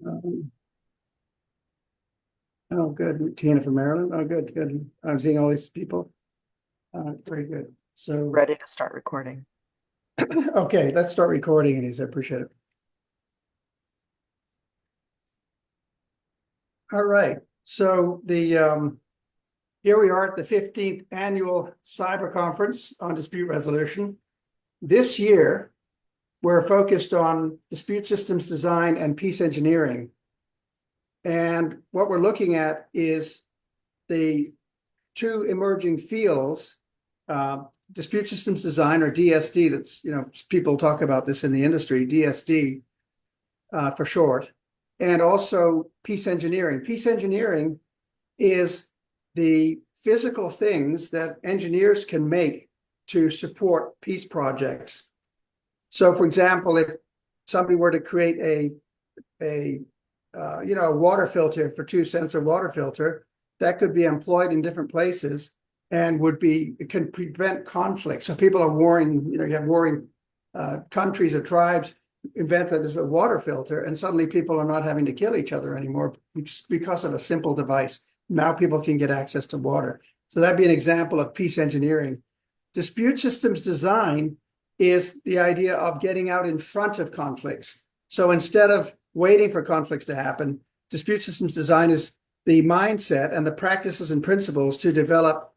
Um, oh, good. Tina from Maryland. Oh, good, good. I'm seeing all these people. Very good. So, Ready to start recording. okay, let's start recording, and I appreciate it. All right. So here we are at the 15th annual Cyber Conference on Dispute Resolution. This year, we're focused on dispute systems design and peace engineering. And what we're looking at is the two emerging fields, dispute systems design, or DSD. That's, people talk about this in the industry, DSD for short, and also peace engineering. Peace engineering is the physical things that engineers can make to support peace projects. So, for example, if somebody were to create a water filter for 2 cents a water filter, that could be employed in different places and it can prevent conflict. So people are warring, you have warring countries or tribes invent that as a water filter, and suddenly people are not having to kill each other anymore because of a simple device. Now people can get access to water. So that'd be an example of peace engineering. Dispute systems design is the idea of getting out in front of conflicts. So instead of waiting for conflicts to happen, dispute systems design is the mindset and the practices and principles to develop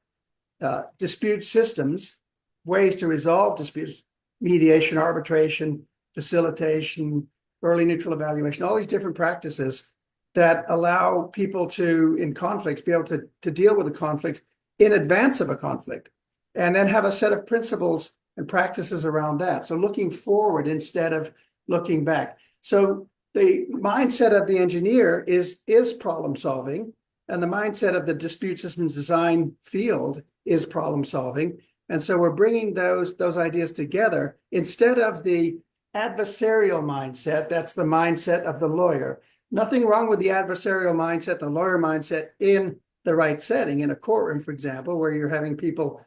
dispute systems, ways to resolve disputes, mediation, arbitration, facilitation, early neutral evaluation, all these different practices that allow people to, in conflicts, be able to deal with the conflict in advance of a conflict, and then have a set of principles and practices around that. So looking forward instead of looking back. So the mindset of the engineer is problem solving, and the mindset of the dispute systems design field is problem solving. And so we're bringing those ideas together instead of the adversarial mindset. That's the mindset of the lawyer. Nothing wrong with the adversarial mindset, the lawyer mindset, in the right setting, in a courtroom, for example, where you're having people,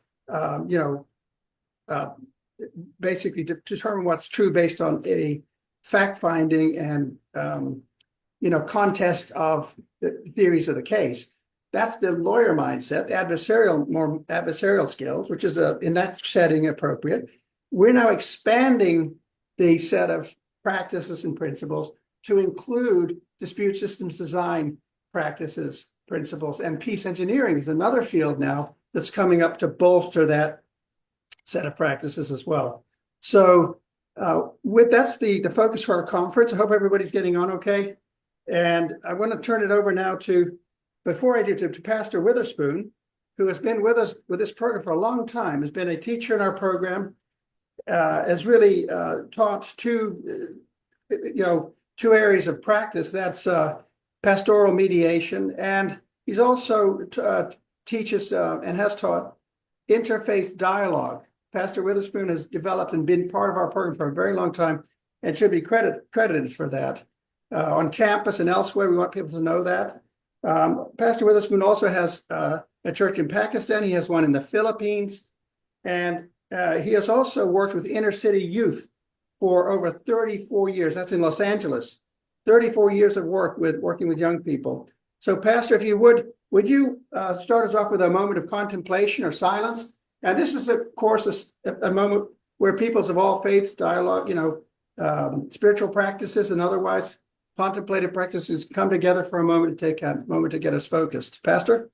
basically determine what's true based on a fact finding and contest of the theories of the case. That's the lawyer mindset. The more adversarial skills, which is in that setting appropriate. We're now expanding the set of practices and principles to include dispute systems design practices, principles, and peace engineering is another field now that's coming up to bolster that set of practices as well. So that's the focus for our conference. I hope everybody's getting on okay. And I want to turn it over now to Pastor Witherspoon, who has been with us with this program for a long time, has been a teacher in our program, has really taught two areas of practice. That's pastoral mediation, and he's also teaches and has taught interfaith dialogue. Pastor Witherspoon has developed and been part of our program for a very long time and should be credited for that. On campus and elsewhere, we want people to know that. Pastor Witherspoon also has a church in Pakistan. He has one in the Philippines. And he has also worked with inner city youth for over 34 years. That's in Los Angeles. 34 years of working with young people. So, Pastor, if you would you start us off with a moment of contemplation or silence? And this is, of course, a moment where peoples of all faiths dialogue, spiritual practices and otherwise contemplative practices come together for a moment to take a moment to get us focused. Pastor?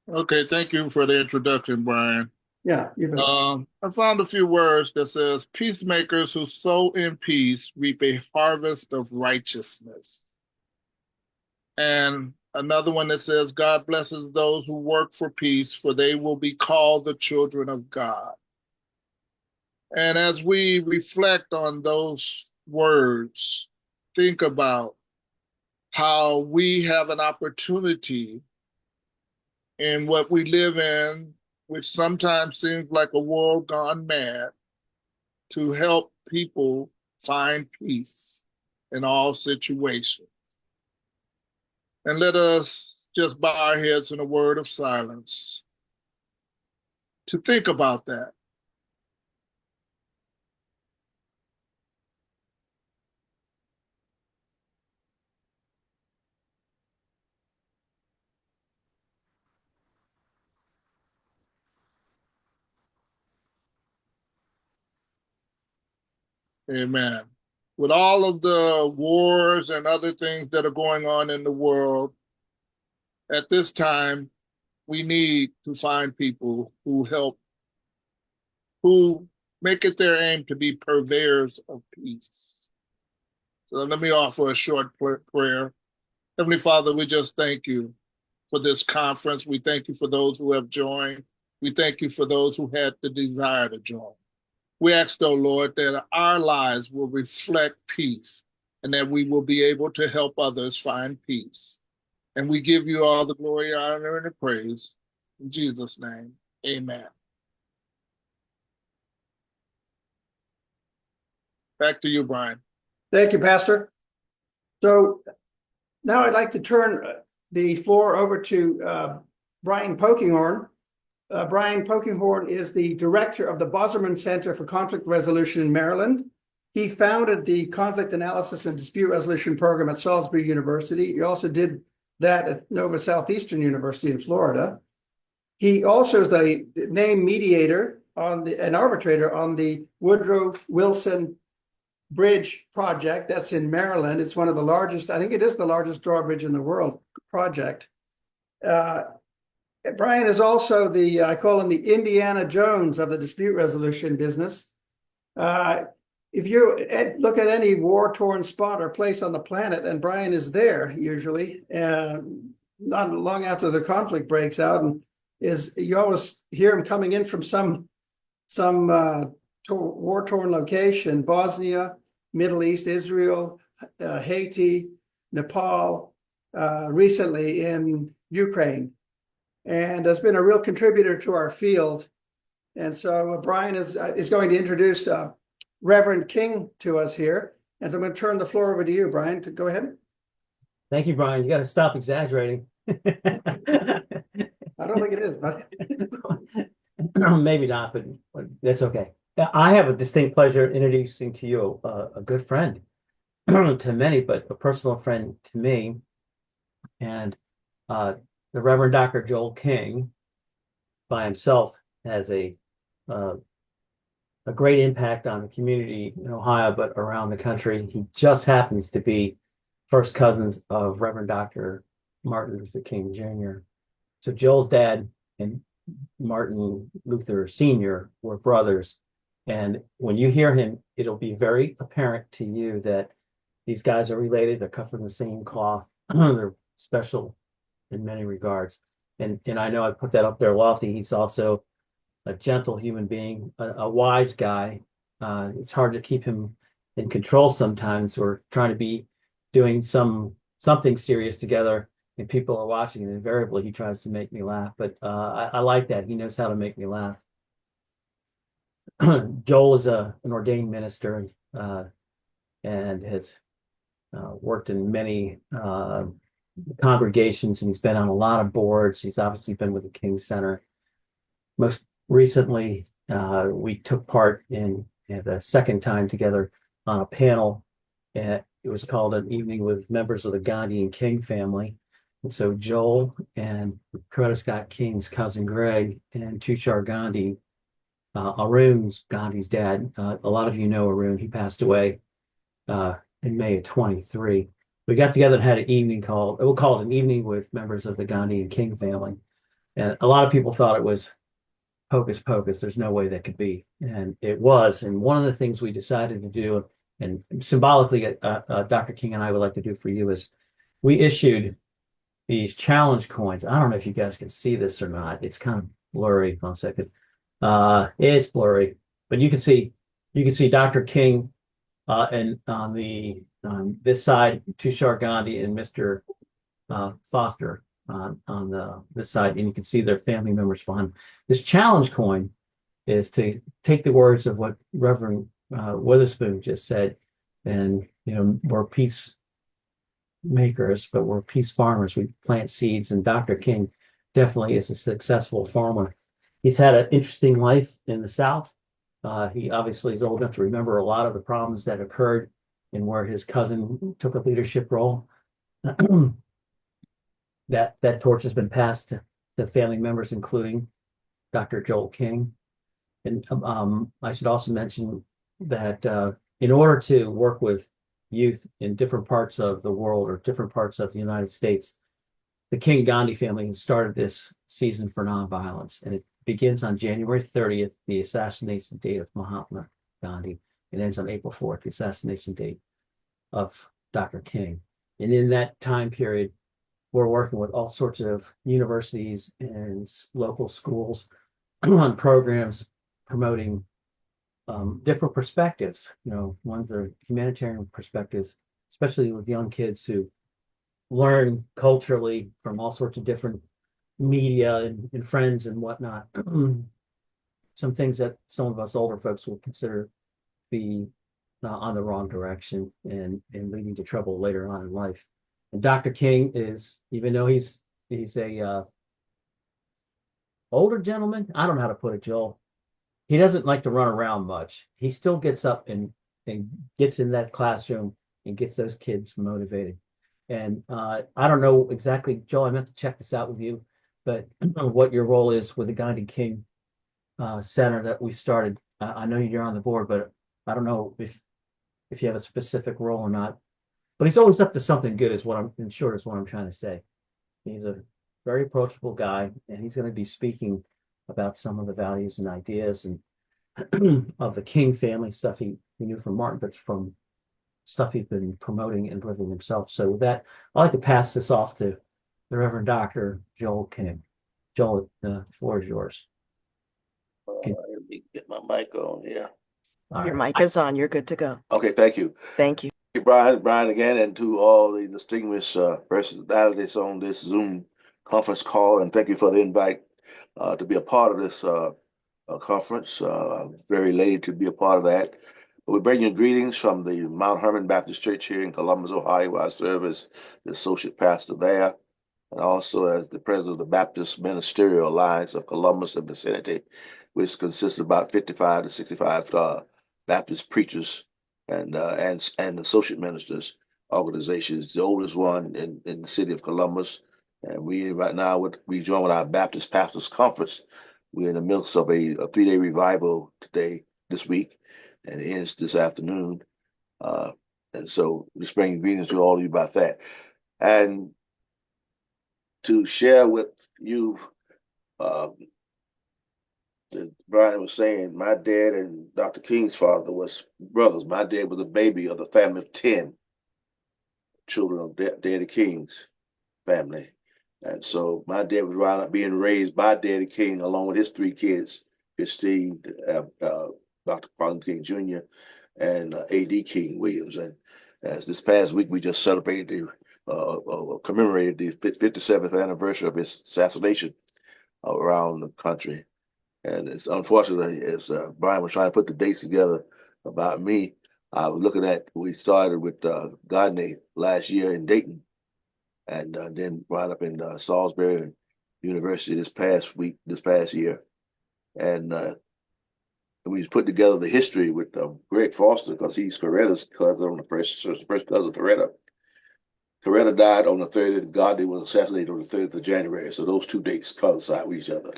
Okay, thank you for the introduction, Brian. Yeah, you bet. I found a few words that says, peacemakers who sow in peace reap a harvest of righteousness. And another one that says, God blesses those who work for peace, for they will be called the children of God. And as we reflect on those words, think about how we have an opportunity in what we live in, which sometimes seems like a world gone mad, to help people find peace in all situations. And let us just bow our heads in a word of silence to think about that. Amen. With all of the wars and other things that are going on in the world, at this time, we need to find people who help, who make it their aim to be purveyors of peace. So let me offer a short prayer. Heavenly Father, we just thank you for this conference. We thank you for those who have joined. We thank you for those who had the desire to join. We ask, oh Lord, that our lives will reflect peace and that we will be able to help others find peace. And we give you all the glory, honor, and the praise. In Jesus' name, amen. Back to you, Brian. Thank you, Pastor. So now I'd like to turn the floor over to Brian Pokinghorn. Brian Pokinghorn is the director of the Bosserman Center for Conflict Resolution in Maryland. He founded the Conflict Analysis and Dispute Resolution Program at Salisbury University. He also did that at Nova Southeastern University in Florida. He also is the named mediator an arbitrator on the Woodrow Wilson Bridge project that's in Maryland. It's one of the largest, I think it is the largest drawbridge in the world project. Brian is also I call him the Indiana Jones of the dispute resolution business. If you look at any war-torn spot or place on the planet, and Brian is there usually, not long after the conflict breaks out, and you always hear him coming in from some war-torn location: Bosnia, Middle East, Israel, Haiti, Nepal, recently in Ukraine, and has been a real contributor to our field. And so Brian is going to introduce Reverend King to us here. And so I'm going to turn the floor over to you, Brian, to go ahead. Thank you, Brian. You got to stop exaggerating. I don't think it is, but maybe not, but that's okay. I have a distinct pleasure introducing to you a good friend to many, but a personal friend to me, and the Reverend Dr. Joel King by himself has a great impact on the community in Ohio, but around the country. He just happens to be first cousins of Reverend Dr. Martin Luther King Jr. So Joel's dad and Martin Luther Sr. were brothers. And when you hear him, it'll be very apparent to you that these guys are related. They're cut from the same cloth. They're special in many regards. And I know I put that up there lofty. He's also a gentle human being, a wise guy. It's hard to keep him in control sometimes. We're trying to be doing something serious together, and people are watching, and invariably he tries to make me laugh. But I like that. He knows how to make me laugh. Joel is an ordained minister and has worked in many congregations, and he's been on a lot of boards. He's obviously been with the King Center. Most recently, we took part in the second time together on a panel. It was called An Evening with Members of the Gandhi and King Family. And so Joel and Coretta Scott King's cousin Greg and Tushar Gandhi, Arun's Gandhi's dad. A lot of you know Arun. He passed away in May of 23. We got together and had an evening we'll call it An Evening with Members of the Gandhi and King Family. And a lot of people thought it was hocus pocus. There's no way that could be. And it was. And one of the things we decided to do, and symbolically Dr. King and I would like to do for you, is we issued these challenge coins. I don't know if you guys can see this or not. It's kind of blurry. One second. It's blurry, but you can see Dr. King and on this side, Tushar Gandhi and Mr. Foster on this side, and you can see their family members behind. This challenge coin is to take the words of what Reverend Witherspoon just said, and we're peacemakers, but we're peace farmers. We plant seeds, and Dr. King definitely is a successful farmer. He's had an interesting life in the South. He obviously is old enough to remember a lot of the problems that occurred and where his cousin took a leadership role. That torch has been passed to the family members, including Dr. Joel King. And I should also mention that in order to work with youth in different parts of the world or different parts of the United States, the King Gandhi family has started this season for nonviolence, and it begins on January 30th, the assassination date of Mahatma Gandhi, and ends on April 4th, the assassination date of Dr. King. And in that time period, we're working with all sorts of universities and local schools on programs promoting different perspectives. Ones that are humanitarian perspectives, especially with young kids who learn culturally from all sorts of different media and friends and whatnot. Some things that some of us older folks will consider be on the wrong direction and leading to trouble later on in life. And Dr. King is, even though he's a older gentleman, I don't know how to put it, Joel. He doesn't like to run around much. He still gets up and gets in that classroom and gets those kids motivated. And I don't know exactly, Joel, I meant to check this out with you, but what your role is with the Gandhi King Center that we started. I know you're on the board, but I don't know if you have a specific role or not. But he's always up to something good, is what in short, is what I'm trying to say. He's a very approachable guy, and he's going to be speaking about some of the values and ideas and of the King family stuff he knew from Martin, but from stuff he's been promoting and living himself. So with that, I'd like to pass this off to the Reverend Dr. Joel King. Joel, the floor is yours. Let me get my mic on here. Your mic is on. You're good to go. Okay, thank you. Thank you. Brian again, and to all the distinguished personalities on this Zoom conference call, and thank you for the invite to be a part of this conference. I'm very elated to be a part of that. We bring you greetings from the Mount Hermon Baptist Church here in Columbus, Ohio, where I serve as the associate pastor there, and also as the president of the Baptist Ministerial Alliance of Columbus and vicinity, which consists of about 55 to 65 Baptist preachers and associate ministers organizations, the oldest one in the city of Columbus. And we right now we join with our Baptist Pastors Conference. We're in the midst of a 3-day revival this week, and it ends this afternoon. And so just bringing greetings to all of you about that. And to share with you, Brian was saying, my dad and Dr. King's father was brothers. My dad was a baby of the family of 10 children of Daddy King's family. And so my dad was being raised by Daddy King along with his 3 kids, Christine, Dr. Carlin King Jr., and A.D. King Williams. And as this past week, we just celebrated commemorated the 57th anniversary of his assassination around the country. And it's unfortunately, as Brian was trying to put the dates together about me, I was looking at, we started with Gandhi last year in Dayton, and then wound up in Salisbury University this past year. And we put together the history with Greg Foster, because he's Coretta's cousin, the first cousin of Coretta. Coretta died on the 30th. Gandhi was assassinated on the 30th of January. So those 2 dates coincide with each other.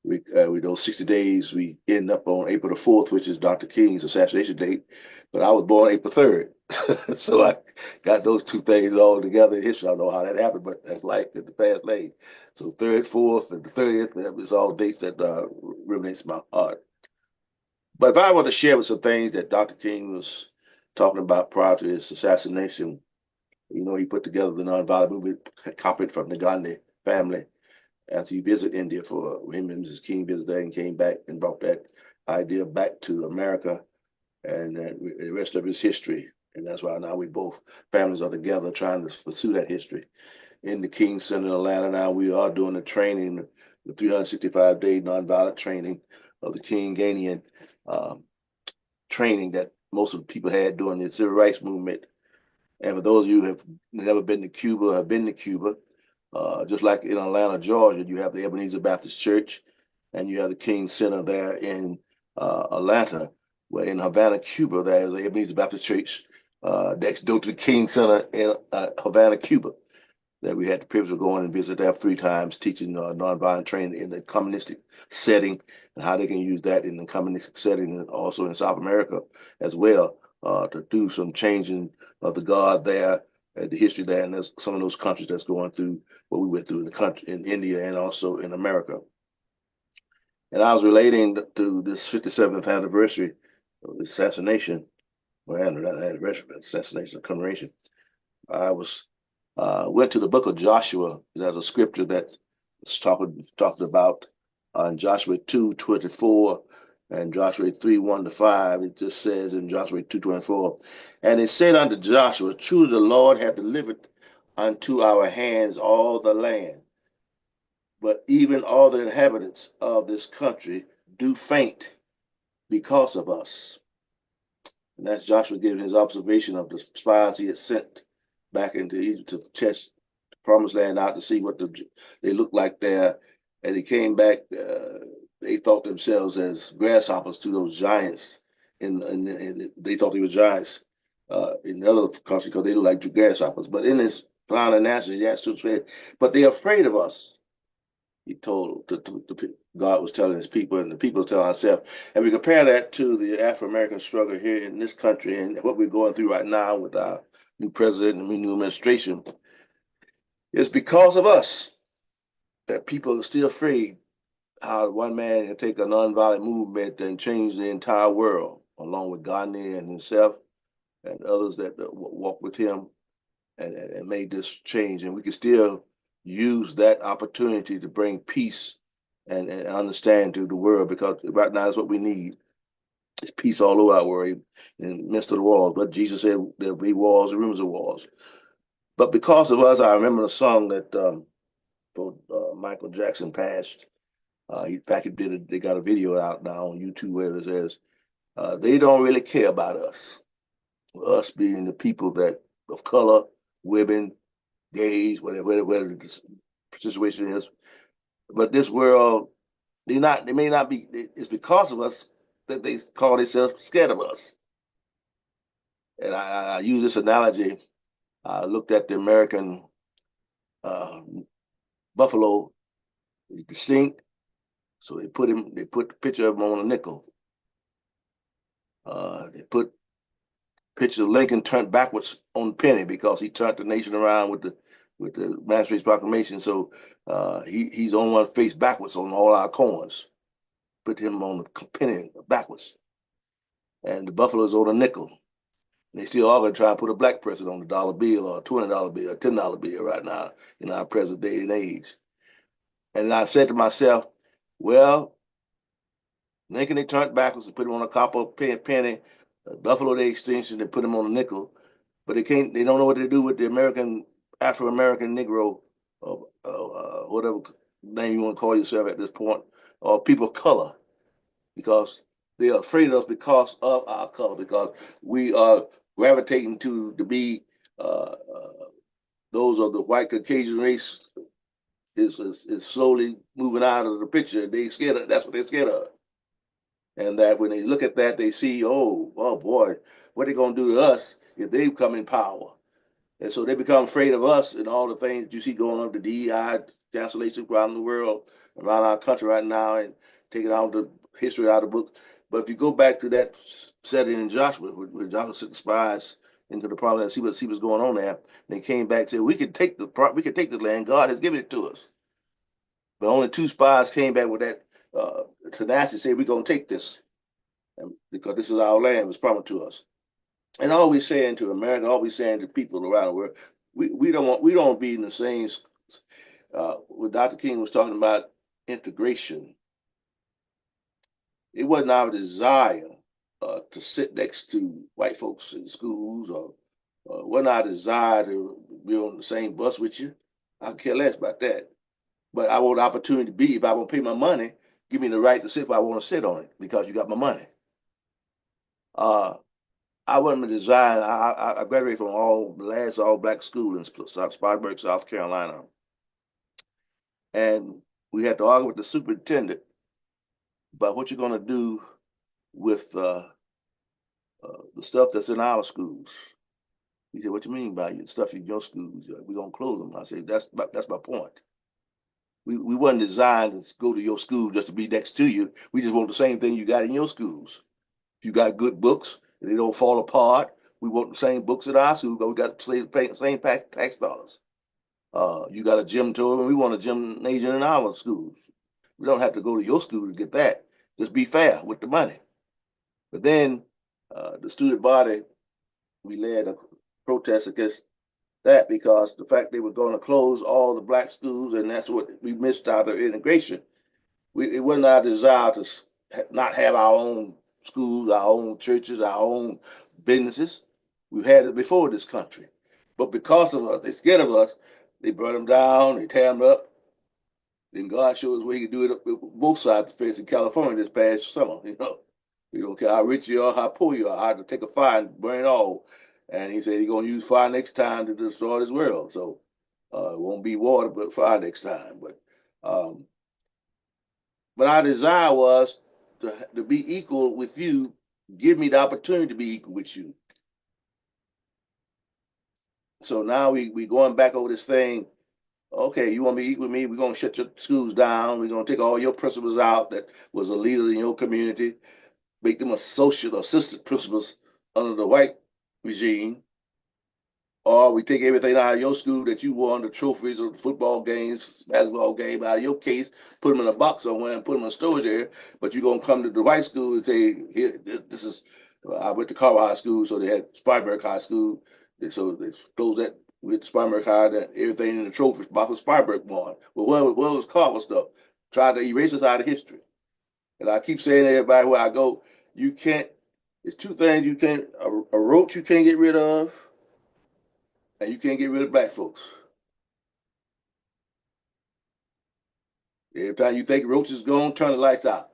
We those 60 days, we end up on April the 4th, which is Dr. King's assassination date. But I was born April 3rd. So I got those 2 things all together in history. I don't know how that happened, but that's life in the past lane. So 3rd, 4th, and the 30th, that was all dates that resonates my heart. But if I were to share with some things that Dr. King was talking about prior to his assassination, he put together the nonviolent movement, copied from the Gandhi family. After he visited India, for him and Mrs. King visited there and came back and brought that idea back to America, and the rest of his history. And that's why now we both families are together trying to pursue that history. In the King Center in Atlanta now, we are doing the training, the 365-day nonviolent training of the Kinganian training that most of the people had during the civil rights movement. And for those of you who have never been to Cuba or have been to Cuba, just like in Atlanta, Georgia, you have the Ebenezer Baptist Church, and you have the King Center there in Atlanta. Where in Havana, Cuba, there is the Ebenezer Baptist Church next door to the King Center in Havana, Cuba, that we had the privilege of going and visit there 3 times, teaching nonviolent training in the communistic setting and how they can use that in the communistic setting, and also in South America as well, to do some changing of the guard there and the history there. And there's some of those countries that's going through what we went through in the country in India and also in America. And I was relating to this 57th anniversary of the assassination, well, not anniversary, but assassination, commemoration. I went to the book of Joshua. There's a scripture that's talked about in Joshua 2:24 and Joshua 3:1-5. It just says in Joshua 2:24, and it said unto Joshua, truly the Lord hath delivered unto our hands all the land, but even all the inhabitants of this country do faint because of us. And that's Joshua giving his observation of the spies he had sent back into Egypt to test the promised land out to see what they looked like there. And he came back, they thought themselves as grasshoppers to those giants. They thought they were giants in the other country because they look like grasshoppers. But in this final answer, he asked to, but they're afraid of us. He told God was telling his people, and the people tell ourselves. And we compare that to the Afro-American struggle here in this country and what we're going through right now with our new president and new administration. It's because of us that people are still afraid how one man can take a nonviolent movement and change the entire world, along with Gandhi and himself and others that walk with him and made this change. And we can still use that opportunity to bring peace and understand to the world, because right now is what we need. It's peace all over our world, in the midst of the wars. But Jesus said there'll be wars and rumors of wars. But because of us, I remember the song that Michael Jackson passed. In fact, they got a video out now on YouTube where it says, they don't really care about us being the people that of color, women, gays, whatever the situation is. But this world, they may not be, it's because of us that they call themselves scared of us. And I use this analogy. I looked at the American buffalo, he's distinct. So they put the picture of him on a nickel. They put picture of Lincoln turned backwards on the penny because he turned the nation around with the Emancipation Proclamation. So he's on one face backwards on all our coins. Put him on the penny backwards. And the buffalo's on a nickel. And they still are going to try and put a black person on the dollar bill or a $20 bill or $10 bill right now in our present day and age. And I said to myself, well, Lincoln, they turned backwards and put him on a copper penny. Buffalo, they extinction, they put him on a nickel. But they don't know what to do with the Afro-American Negro, or whatever name you want to call yourself at this point, or people of color, because they are afraid of us because of our color, because we are gravitating to be those of the white Caucasian race is slowly moving out of the picture. They scared of, that's what they're scared of. And that when they look at that, they see, oh boy, what are they going to do to us if they come in power? And so they become afraid of us and all the things that you see going on, the DEI cancellation around the world, around our country right now, and taking out the history out of the books. But if you go back to that setting in Joshua, where Joshua sent the spies into the province and see what's going on there, and they came back and said, we could take the land. God has given it to us. But only 2 spies came back with that tenacity, say we're going to take this, because this is our land, it was promised to us. And all we're saying to America, all we're saying to people around the world, we don't be in the same. What Dr. King was talking about integration, it wasn't our desire to sit next to white folks in schools, or wasn't our desire to be on the same bus with you. I care less about that. But I want the opportunity to be, if I want to pay my money, give me the right to sit where I want to sit on it because you got my money. I wasn't designed. I graduated from the last all-black school in Spartanburg, South Carolina. And we had to argue with the superintendent about what you're going to do with the stuff that's in our schools. He said, what you mean by the stuff in your schools? We're going to close them. I said, that's my point. We wasn't designed to go to your school just to be next to you. We just want the same thing you got in your schools. If you got good books, They don't fall apart. We want the same books at our school, but we got the same tax dollars. You got a gym tour, and we want a gymnasium in our schools. We don't have to go to your school to get that. Just be fair with the money. But then the student body, we led a protest against that because the fact they were going to close all the black schools, and that's what we missed out of integration. It wasn't our desire to not have our own schools, our own churches, our own businesses. We've had it before in this country. But because of us, they're scared of us, they burn them down, they tear them up. Then God showed us where he could do it up both sides of the fence in California this past summer, you know. You don't care how rich you are, how poor you are, how to take a fire and burn it all. And he said he's going to use fire next time to destroy this world. So it won't be water, but fire next time. But our desire was to be equal with you. Give me the opportunity to be equal with you. So now we going back over this thing. Okay, you want to be equal with me? We're going to shut your schools down. We're going to take all your principals out that was a leader in your community, make them associate or assistant principals under the white regime. Or we take everything out of your school that you won, the trophies or the football games, basketball game, out of your case, put them in a box somewhere and put them in storage there. But you're going to come to the white school and say, here, this is, I went to Carver High School, so they had Spartanburg High School. So they closed that with Spartanburg High, and everything in the trophies box was Spartanburg won. Well, what was Carver stuff? Tried to erase us out of history. And I keep saying to everybody where I go, you can't, there's two things you can't, a roach you can't get rid of, and you can't get rid of black folks. Every time you think roach is gone, turn the lights out.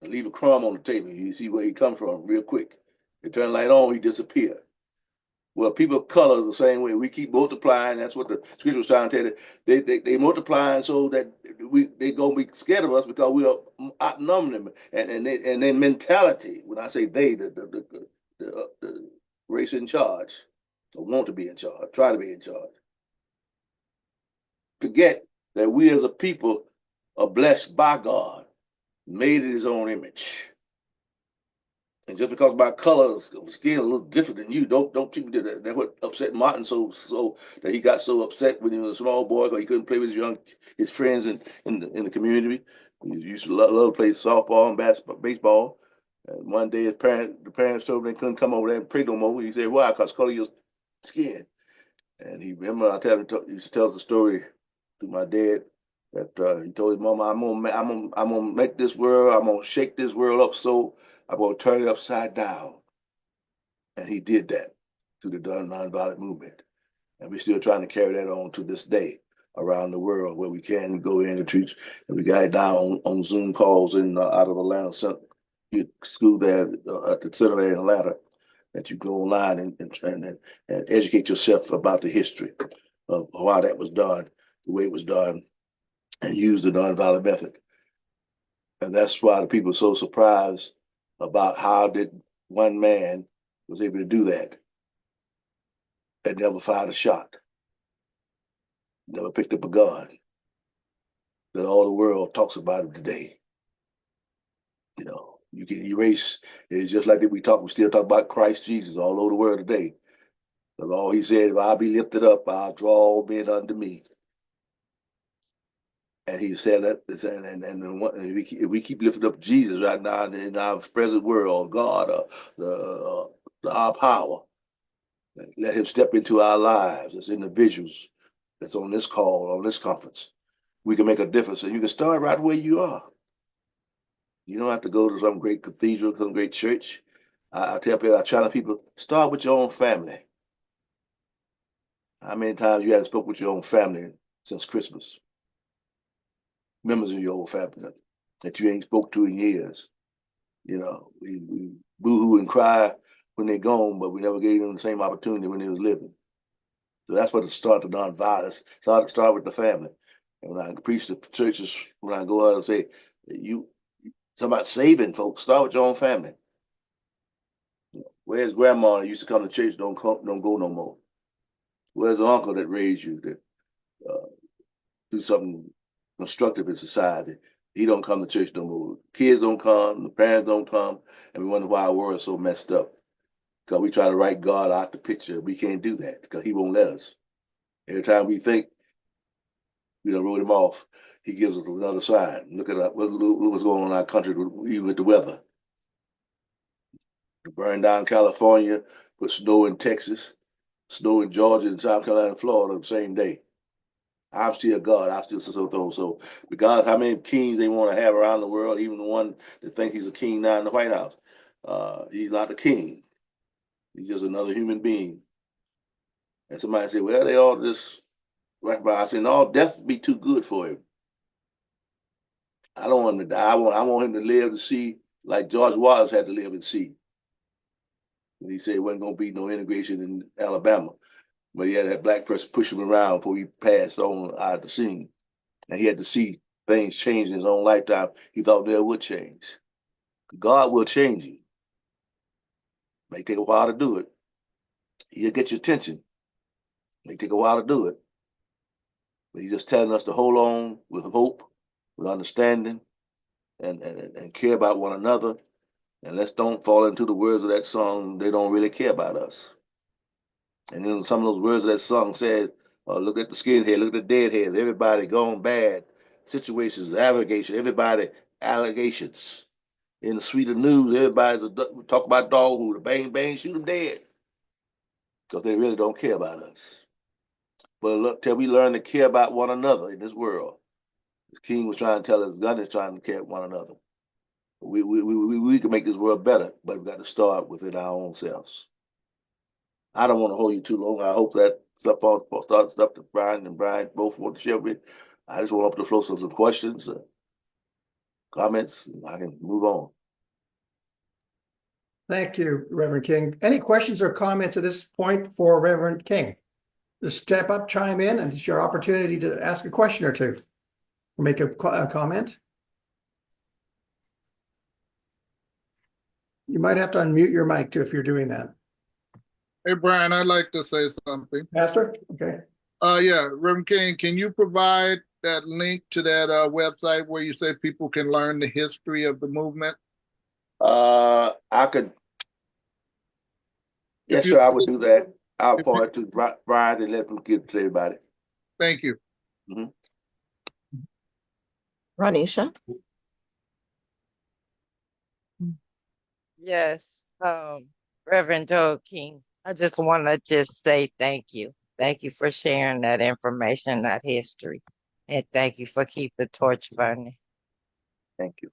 And leave a crumb on the table. You see where he comes from real quick. You turn the light on, he disappear. Well, people of color the same way. We keep multiplying. That's what the scripture was trying to tell you. They multiplying so that they gonna be scared of us because we are outnumbering them. And their mentality. When I say they, the race in charge, or want to be in charge, try to be in charge, forget that we as a people are blessed by God, made in his own image. And just because my color of skin is a little different than you, don't treat me to that. That's what upset Martin so that he got so upset when he was a small boy because he couldn't play with his friends in the community. He used to love to play softball and basketball, baseball. And one day the parents told him they couldn't come over there and play no more. He said, "Why? Because color of your skin." And he remember he used to tell the story to my dad that he told his mama, I'm gonna make this world, I'm gonna shake this world up so I'm gonna turn it upside down. And he did that through the nonviolent movement. And we're still trying to carry that on to this day around the world where we can go in and teach. And we got it down on Zoom calls out of Atlanta school there at the center there in Atlanta, that you go online and educate yourself about the history of why that was done, the way it was done, and use the nonviolent method. And that's why the people are so surprised about how did one man was able to do that and never fired a shot, never picked up a gun, that all the world talks about him today. You know, you can erase, it's just like that we still talk about Christ Jesus all over the world today. Because all he said, if I be lifted up, I'll draw all men unto me. And he said that, and if we keep lifting up Jesus right now in our present world, God, our power, let him step into our lives as individuals that's on this call, on this conference. We can make a difference, and you can start right where you are. You don't have to go to some great cathedral, some great church. I tell people, start with your own family. How many times you haven't spoke with your own family since Christmas? Members of your own family that you ain't spoke to in years. You know, we boo-hoo and cry when they're gone, but we never gave them the same opportunity when they was living. So that's what it start to nonviolence. Start with the family. And when I preach to churches, when I go out and say, you talk about saving folks, start with your own family. Where's grandma that used to come to church, don't go no more? Where's the uncle that raised you to do something constructive in society? He don't come to church no more. Kids don't come, the parents don't come, and we wonder why our world is so messed up. Because we try to write God out the picture. We can't do that because he won't let us. Every time we think we done wrote him off, he gives us another sign. Look what's going on in our country, even with the weather. Burned down California, put snow in Texas, snow in Georgia and South Carolina and Florida on the same day. I'm still God. I'm still so. Because how many kings they want to have around the world, even the one that thinks he's a king now in the White House. He's not a king. He's just another human being. And somebody said, well, they all just right by. I said, no, death would be too good for him. I don't want him to die. I want him to live to see like George Wallace had to live and see. And he said it wasn't going to be no integration in Alabama. But he had that black person push him around before he passed on out of the scene. And he had to see things change in his own lifetime. He thought they would change. God will change you. May take a while to do it. He'll get your attention. May take a while to do it. But he's just telling us to hold on with hope, with understanding, and care about one another. And let's don't fall into the words of that song, they don't really care about us. And then some of those words of that song said, look at the skinhead, look at the deadheads, everybody gone bad. Situations, allegations, everybody allegations. In the suite of news, everybody's talk about doghood, bang, bang, shoot them dead. Because they really don't care about us. But look, till we learn to care about one another in this world. The king was trying to tell us, God is trying to care about one another. We can make this world better, but we've got to start within our own selves. I don't want to hold you too long. I hope that stuff that Brian and Brian both want to share with me. I just want to open the floor for some questions, comments, and I can move on. Thank you, Reverend King. Any questions or comments at this point for Reverend King? Just step up, chime in, and it's your opportunity to ask a question or two, or make a comment. You might have to unmute your mic too if you're doing that. Hey, Brian, I'd like to say something. Pastor? Okay. Yeah, Reverend King, can you provide that link to that website where you say people can learn the history of the movement? I could. Yes, sir, I would do that. I'll forward it to Brian and let him give it to everybody. Thank you. Ronisha? Yes, Reverend Joe King, I just want to just say thank you. Thank you for sharing that information, that history. And thank you for keeping the torch burning. Thank you.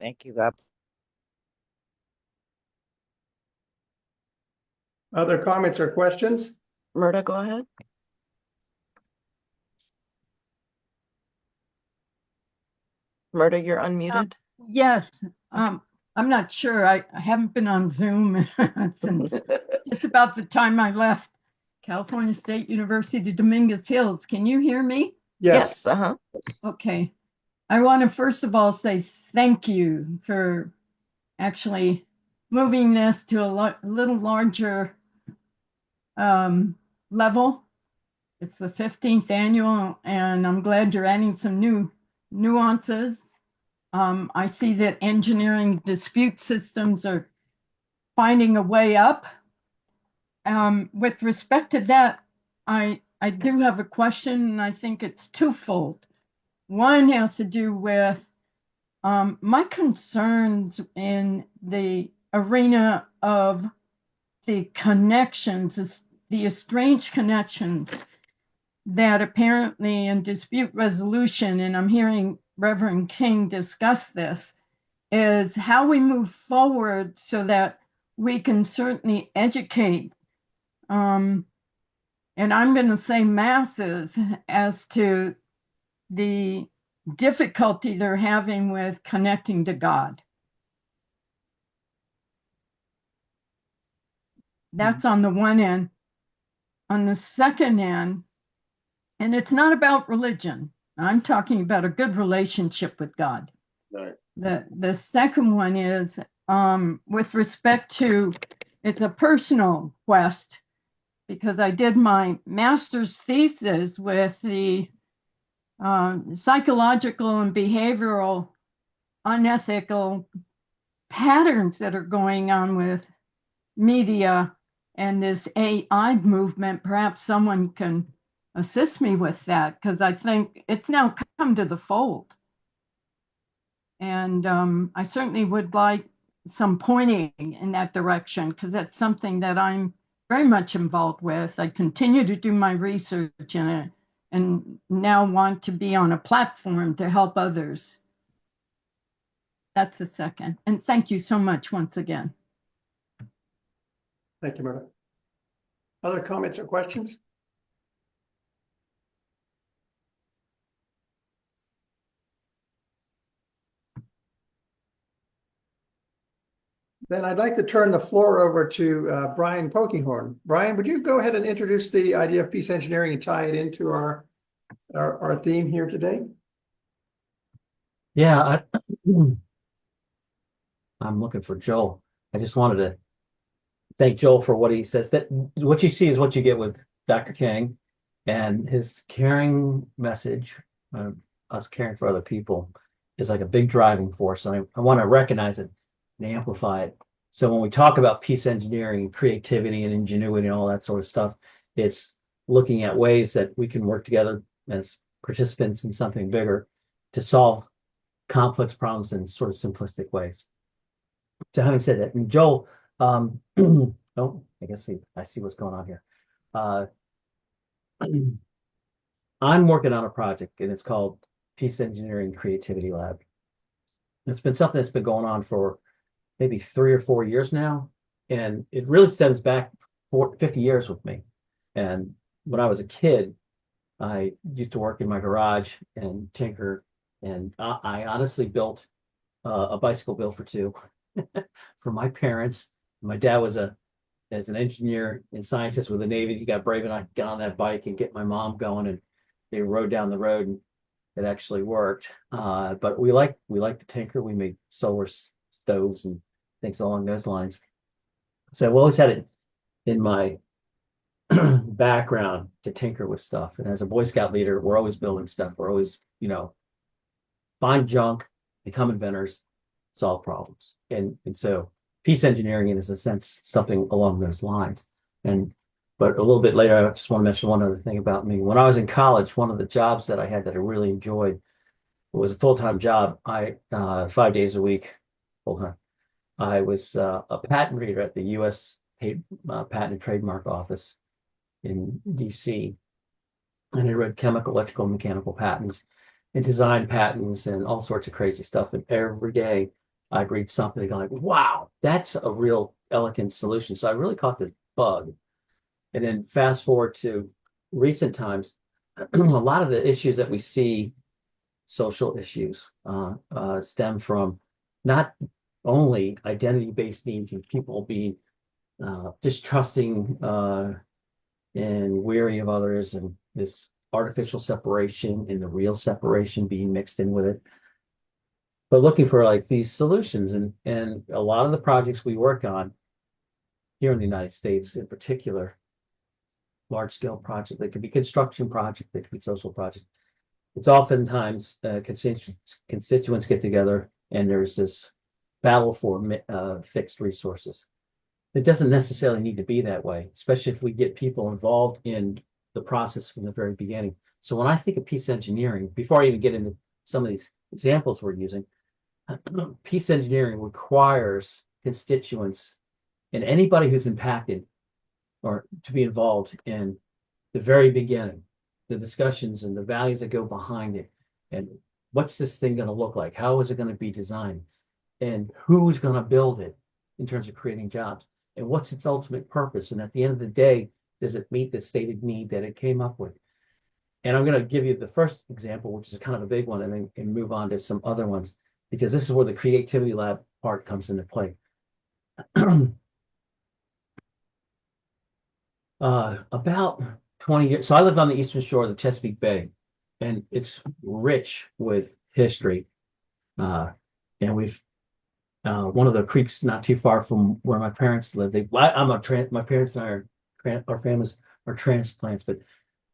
Thank you, God. Other comments or questions? Murda, go ahead. Murda, you're unmuted. Yes, I'm not sure. I haven't been on Zoom since just about the time I left California State University, Dominguez Hills. Can you hear me? Yes. Uh-huh. Okay. I want to first of all say thank you for actually moving this to a little larger level. It's the 15th annual, and I'm glad you're adding some new nuances. I see that engineering dispute systems are finding a way up. With respect to that, I do have a question, and I think it's twofold. One has to do with my concerns in the arena of the connections, the estranged connections that apparently in dispute resolution, and I'm hearing Reverend King discuss this, is how we move forward so that we can certainly educate, and I'm going to say masses, as to the difficulty they're having with connecting to God. That's on the one end. On the second end, and it's not about religion. I'm talking about a good relationship with God. Right. The second one is with respect to, it's a personal quest, because I did my master's thesis with the psychological and behavioral unethical patterns that are going on with media and this AI movement. Perhaps someone can assist me with that, because I think it's now come to the fold. And I certainly would like some pointing in that direction, because that's something that I'm very much involved with. I continue to do my research in it and now want to be on a platform to help others. That's the second. And thank you so much once again. Thank you, Myrna. Other comments or questions? Then I'd like to turn the floor over to Brian Polkinghorne. Brian, would you go ahead and introduce the idea of peace engineering and tie it into our theme here today? Yeah, I'm looking for Joel. I just wanted to thank Joel for what he says. That what you see is what you get with Dr. King and his caring message, us caring for other people, is like a big driving force. And I want to recognize it and amplify it. So when we talk about peace engineering, creativity and ingenuity and all that sort of stuff, it's looking at ways that we can work together as participants in something bigger to solve complex problems in sort of simplistic ways. So having said that, and Joel, oh, I guess I see what's going on here. I'm working on a project, and it's called Peace Engineering Creativity Lab. It's been something that's been going on for maybe 3 or 4 years now, and it really stems back 50 years with me. And when I was a kid, I used to work in my garage and tinker, and I honestly built a bicycle build for two for my parents. My dad was as an engineer and scientist with the Navy. He got brave enough to get on that bike and get my mom going, and they rode down the road, and it actually worked. But we like to tinker. We made solar stoves and things along those lines. So I've always had it in my background to tinker with stuff. And as a Boy Scout leader, we're always building stuff. We're always, find junk, become inventors, solve problems. And so peace engineering is, in a sense, something along those lines. But a little bit later, I just want to mention one other thing about me. When I was in college, one of the jobs that I had that I really enjoyed, it was a full-time job. 5 days a week, full-time. I was a patent reader at the U.S. Patent and Trademark Office in D.C. And I read chemical, electrical, and mechanical patents and design patents and all sorts of crazy stuff. And every day I'd read something and go like, wow, that's a real elegant solution. So I really caught this bug. And then fast forward to recent times, a lot of the issues that we see, social issues, stem from not only identity-based needs and people being distrusting and weary of others, and this artificial separation and the real separation being mixed in with it, but looking for like these solutions. And a lot of the projects we work on here in the United States in particular, large scale project, they could be construction project, they could be social project. It's oftentimes constituents get together and there's this battle for fixed resources. It doesn't necessarily need to be that way, especially if we get people involved in the process from the very beginning. So when I think of peace engineering, before I even get into some of these examples we're using, peace engineering requires constituents and anybody who's impacted or to be involved in the very beginning, the discussions and the values that go behind it. And what's this thing going to look like? How is it going to be designed? And who's going to build it in terms of creating jobs? And what's its ultimate purpose? And at the end of the day, does it meet the stated need that it came up with? And I'm going to give you the first example, which is kind of a big one, and then move on to some other ones, because this is where the creativity lab part comes into play. About 20 years. So I lived on the eastern shore of the Chesapeake Bay, and it's rich with history. And we've one of the creeks not too far from where my parents lived. My parents and our families are transplants, but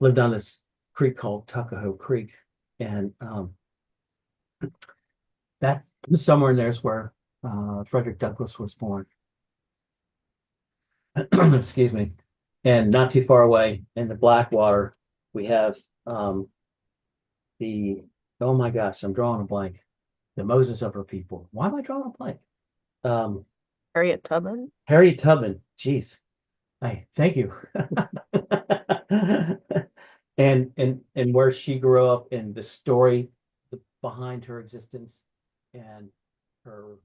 lived on this creek called Tuckahoe Creek. And that's somewhere in there's where Frederick Douglass was born. Excuse me. And not too far away in the Blackwater, we have the, oh my gosh, I'm drawing a blank. The Moses of her people. Why am I drawing a blank? Harriet Tubman. Harriet Tubman. Jeez. Hey, thank you. And where she grew up and the story behind her existence and her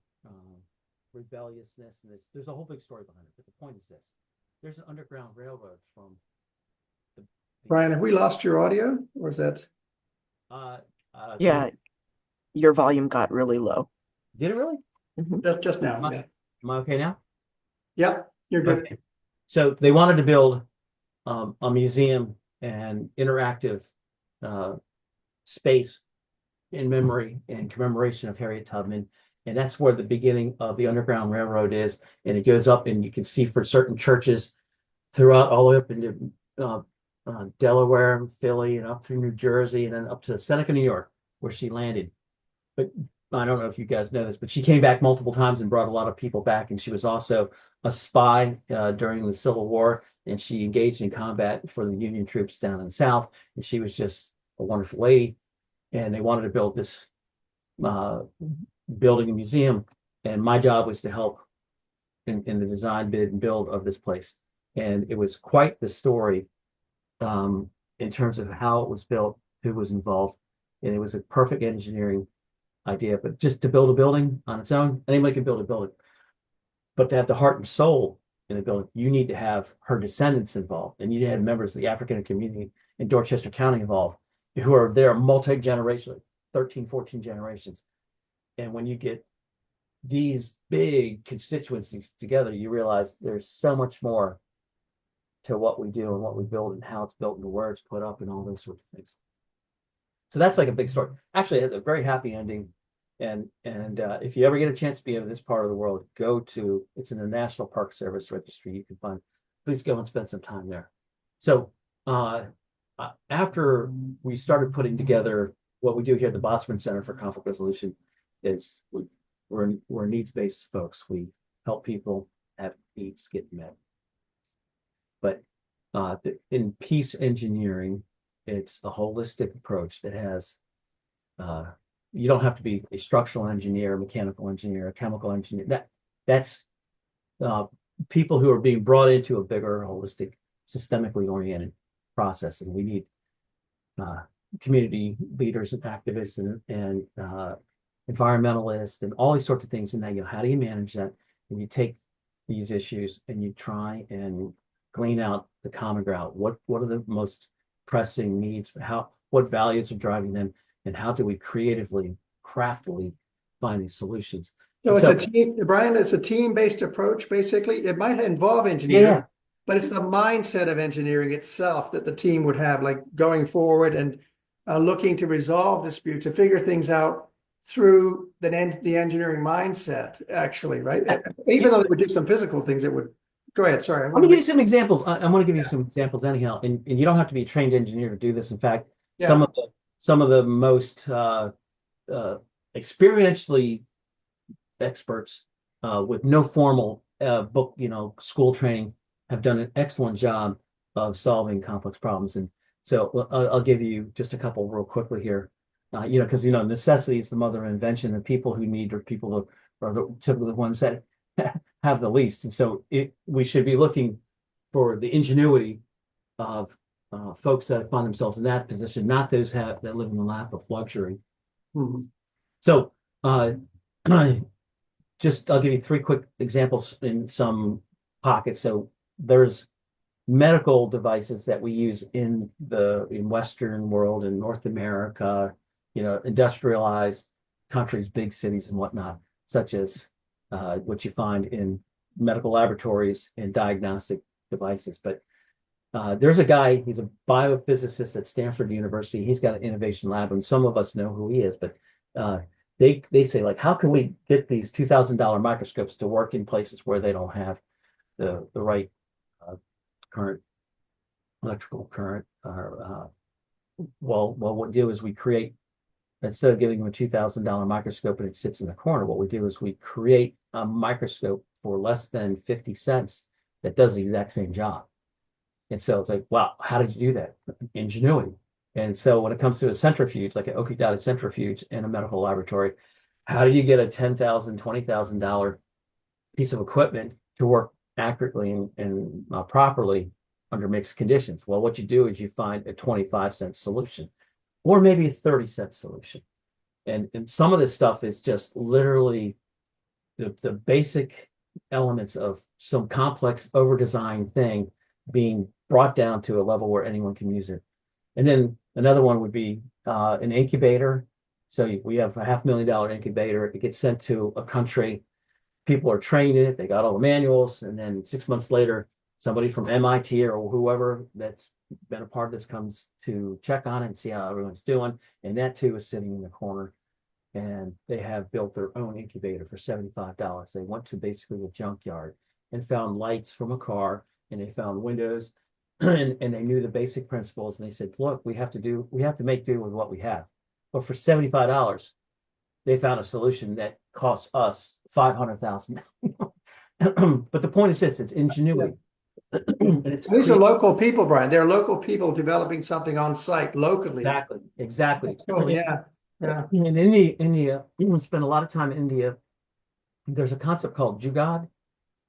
rebelliousness. And there's a whole big story behind it. But the point is this: there's an underground railroad from the Brian, have we lost your audio or is that? uh Yeah, your volume got really low. did it really? Just now, Am I, yeah. am I okay now? Yep, you're good. Okay. So they wanted to build a museum and interactive space in memory and commemoration of Harriet Tubman. And that's where the beginning of the Underground Railroad is. And it goes up, and you can see for certain churches throughout, all the way up into Delaware and Philly and up through New Jersey and then up to Seneca, New York, where she landed. But I don't know if you guys know this, but she came back multiple times and brought a lot of people back. And she was also a spy during the Civil War, and she engaged in combat for the Union troops down in the South. And she was just a wonderful lady. And they wanted to build this building a museum. And my job was to help in the design, bid, and build of this place. And it was quite the story in terms of how it was built, who was involved. And it was a perfect engineering idea. But just to build a building on its own, anybody can build a building. But to have the heart and soul in the building, you need to have her descendants involved. And you need to have members of the African community in Dorchester County involved, who are there multi-generational, 13, 14 generations. And when you get these big constituencies together, you realize there's so much more to what we do and what we build and how it's built and where it's put up and all those sorts of things. So that's like a big story. Actually, it has a very happy ending. And if you ever get a chance to be in this part of the world, go to, it's in the National Park Service registry. You can find, please go and spend some time there. So after we started putting together what we do here at the Bosman Center for Conflict Resolution is we're needs-based folks. We help people have needs get met. But in peace engineering, it's a holistic approach that has, you don't have to be a structural engineer, mechanical engineer, a chemical engineer. That's people who are being brought into a bigger, holistic, systemically oriented process. And we need community leaders and activists and environmentalists and all these sorts of things. And now, how do you manage that? And you take these issues and you try and glean out the common ground. What are the most pressing needs? What values are driving them? And how do we creatively, craftily find these solutions? So it's a team, Brian, it's a team-based approach, basically. It might involve engineering, but it's the mindset of engineering itself that the team would have, like going forward and looking to resolve disputes, to figure things out through the engineering mindset, actually, right? Even though they would do some physical things, it would. Go ahead, sorry. I'm going to give you some examples. I want to give you some examples anyhow. And you don't have to be a trained engineer to do this. In fact, some of the most experientially experts with no formal book, school training have done an excellent job of solving complex problems. And so I'll give you just a couple real quickly here. Because necessity is the mother of invention. The people who need are people who are typically the ones that have the least. And so we should be looking for the ingenuity of folks that find themselves in that position, not those that live in the lap of luxury. Mm-hmm. So I'll give you three quick examples in some pockets. So there's medical devices that we use in Western world, in North America, industrialized countries, big cities and whatnot, such as what you find in medical laboratories and diagnostic devices. But there's a guy, he's a biophysicist at Stanford University. He's got an innovation lab, and some of us know who he is, but they say, like, how can we get these $2,000 microscopes to work in places where they don't have the right current, electrical current? Well, what we do is we create instead of giving them a $2,000 microscope and it sits in the corner, what we do is we create a microscope for less than 50 cents that does the exact same job. And so it's like, wow, how did you do that? Ingenuity. And so when it comes to a centrifuge, like an Oki data centrifuge in a medical laboratory, how do you get a $10,000, $20,000 piece of equipment to work accurately and properly under mixed conditions? Well, what you do is you find a 25-cent solution or maybe a 30-cent solution. And some of this stuff is just literally the basic elements of some complex over-designed thing being brought down to a level where anyone can use it. And then another one would be an incubator. So we have a $500,000 incubator. It gets sent to a country. People are trained in it. They got all the manuals. And then 6 months later, somebody from MIT or whoever that's been a part of this comes to check on it and see how everyone's doing. And that too is sitting in the corner. And they have built their own incubator for $75. They went to basically a junkyard and found lights from a car, and they found windows, and they knew the basic principles. And they said, look, we have to make do with what we have. But for $75, they found a solution that costs us $500,000. But the point is this: it's ingenuity. And it's These are local people, Brian. They're local people developing something on site locally. exactly. Oh, yeah. Yeah. In India, we spend a lot of time in India. There's a concept called Jugaad,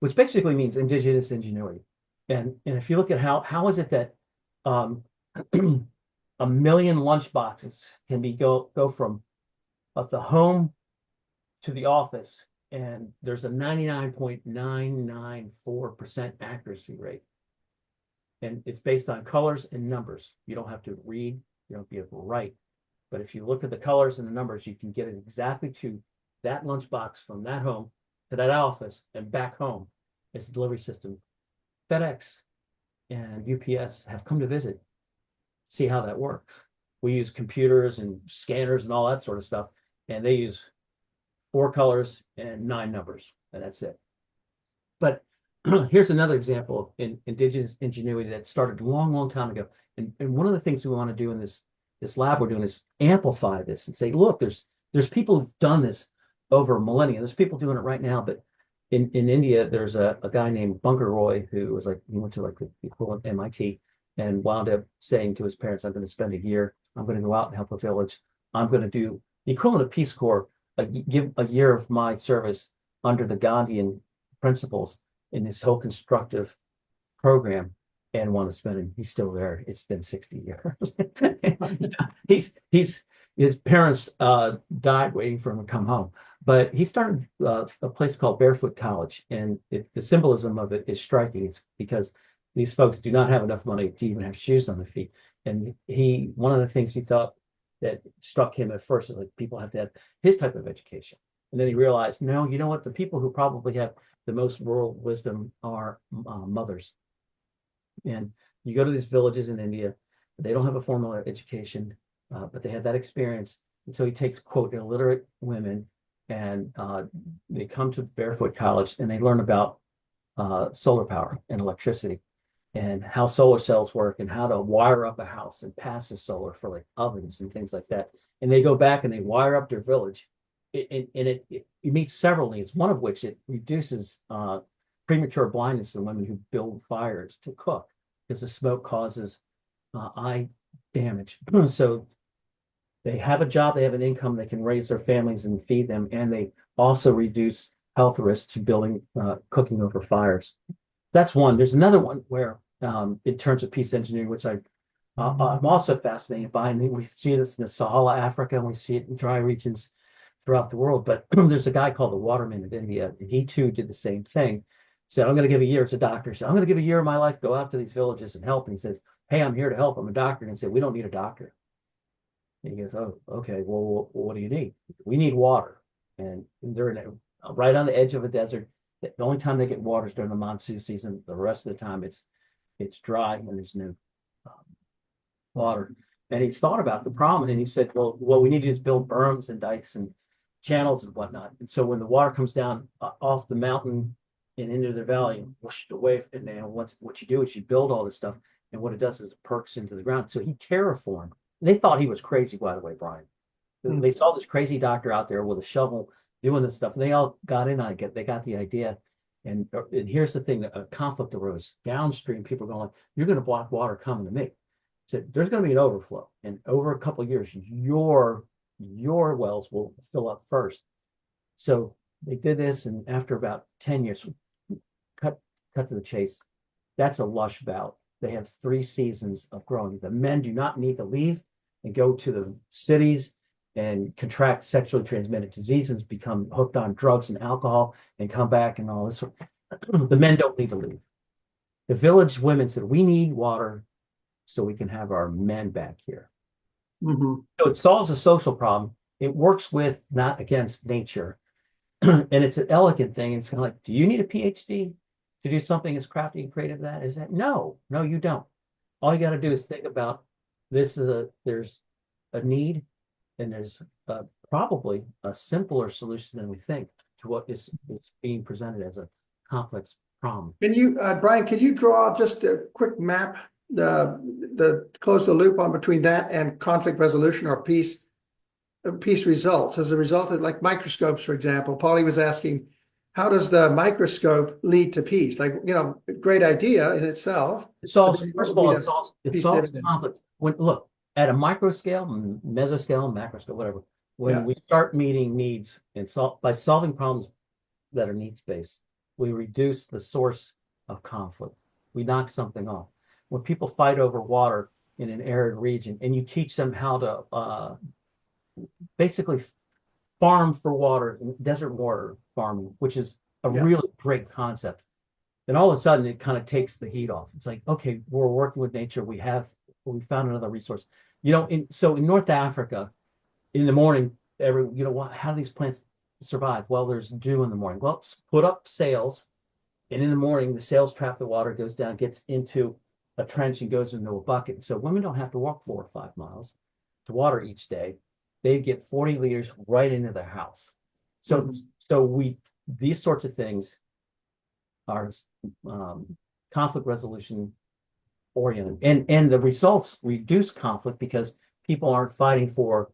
which basically means indigenous ingenuity. And if you look at how is it that a million lunch boxes can go from the home to the office, and there's a 99.994% accuracy rate. And it's based on colors and numbers. You don't have to read, you don't have to write. But if you look at the colors and the numbers, you can get it exactly to that lunchbox from that home to that office and back home. It's a delivery system. FedEx and UPS have come to visit, see how that works. We use computers and scanners and all that sort of stuff, and they use 4 colors and 9 numbers, and that's it. But here's another example of indigenous ingenuity that started a long, long time ago. And one of the things we want to do in this lab we're doing is amplify this and say, look, there's people who've done this over millennia. There's people doing it right now. But in India, there's a guy named Bunker Roy who was like, he went to like the equivalent MIT and wound up saying to his parents, I'm going to spend a year, I'm going to go out and help a village. I'm going to do the equivalent of Peace Corps, give a year of my service under the Gandhian principles in this whole constructive program, and want to spend it. He's still there. It's been 60 years. His parents died waiting for him to come home. But he started a place called Barefoot College, and the symbolism of it is striking. It's because these folks do not have enough money to even have shoes on their feet. And one of the things he thought that struck him at first is like people have to have his type of education. And then he realized, no, you know what? The people who probably have the most rural wisdom are mothers. And you go to these villages in India, they don't have a formal education, but they have that experience. And so he takes, quote, illiterate women, and they come to Barefoot College and they learn about solar power and electricity and how solar cells work and how to wire up a house and passive solar for like ovens and things like that. And they go back and they wire up their village. It meets several needs, one of which it reduces premature blindness in women who build fires to cook because the smoke causes eye damage. So they have a job, they have an income, they can raise their families and feed them, and they also reduce health risks to building, cooking over fires. That's one. There's another one where, in terms of peace engineering, which I'm also fascinated by, and we see this in the Sahara, Africa, and we see it in dry regions throughout the world. But there's a guy called the Waterman of India, and he too did the same thing. Said, I'm going to give a year as a doctor. He said, I'm going to give a year of my life, go out to these villages and help. And he says, hey, I'm here to help. I'm a doctor. And he said, we don't need a doctor. And he goes, oh, okay, well, what do you need? We need water. And they're right on the edge of a desert. The only time they get water is during the monsoon season. The rest of the time it's dry and there's no water. And he thought about the problem and he said, well, what we need to do is build berms and dikes and channels and whatnot. And so when the water comes down off the mountain and into the valley, whoosh away, and then what you do is you build all this stuff, and what it does is it perks into the ground. So he terraformed. They thought he was crazy, by the way, Brian. They saw this crazy doctor out there with a shovel doing this stuff, and they all got in on it. They got the idea. And here's the thing: a conflict arose downstream. People are going, "You're going to block water coming to me." So there's going to be an overflow, and over a couple of years, your wells will fill up first. So they did this, and after about 10 years, cut to the chase. That's a lush bout. They have 3 seasons of growing. The men do not need to leave and go to the cities and contract sexually transmitted diseases, become hooked on drugs and alcohol, and come back and all this. The men don't need to leave. The village women said, we need water so we can have our men back here. Mm-hmm. So it solves a social problem. It works with, not against nature. And it's an elegant thing. It's kind of like, do you need a PhD to do something as crafty and creative that is that? No, you don't. All you got to do is think about there's a need, and there's probably a simpler solution than we think to what is being presented as a complex problem. Can you, Brian, can you draw just a quick map, the close the loop on between that and conflict resolution or peace results as a result of, like, microscopes, for example? Paulie was asking, how does the microscope lead to peace? Like, great idea in itself. It solves, first of all, it solves conflicts. Look, at a micro scale, mesoscale, macro scale, whatever, when we start meeting needs and by solving problems that are needs-based, we reduce the source of conflict. We knock something off. When people fight over water in an arid region, and you teach them how to basically farm for water, desert water farming, which is a really great concept. And all of a sudden it kind of takes the heat off. It's like, okay, we're working with nature. We found another resource. So in North Africa, in the morning, how do these plants survive? Well, there's dew in the morning. Well, put up sails, and in the morning, the sails trap the water, goes down, gets into a trench, and goes into a bucket. So women don't have to walk 4 or 5 miles to water each day. They get 40 liters right into their house. So, these sorts of things are conflict resolution oriented, and the results reduce conflict because people aren't fighting for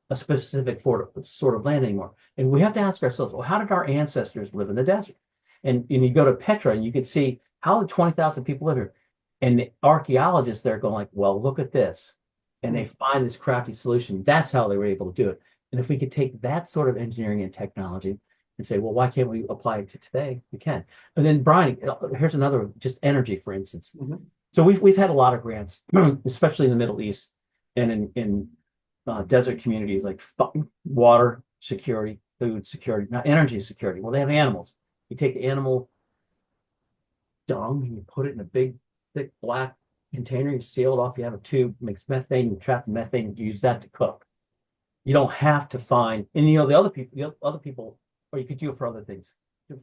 a specific sort of land anymore. And we have to ask ourselves, well, how did our ancestors live in the desert? And you go to Petra, and you can see how did 20,000 people live here? And the archaeologists there going like, well, look at this. And they find this crafty solution. That's how they were able to do it. And if we could take that sort of engineering and technology and say, well, why can't we apply it to today? We can. And then, Brian, here's another, just energy, for instance. So we've had a lot of grants, especially in the Middle East and in desert communities, like water security, food security, not energy security. Well, they have animals. You take the animal dung and you put it in a big, thick black container, you seal it off, you have a tube, makes methane, you trap the methane, and use that to cook. You don't have to find, and the other people, or you could do it for other things,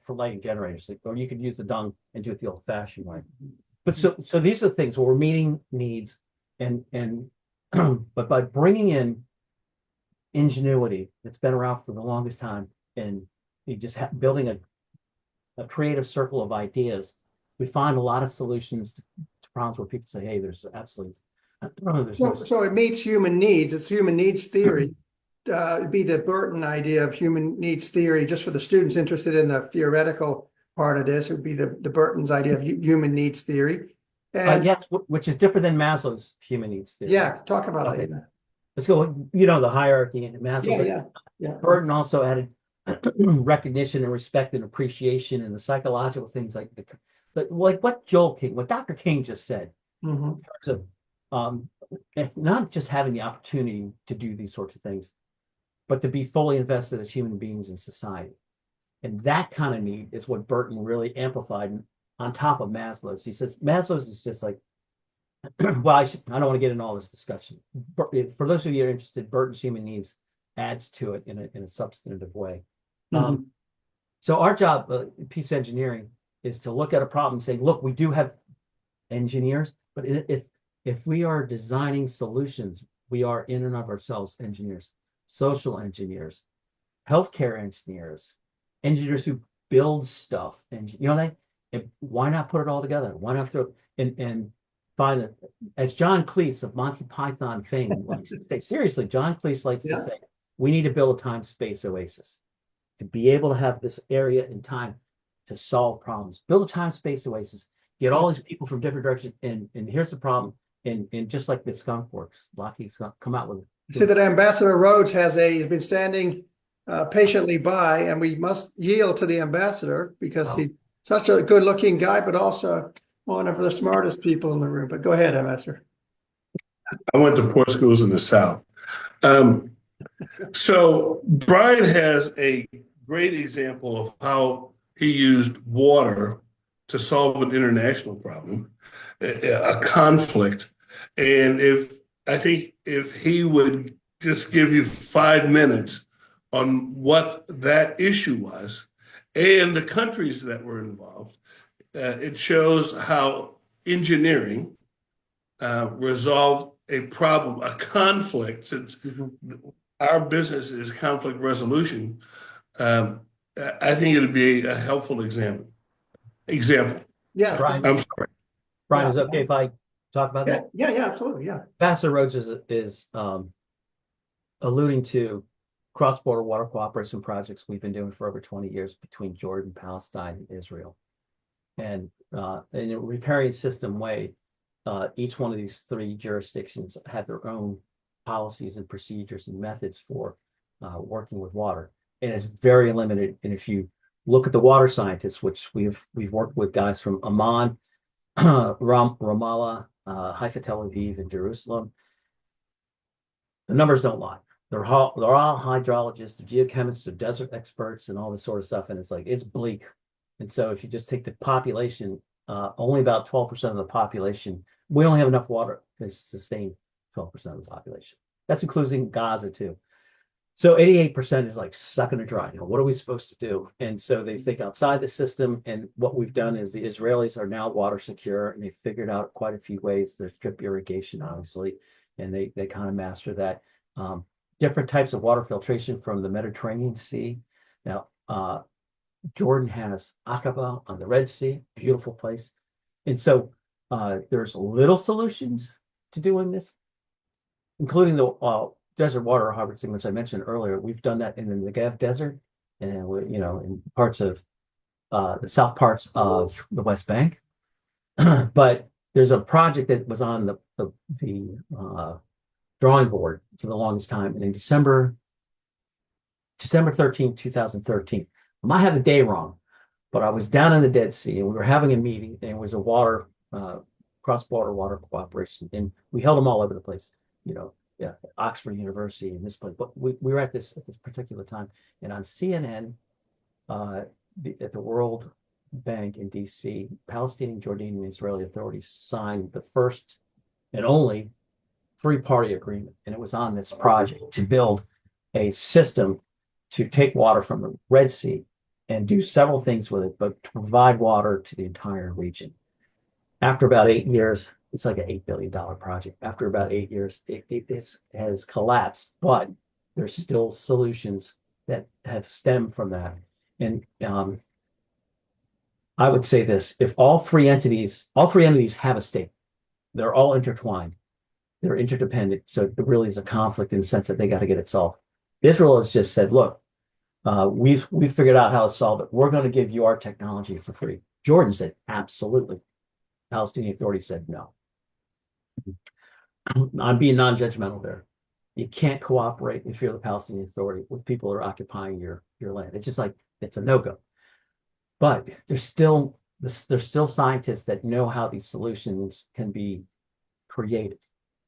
for lighting generators, or you could use the dung and do it the old-fashioned way. But so these are the things where we're meeting needs, and but by bringing in ingenuity that's been around for the longest time, and you just building a creative circle of ideas, we find a lot of solutions to problems where people say, hey, there's absolutely so it meets human needs. It's human needs theory. It'd be the Burton idea of human needs theory. Just for the students interested in the theoretical part of this, it would be the Burton's idea of human needs theory. And yes, which is different than Maslow's human needs theory. Yeah, talk about okay. that. Let's go. The hierarchy in Maslow. Yeah. Burton also added recognition and respect and appreciation and the psychological things like like what Dr. King just said, in terms of not just having the opportunity to do these sorts of things, but to be fully invested as human beings in society. And that kind of need is what Burton really amplified on top of Maslow's. He says Maslow's is just like, well, I don't want to get into all this discussion. But for those of you who are interested, Burton's human needs adds to it in a substantive way. So our job, peace engineering, is to look at a problem and say, look, we do have engineers, but if we are designing solutions, we are in and of ourselves engineers, social engineers, healthcare engineers, engineers who build stuff, and why not put it all together? Why not throw and find it? As John Cleese of Monty Python fame likes to say, seriously, John Cleese likes to say, We need to build a time-space oasis to be able to have this area in time to solve problems. Build a time-space oasis. Get all these people from different directions. And here's the problem. And just like the skunk works, Lockheed's gonna come out with. See that Ambassador Rhodes has been standing patiently by, and we must yield to the ambassador because he's such a good-looking guy, but also one of the smartest people in the room. But go ahead, Ambassador. I went to poor schools in the South. So Brian has a great example of how he used water to solve an international problem, a conflict. And I think if he would just give you 5 minutes on what that issue was and the countries that were involved, it shows how engineering resolved a problem, a conflict, since our business is conflict resolution. I think it'd be a helpful example. Yeah. Brian, I'm sorry. Brian, is it okay if I talk about that? Yeah, absolutely. Yeah. Ambassador Rhodes is alluding to cross-border water cooperation projects we've been doing for over 20 years between Jordan, Palestine, and Israel. And in a riparian system way, each one of these 3 jurisdictions have their own policies and procedures and methods for working with water. And it's very limited. And if you look at the water scientists, which we've worked with guys from Amman, Ramallah, Haifa, Tel Aviv, and Jerusalem, the numbers don't lie. They're all hydrologists, they're geochemists, they're desert experts, and all this sort of stuff. And it's bleak. And so if you just take the population, only about 12% of the population, we only have enough water to sustain 12% of the population. That's including Gaza too. So 88% is like sucking it dry. What are we supposed to do? And so they think outside the system. And what we've done is the Israelis are now water secure, and they figured out quite a few ways. There's drip irrigation, obviously, and they kind of master that. Different types of water filtration from the Mediterranean Sea. Now, Jordan has Aqaba on the Red Sea, beautiful place. And so there's little solutions to doing this, including the desert water harvesting, which I mentioned earlier. We've done that in the Negev Desert, and in parts of the south parts of the West Bank. But there's a project that was on the drawing board for the longest time, and in December 13, 2013. I might have the day wrong, but I was down in the Dead Sea, and we were having a meeting, and it was a cross-border water cooperation, and we held them all over the place. Oxford University and this place, but we were at this particular time, and on CNN, at the World Bank in DC, Palestinian, Jordanian, and Israeli authorities signed the first and only 3-party agreement, and it was on this project to build a system to take water from the Red Sea and do several things with it, but to provide water to the entire region. After about 8 years, it's like an $8 billion project. After about 8 years, it has collapsed, but there's still solutions that have stemmed from that. And I would say this: if all three entities have a stake, they're all intertwined, they're interdependent. So it really is a conflict in the sense that they got to get it solved. Israel has just said, look, we've figured out how to solve it. We're going to give you our technology for free. Jordan said, absolutely. Palestinian Authority said no. I'm being non-judgmental there. You can't cooperate if you're the Palestinian Authority with people who are occupying your land. It's just like, it's a no-go. But there's still scientists that know how these solutions can be created.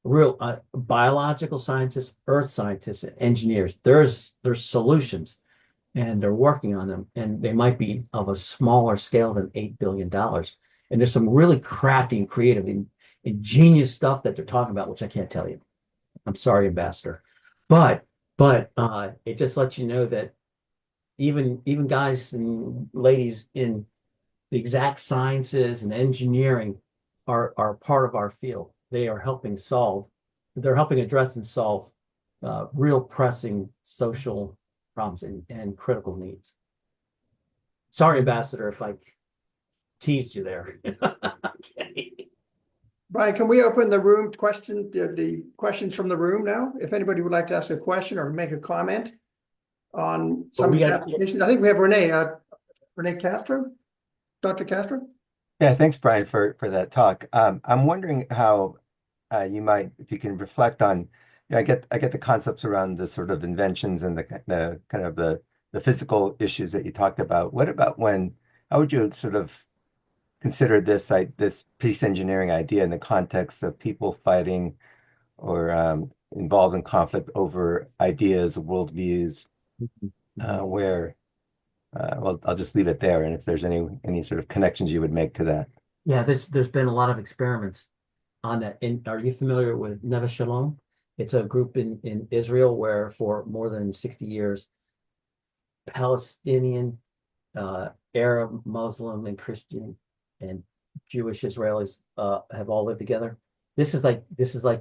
Real biological scientists, earth scientists, and engineers. There's solutions, and they're working on them, and they might be of a smaller scale than $8 billion. And there's some really crafty and creative and ingenious stuff that they're talking about, which I can't tell you. I'm sorry, Ambassador, but it just lets you know that even guys and ladies in the exact sciences and engineering are part of our field. They are helping address and solve real pressing social problems and critical needs. Sorry, Ambassador, if I teased you there. Brian, can we open the room the questions from the room now? If anybody would like to ask a question or make a comment on some of the applications. I think we have Renee Castro, Dr. Castro. Yeah, thanks, Brian, for that talk. I'm wondering how you might, if you can reflect on, I get the concepts around the sort of inventions and the kind of the physical issues that you talked about. What about how would you sort of consider this peace engineering idea in the context of people fighting or involved in conflict over ideas, worldviews, where well, I'll just leave it there. And if there's any sort of connections you would make to that. Yeah, there's been a lot of experiments on that. Are you familiar with Neve Shalom? It's a group in Israel where for more than 60 years, Palestinian, Arab, Muslim, and Christian and Jewish Israelis have all lived together. This is like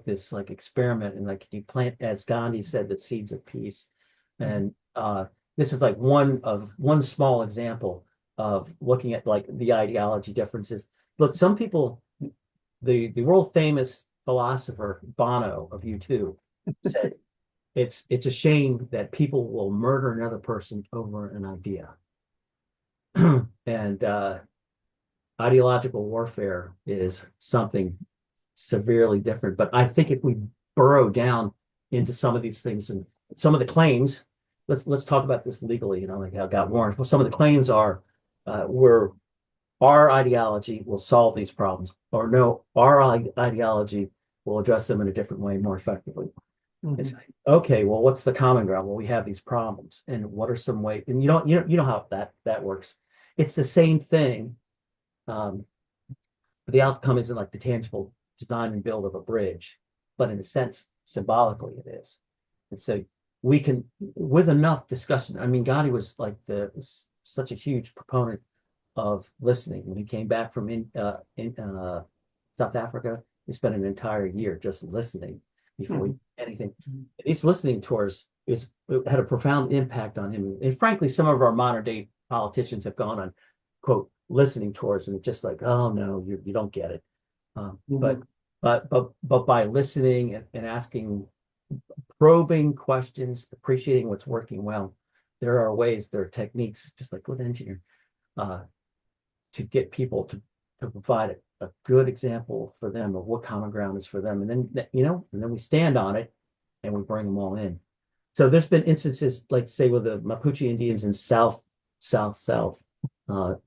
this experiment, and like you plant, as Gandhi said, the seeds of peace. And this is like one small example of looking at like the ideology differences. Look, some people, the world famous philosopher Bono of U2 said it's a shame that people will murder another person over an idea. And ideological warfare is something severely different. But I think if we burrow down into some of these things and some of the claims, let's talk about this legally, like how it got warrants. Well, some of the claims are our ideology will solve these problems, or no, our ideology will address them in a different way more effectively. Mm-hmm. It's like, okay, well, what's the common ground? Well, we have these problems, and what are some ways? And you know how that works. It's the same thing. The outcome isn't like the tangible design and build of a bridge, but in a sense, symbolically, it is. And so we can, with enough discussion. I mean, Gandhi was like such a huge proponent of listening. When he came back from South Africa, he spent an entire year just listening before he did anything. His listening tours it had a profound impact on him. And frankly, some of our modern day politicians have gone on, quote, listening tours, and it's just like, oh no, you don't get it. But by listening and asking probing questions, appreciating what's working well, there are techniques, just like with engineering, to get people to provide a good example for them of what common ground is for them. And then we stand on it and we bring them all in. So there's been instances, like say with the Mapuche Indians in South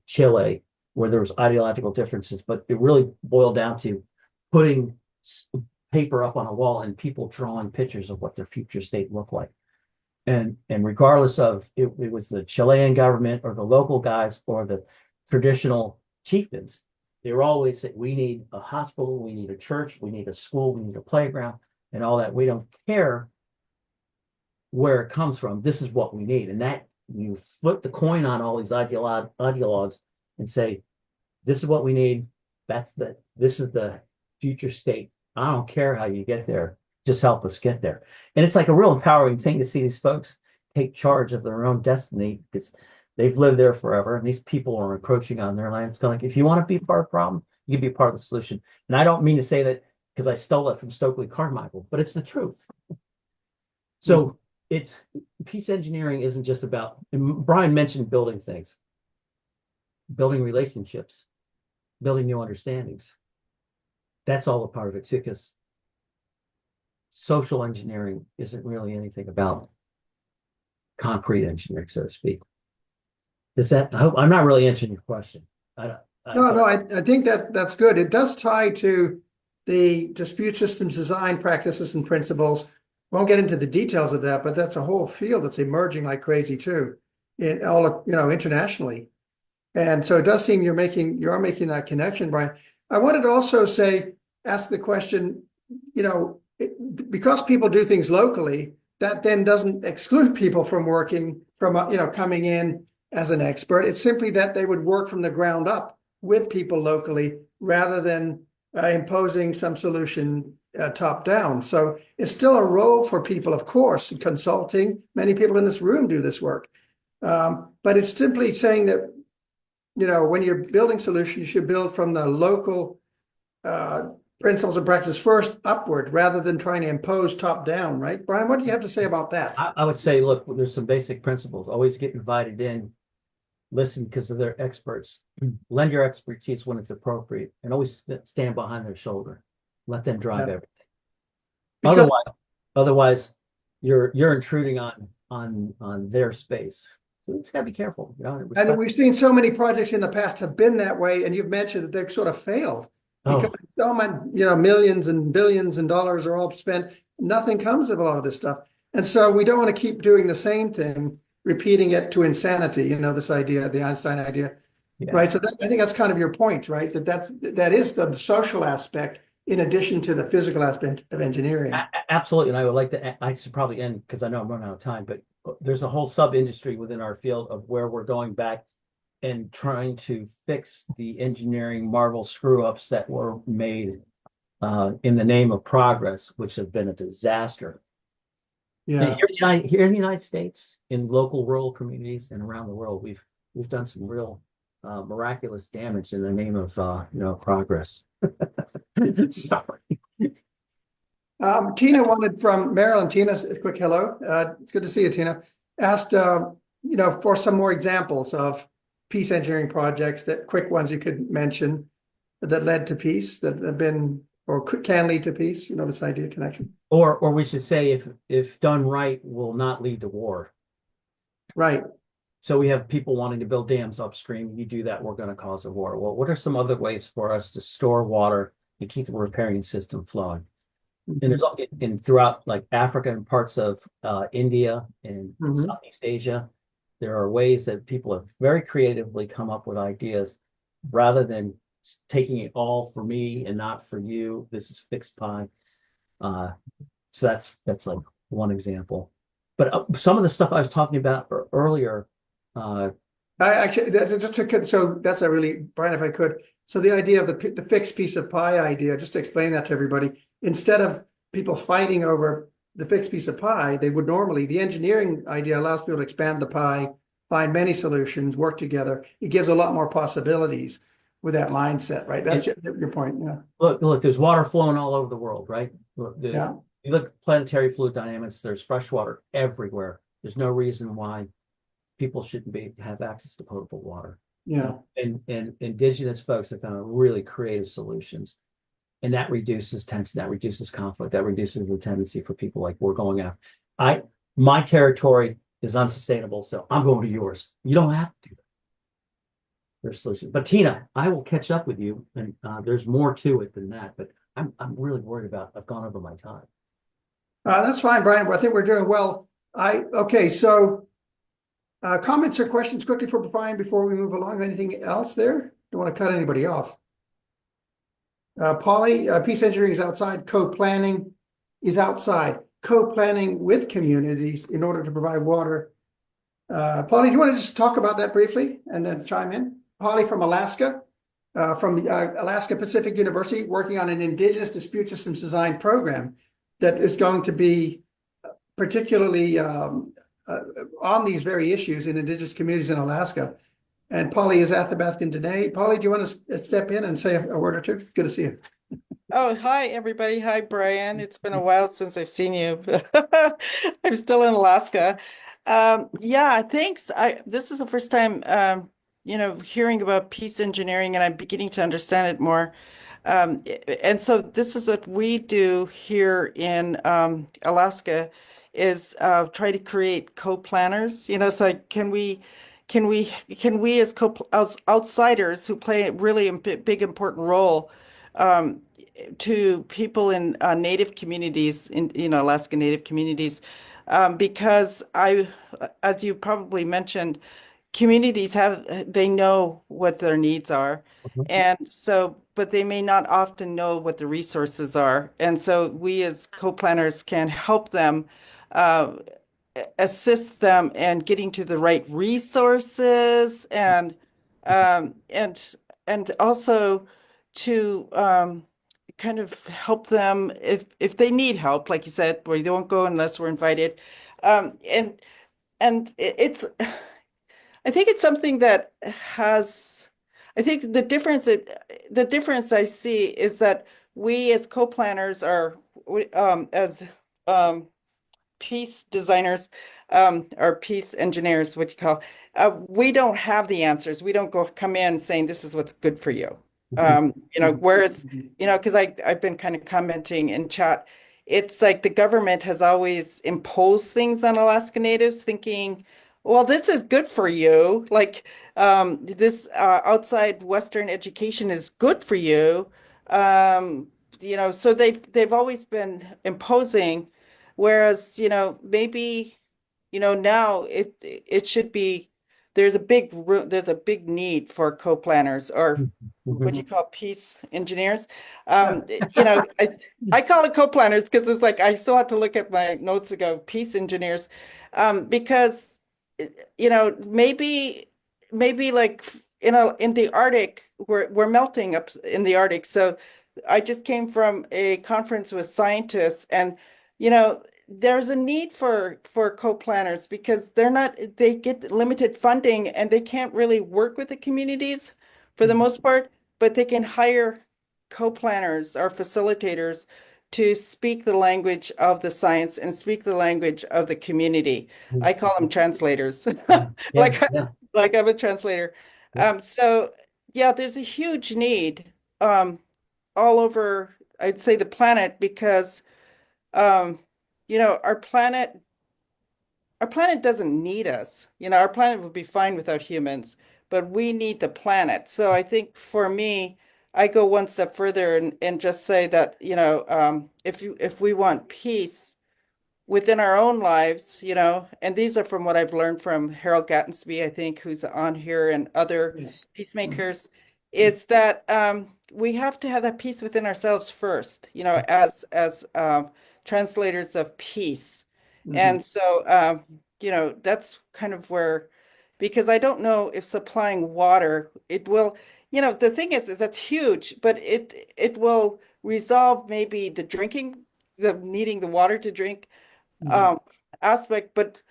Chile, where there was ideological differences, but it really boiled down to putting paper up on a wall and people drawing pictures of what their future state looked like. And regardless of it was the Chilean government or the local guys or the traditional chieftains, they were always saying, we need a hospital, we need a church, we need a school, we need a playground, and all that. We don't care where it comes from. This is what we need. And that you flip the coin on all these ideologues and say, this is what we need. This is the future state. I don't care how you get there. Just help us get there. And it's like a real empowering thing to see these folks take charge of their own destiny, because they've lived there forever and these people are encroaching on their land. It's kind of like, if you want to be part of the problem, you can be part of the solution. And I don't mean to say that because I stole it from Stokely Carmichael, but it's the truth. So it's peace engineering isn't just about, Brian mentioned building things, building relationships, building new understandings. That's all a part of it too, because social engineering isn't really anything about concrete engineering, so to speak. I'm not really answering your question. I think that's good. It does tie to the dispute systems design practices and principles. Won't get into the details of that, but that's a whole field that's emerging like crazy too, in all internationally. And so it does seem you are making that connection, Brian. I wanted to also ask the question, because people do things locally, that then doesn't exclude people from coming in as an expert. It's simply that they would work from the ground up with people locally rather than imposing some solution top down. So it's still a role for people, of course, in consulting. Many people in this room do this work. But it's simply saying that, when you're building solutions, you should build from the local principles and practices first upward rather than trying to impose top down, right? Brian, what do you have to say about that? I would say, look, there's some basic principles. Always get invited in, listen because of their experts. Lend your expertise when it's appropriate, and always stand behind their shoulder. Let them drive Yeah. everything. Because Otherwise, you're intruding on their space. So you just gotta be careful. You know, and respect. we've seen so many projects in the past have been that way, and you've mentioned that they've sort of failed. Because Oh, so much, millions and billions and dollars are all spent. Nothing comes of a lot of this stuff. And so we don't want to keep doing the same thing, repeating it to insanity, this idea, the Einstein idea. yeah. Right. So I think that's kind of your point, right? That is the social aspect in addition to the physical aspect of engineering. Absolutely. And I would like to, I should probably end because I know I'm running out of time, but there's a whole sub industry within our field of where we're going back and trying to fix the engineering marvel screw ups that were made in the name of progress, which have been a disaster. Yeah. Here in the United States, in local rural communities and around the world, we've done some real miraculous damage in the name of progress. Sorry. Tina wanted from Maryland. Tina, a quick hello. It's good to see you, Tina. Asked, for some more examples of peace engineering projects, that quick ones you could mention that led to peace, that have been or can lead to peace. This idea of connection. Or we should say, if done right, will not lead to war. Right. So we have people wanting to build dams upstream. You do that, we're going to cause a war. Well, what are some other ways for us to store water and keep the riparian system flowing? And there's throughout like Africa and parts of India and Southeast Asia, there are ways that people have very creatively come up with ideas rather than taking it all for me and not for you. This is fixed pie. So that's like one example. But some of the stuff I was talking about earlier. I actually so that's a really, Brian, if I could. So the idea of the fixed piece of pie idea, just to explain that to everybody, instead of people fighting over the fixed piece of pie, the engineering idea allows people to expand the pie, find many solutions, work together. It gives a lot more possibilities with that mindset, right? That's your point. Yeah. Look, there's water flowing all over the world, right? Yeah. You look at planetary fluid dynamics, there's fresh water everywhere. There's no reason why people shouldn't have access to potable water. Yeah. And indigenous folks have found really creative solutions. And that reduces tension, that reduces conflict, that reduces the tendency for people like we're going after. My territory is unsustainable, so I'm going to yours. You don't have to do that. There's solutions. But Tina, I will catch up with you, and there's more to it than that. But I'm really worried about. I've gone over my time. That's fine, Brian. I think we're doing well. Okay. So, comments or questions quickly for Brian before we move along. Anything else there? Don't want to cut anybody off. Polly, peace engineering is outside. Co-planning is outside. Co-planning with communities in order to provide water. Polly, do you want to just talk about that briefly and then chime in? Polly from Alaska, from the Alaska Pacific University, working on an Indigenous Dispute Systems Design program that is going to be particularly on these very issues in Indigenous communities in Alaska. And Polly is Athabascan today. Polly, do you want to step in and say a word or two? Good to see you. Oh, hi, everybody. Hi, Brian. It's been a while since I've seen you. I'm still in Alaska. Yeah, thanks. This is the first time, hearing about peace engineering, and I'm beginning to understand it more. And so this is what we do here in Alaska is try to create co-planners. So can we as outsiders who play a really big important role to people in Native communities, in Alaska Native communities, because as you probably mentioned, communities they know what their needs are, and so, but they may not often know what the resources are, and so we as co-planners can help them, assist them in getting to the right resources, and also to kind of help them if they need help, like you said, we don't go unless we're invited. It's I think it's something I think the difference I see is that we as co-planners as peace designers, or peace engineers, what you call, we don't have the answers. We don't come in saying this is what's good for you. Whereas, because I've been kind of commenting in chat, it's like the government has always imposed things on Alaska Natives thinking, well, this is good for you. Like this outside Western education is good for you. So they've always been imposing. Whereas, maybe, now it should be there's a big need for co-planners or what you call peace engineers. I call it co-planners because it's like I still have to look at my notes to go peace engineers, because maybe like in the Arctic we're melting up in the Arctic. So I just came from a conference with scientists, and there's a need for co-planners because they get limited funding and they can't really work with the communities for the most part, but they can hire co-planners or facilitators to speak the language of the science and speak the language of the community. I call them translators. Like Yeah. like I'm a translator. So yeah, there's a huge need all over, I'd say, the planet because um, our planet doesn't need us. Our planet would be fine without humans, but we need the planet. So I think for me, I go one step further and just say that, if we want peace within our own lives, and these are from what I've learned from Harold Gattensby, I think, who's on here, and other Yes. peacemakers, is that we have to have that peace within ourselves first, as translators of peace. And so, that's kind of where, because I don't know if supplying water, it will, the thing is that's huge, but it will resolve maybe the needing the water to drink um, aspect, but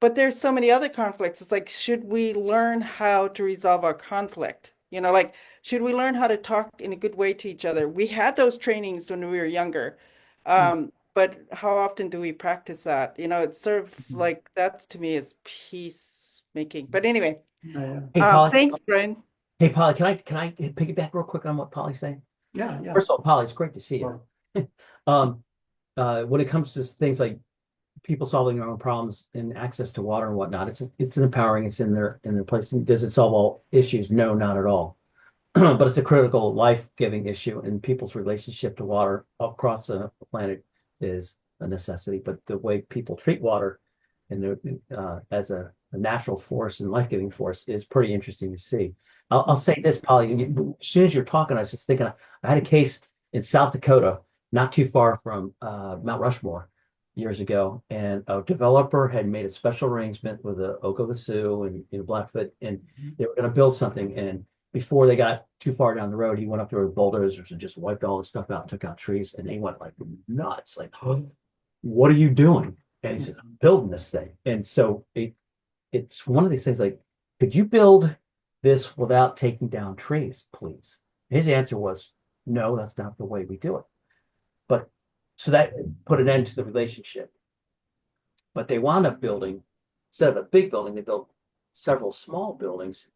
there's so many other conflicts. It's like, should we learn how to resolve our conflict? Like, should we learn how to talk in a good way to each other? We had those trainings when we were younger, but how often do we practice that? It's sort of like that to me is peacemaking. But anyway, Hey, Polly. thanks, Brian. Hey, Polly, can I piggyback real quick on what Polly's saying? Yeah, yeah. First of all, Polly, it's great to see you. When it comes to things like people solving their own problems and access to water and whatnot, it's empowering. It's in their place. Does it solve all issues? No, not at all. But it's a critical life-giving issue, and people's relationship to water across the planet is a necessity. But the way people treat water and as a natural force and life-giving force is pretty interesting to see. I'll say this, Polly. As soon as you're talking, I was just thinking, I had a case in South Dakota, not too far from Mount Rushmore, years ago, and a developer had made a special arrangement with the Oka Sioux and Blackfoot, and they were going to build something. And before they got too far down the road, he went up there with bulldozers and just wiped all the stuff out, took out trees, and they went like nuts. Like, oh, what are you doing? And he says, I'm building this thing. And so it's one of these things like, could you build this without taking down trees, please? His answer was, no, that's not the way we do it. But so that put an end to the relationship. But they wound up building, instead of a big building, they built several small buildings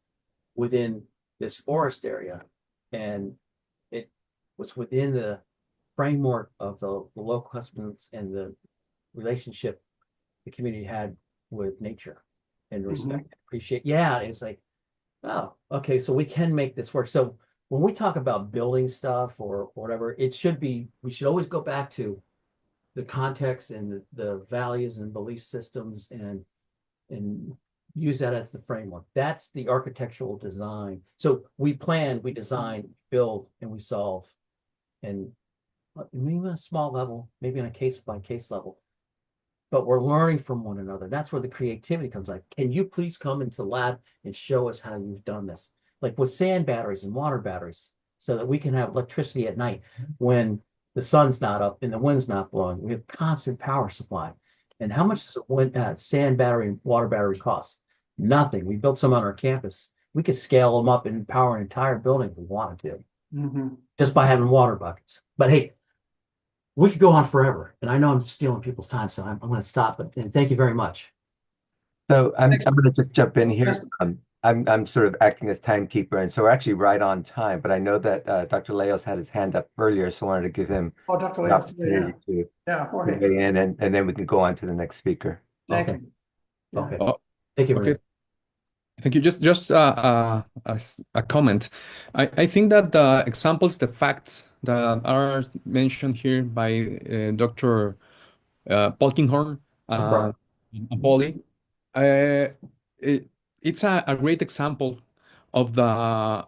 within this forest area. And it was within the framework of the local customs and the relationship the community had with nature and respect, appreciate. Yeah, it's like, oh, okay, so we can make this work. So when we talk about building stuff or whatever, we should always go back to the context and the values and belief systems and use that as the framework. That's the architectural design. So we plan, we design, build, and we solve. And maybe on a small level, maybe on a case by case level, but we're learning from one another. That's where the creativity comes. Like, can you please come into the lab and show us how you've done this? Like with sand batteries and water batteries, so that we can have electricity at night when the sun's not up and the wind's not blowing. We have constant power supply. And how much does a sand battery and water battery cost? Nothing. We built some on our campus. We could scale them up and power an entire building if we wanted to. Mhm. just by having water buckets. But hey, we could go on forever, and I know I'm stealing people's time, so I'm going to stop. But and thank you very much. So Thanks. I'm going to just jump in here. Yes. I'm sort of acting as timekeeper, and so we're actually right on time. But I know that Dr. Leos had his hand up earlier, so I wanted to give him Oh, Dr. an Leos, yeah, opportunity to Jorge, weigh in, and then we can go on to the next speaker. thank Okay. you. Yeah. Okay. Oh, Thank you, okay. Renee. Thank you. Just a comment. I think that the examples, the facts that are mentioned here by Dr. Polkinghorn No problem. and Polly, uh, it, it's a great example of the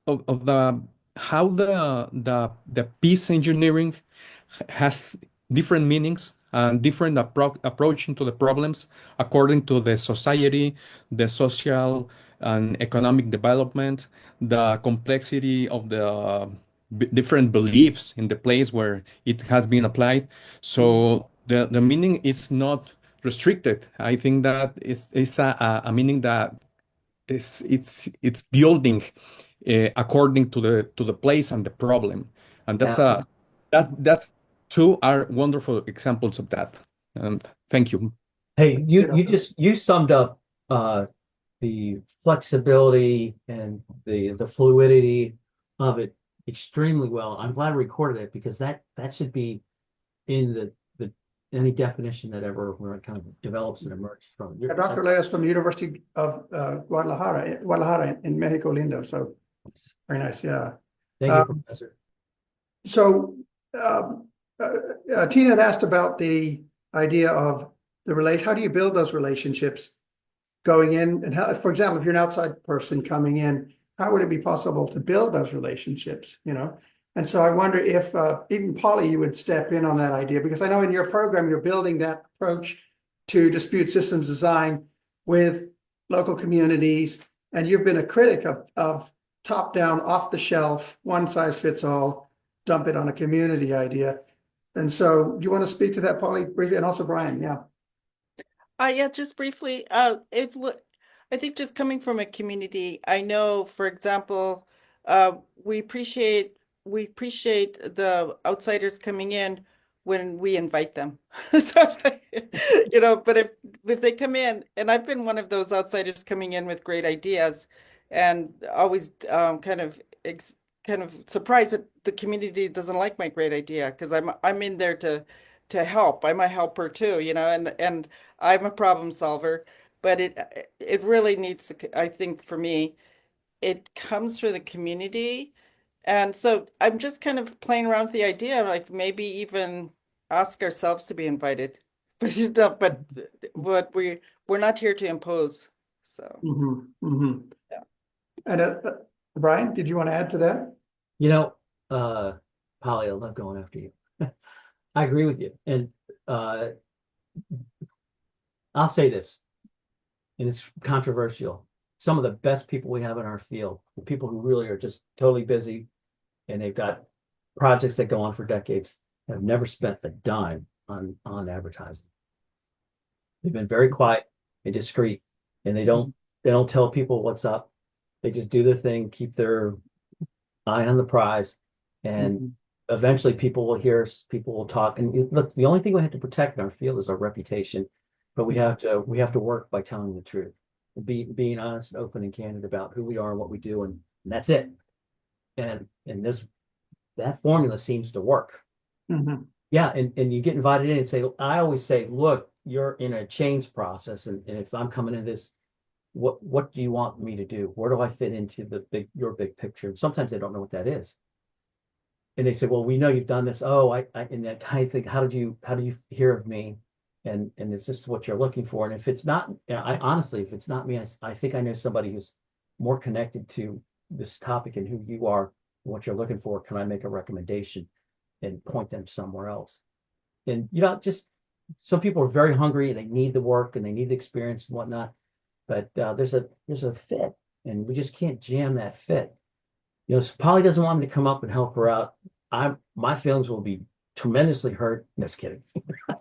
of the how the peace engineering has different meanings and different approach into the problems according to the society, the social and economic development, the complexity of the different beliefs in the place where it has been applied. So the meaning is not restricted. I think that it's a meaning that it's building according to the place and the problem, and that's Yeah. that two are wonderful examples of that. And thank you. Hey, You know. you summed up the flexibility and the fluidity of it extremely well. I'm glad I recorded it because that should be in the any definition that ever where it kind of develops and emerges from. Dr. Leos from the University of Guadalajara in Mexico Lindo. So very nice. Yeah. Thank you, Professor. So Tina had asked about the idea of the relation. How do you build those relationships going in? And how, for example, if you're an outside person coming in, how would it be possible to build those relationships? You know, and so I wonder if even Polly, you would step in on that idea, because I know in your program you're building that approach to dispute systems design with local communities, and you've been a critic of top-down, off-the-shelf, one-size-fits-all, dump it on a community idea. And so do you want to speak to that, Polly, briefly? And also Brian, yeah. Yeah, just briefly. I think just coming from a community, I know, for example, we appreciate the outsiders coming in when we invite them. So it's like, you know, but if they come in, and I've been one of those outsiders coming in with great ideas, and always kind of surprised that the community doesn't like my great idea, because I'm in there to help. I'm a helper too, you know, and I'm a problem solver, but it really needs to, I think for me, it comes through the community. And so I'm just kind of playing around with the idea, like maybe even ask ourselves to be invited. But you know, but we're not here to impose. So yeah. And Brian, did you want to add to that? You know, Polly, I love going after you. I agree with you. And I'll say this, and it's controversial. Some of the best people we have in our field, the people who really are just totally busy and they've got projects that go on for decades, have never spent a dime on advertising. They've been very quiet and discreet, and they don't tell people what's up. They just do their thing, keep their eye on the prize, and eventually people will hear us, people will talk. And look, the only thing we have to protect in our field is our reputation, but we have to work by telling the truth, and being honest, open, and candid about who we are and what we do, and that's it. And that formula seems to work. Yeah, and you get invited in and say, I always say, look, you're in a change process, and if I'm coming in this, what do you want me to do? Where do I fit into your big picture? And sometimes they don't know what that is. And they say, well, we know you've done this. Oh, I and that kind of thing, how do you hear of me? And is this what you're looking for? And if it's not, I honestly, if it's not me, I think I know somebody who's more connected to this topic and who you are and what you're looking for. Can I make a recommendation and point them somewhere else? And just some people are very hungry and they need the work and they need the experience and whatnot. But there's a fit, and we just can't jam that fit. So Polly doesn't want me to come up and help her out. My feelings will be tremendously hurt. Just kidding.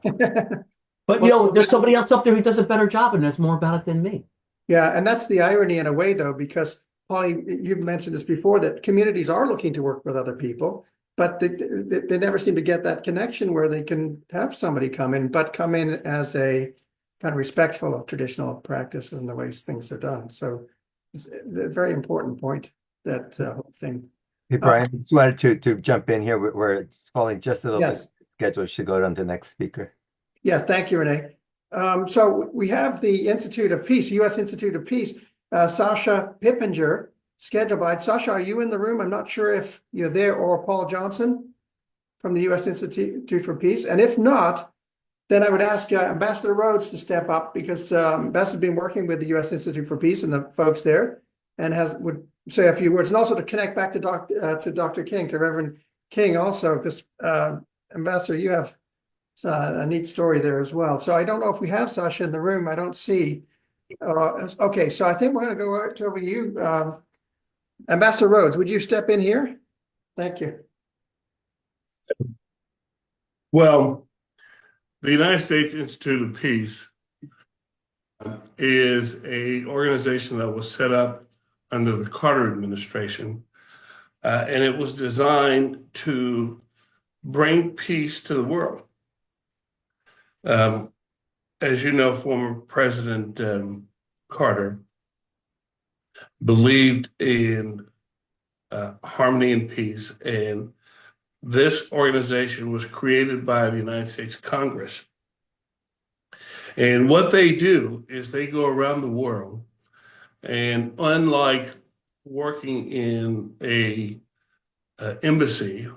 But there's somebody else up there who does a better job and knows more about it than me. Yeah, and that's the irony in a way, though, because Polly, you've mentioned this before, that communities are looking to work with other people, but they never seem to get that connection where they can have somebody come in, but come in as a kind of respectful of traditional practices and the ways things are done. So it's a very important point, that whole thing. Hey, Brian, just wanted to jump in here where it's falling just a little bit Yes. schedule. Should go on to the next speaker. Yeah, thank you, Renee. So we have the Institute of Peace, U.S. Institute of Peace, Sasha Pippinger, scheduled by. Sasha, are you in the room? I'm not sure if you're there, or Paul Johnson from the U.S. Institute for Peace. And if not, then I would ask Ambassador Rhodes to step up, because Ambassador's been working with the U.S. Institute for Peace and the folks there, and would say a few words, and also to connect back to Dr. King, to Reverend King also, because Ambassador, you have a neat story there as well. So I don't know if we have Sasha in the room. I don't see. Okay, so I think we're going to go right over to you. Ambassador Rhodes, would you step in here? Thank you. Well, the United States Institute of Peace is an organization that was set up under the Carter administration, and it was designed to bring peace to the world. As you know, former President Carter believed in harmony and peace, and this organization was created by the United States Congress. And what they do is they go around the world, and unlike working in a embassy,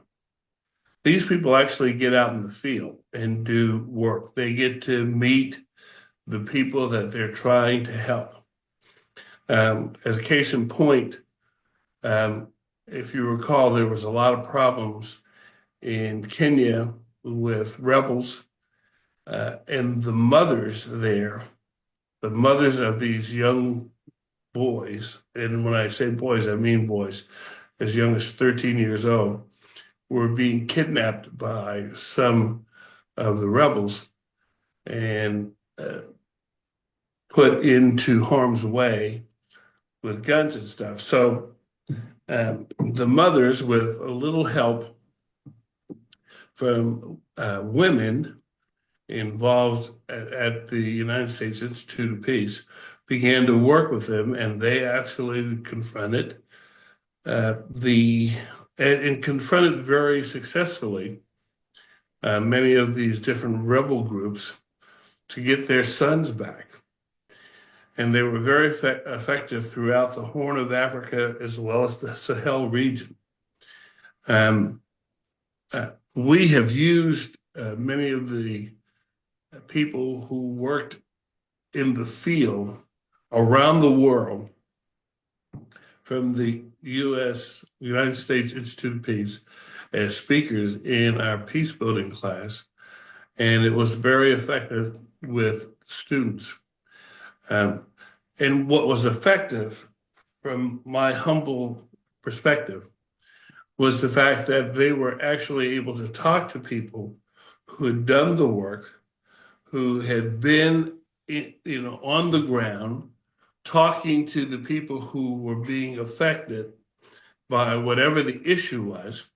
these people actually get out in the field and do work. They get to meet the people that they're trying to help. As a case in point, if you recall, there was a lot of problems in Kenya with rebels, and the mothers there, the mothers of these young boys, and when I say boys, I mean boys as young as 13 years old, were being kidnapped by some of the rebels and put into harm's way with guns and stuff. So the mothers, with a little help from women involved at the United States Institute of Peace, began to work with them, and they actually confronted and confronted very successfully many of these different rebel groups to get their sons back. And they were very effective throughout the Horn of Africa as well as the Sahel region. We have used many of the people who worked in the field around the world from the United States Institute of Peace as speakers in our peace building class, and it was very effective with students. And what was effective, from my humble perspective, was the fact that they were actually able to talk to people who had done the work, who had been on the ground, talking to the people who were being affected by whatever the issue was,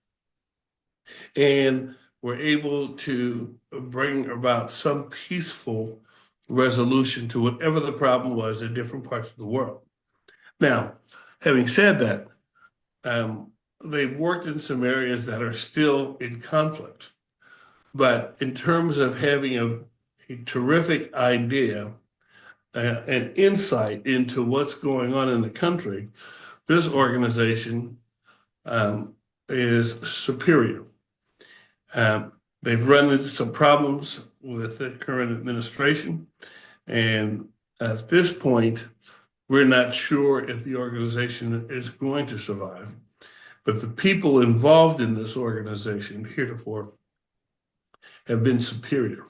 and were able to bring about some peaceful resolution to whatever the problem was in different parts of the world. Now, having said that, they've worked in some areas that are still in conflict. But in terms of having a terrific idea and insight into what's going on in the country, this organization is superior. They've run into some problems with the current administration, and at this point, we're not sure if the organization is going to survive. But the people involved in this organization heretofore have been superior.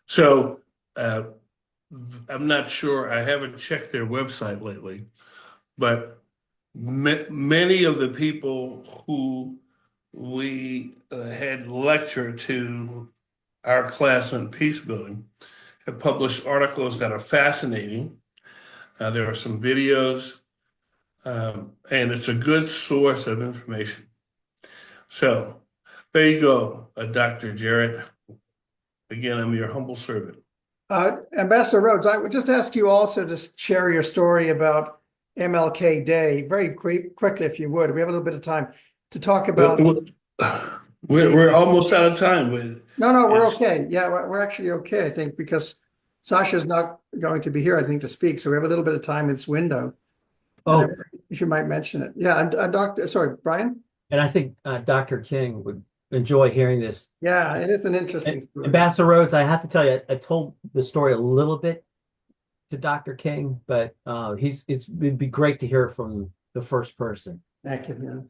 So I'm not sure, I haven't checked their website lately, but many of the people who we had lecture to our class on peace building have published articles that are fascinating. There are some videos, and it's a good source of information. So there you go, Dr. Jarrett. Again, I'm your humble servant. Ambassador Rhodes, I would just ask you also to share your story about MLK Day very quickly, if you would. We have a little bit of time to talk about. We're almost out of time. No, we're okay. Yeah, we're actually okay, I think, because Sasha's not going to be here, I think, to speak. So we have a little bit of time in this window. Oh, If you might mention it. Yeah, sorry, Brian? and I think Dr. King would enjoy hearing this. Yeah, it is an interesting story. Ambassador Rhodes, I have to tell you, I told the story a little bit to Dr. King, but it'd be great to hear from the first person. Thank you, man.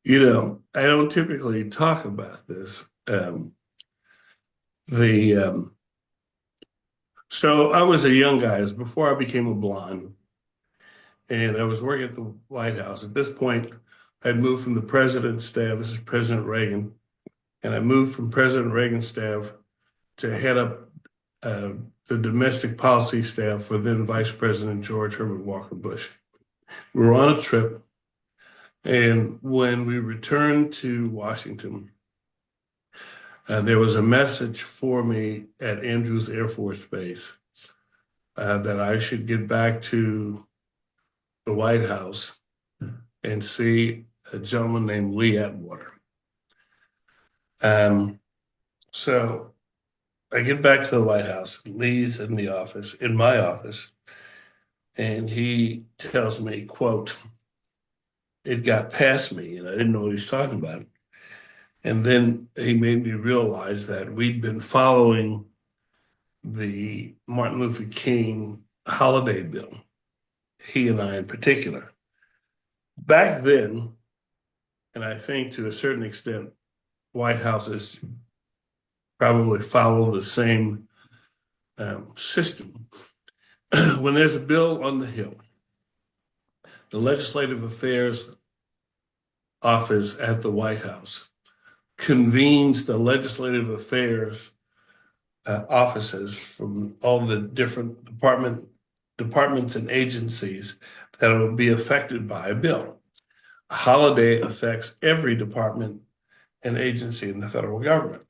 You know, I don't typically talk about this. So I was a young guy. It was before I became a blonde, and I was working at the White House. At this point, I'd moved from the president's staff. This is President Reagan, and I moved from President Reagan's staff to head up the domestic policy staff for then Vice President George Herbert Walker Bush. We were on a trip, and when we returned to Washington, there was a message for me at Andrews Air Force Base that I should get back to the White House and see a gentleman named Lee Atwater. So I get back to the White House. Lee's in my office, and he tells me, quote, "It got past me," and I didn't know what he was talking about. And then he made me realize that we'd been following the Martin Luther King holiday bill, he and I in particular. Back then, and I think to a certain extent, White Houses probably follow the same system. When there's a bill on the Hill, the Legislative Affairs Office at the White House convenes the legislative affairs offices from all the different departments and agencies that will be affected by a bill. A holiday affects every department and agency in the federal government.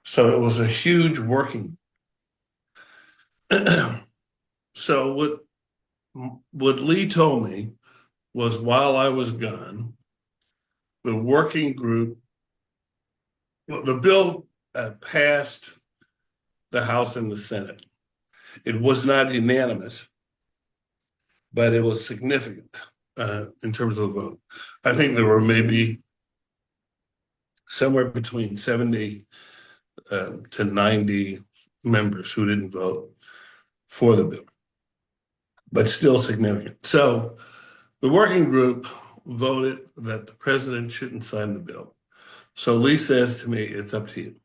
So it was a huge working. So what Lee told me was while I was gone, the working group, the bill passed the House and the Senate. It was not unanimous, but it was significant in terms of the vote. I think there were maybe somewhere between 70 to 90 members who didn't vote for the bill, but still significant. So the working group voted that the president shouldn't sign the bill. So Lee says to me, "It's up to you."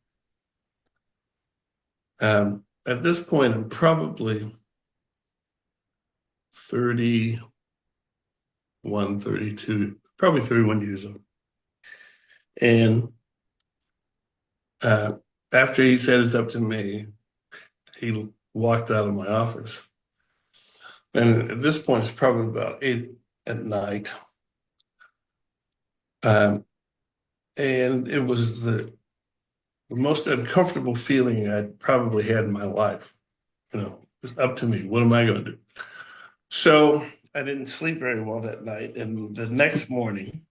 At this point, I'm probably 31, 32, probably 31 years old. And after he said it's up to me, he walked out of my office. And at this point, it's probably about 8 at night. And it was the most uncomfortable feeling I'd probably had in my life. You know, it's up to me. What am I going to do? So I didn't sleep very well that night. And the next morning,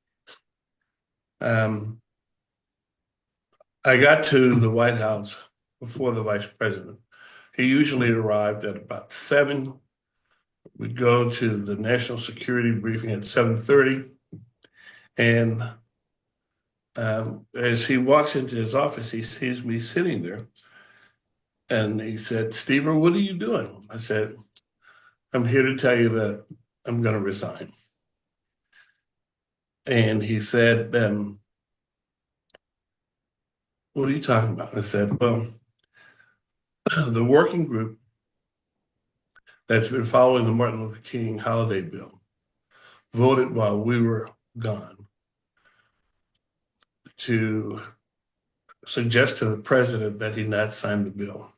I got to the White House before the vice president. He usually arrived at about 7. We'd go to the national security briefing at 7:30. And as he walks into his office, he sees me sitting there. And he said, "Stever, what are you doing?" I said, "I'm here to tell you that I'm going to resign." And he said, "What are you talking about?" I said, "Well, the working group that's been following the Martin Luther King holiday bill voted while we were gone to suggest to the president that he not sign the bill.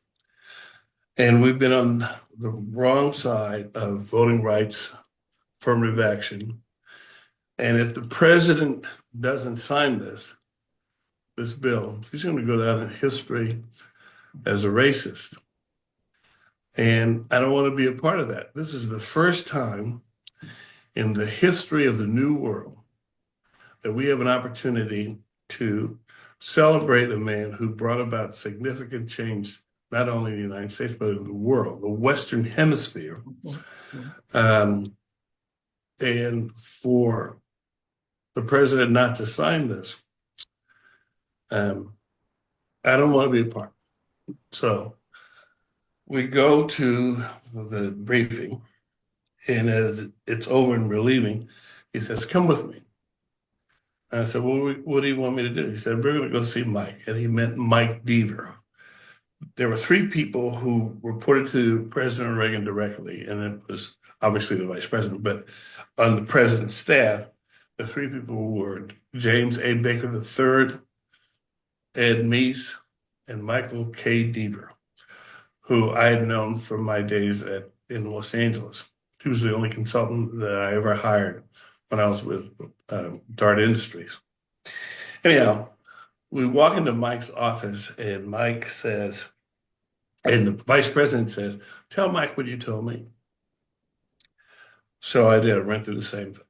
And we've been on the wrong side of voting rights, affirmative action. And if the president doesn't sign this bill, he's going to go down in history as a racist. And I don't want to be a part of that. This is the first time in the history of the New World that we have an opportunity to celebrate a man who brought about significant change, not only in the United States, but in the world, the Western Hemisphere. And for the president not to sign this, I don't want to be a part. So we go to the briefing, and as it's over and we're leaving, he says, "Come with me." And I said, "Well, what do you want me to do?" He said, "We're going to go see Mike." And he meant Mike Deaver. There were three people who reported to President Reagan directly, and it was obviously the vice president, but on the president's staff, the three people were James A. Baker III, Ed Meese, and Michael K. Deaver, who I had known from my days in Los Angeles. He was the only consultant that I ever hired when I was with Dart Industries. Anyhow, we walk into Mike's office, and Mike says, and the vice president says, "Tell Mike what you told me." So I did. I went through the same thing.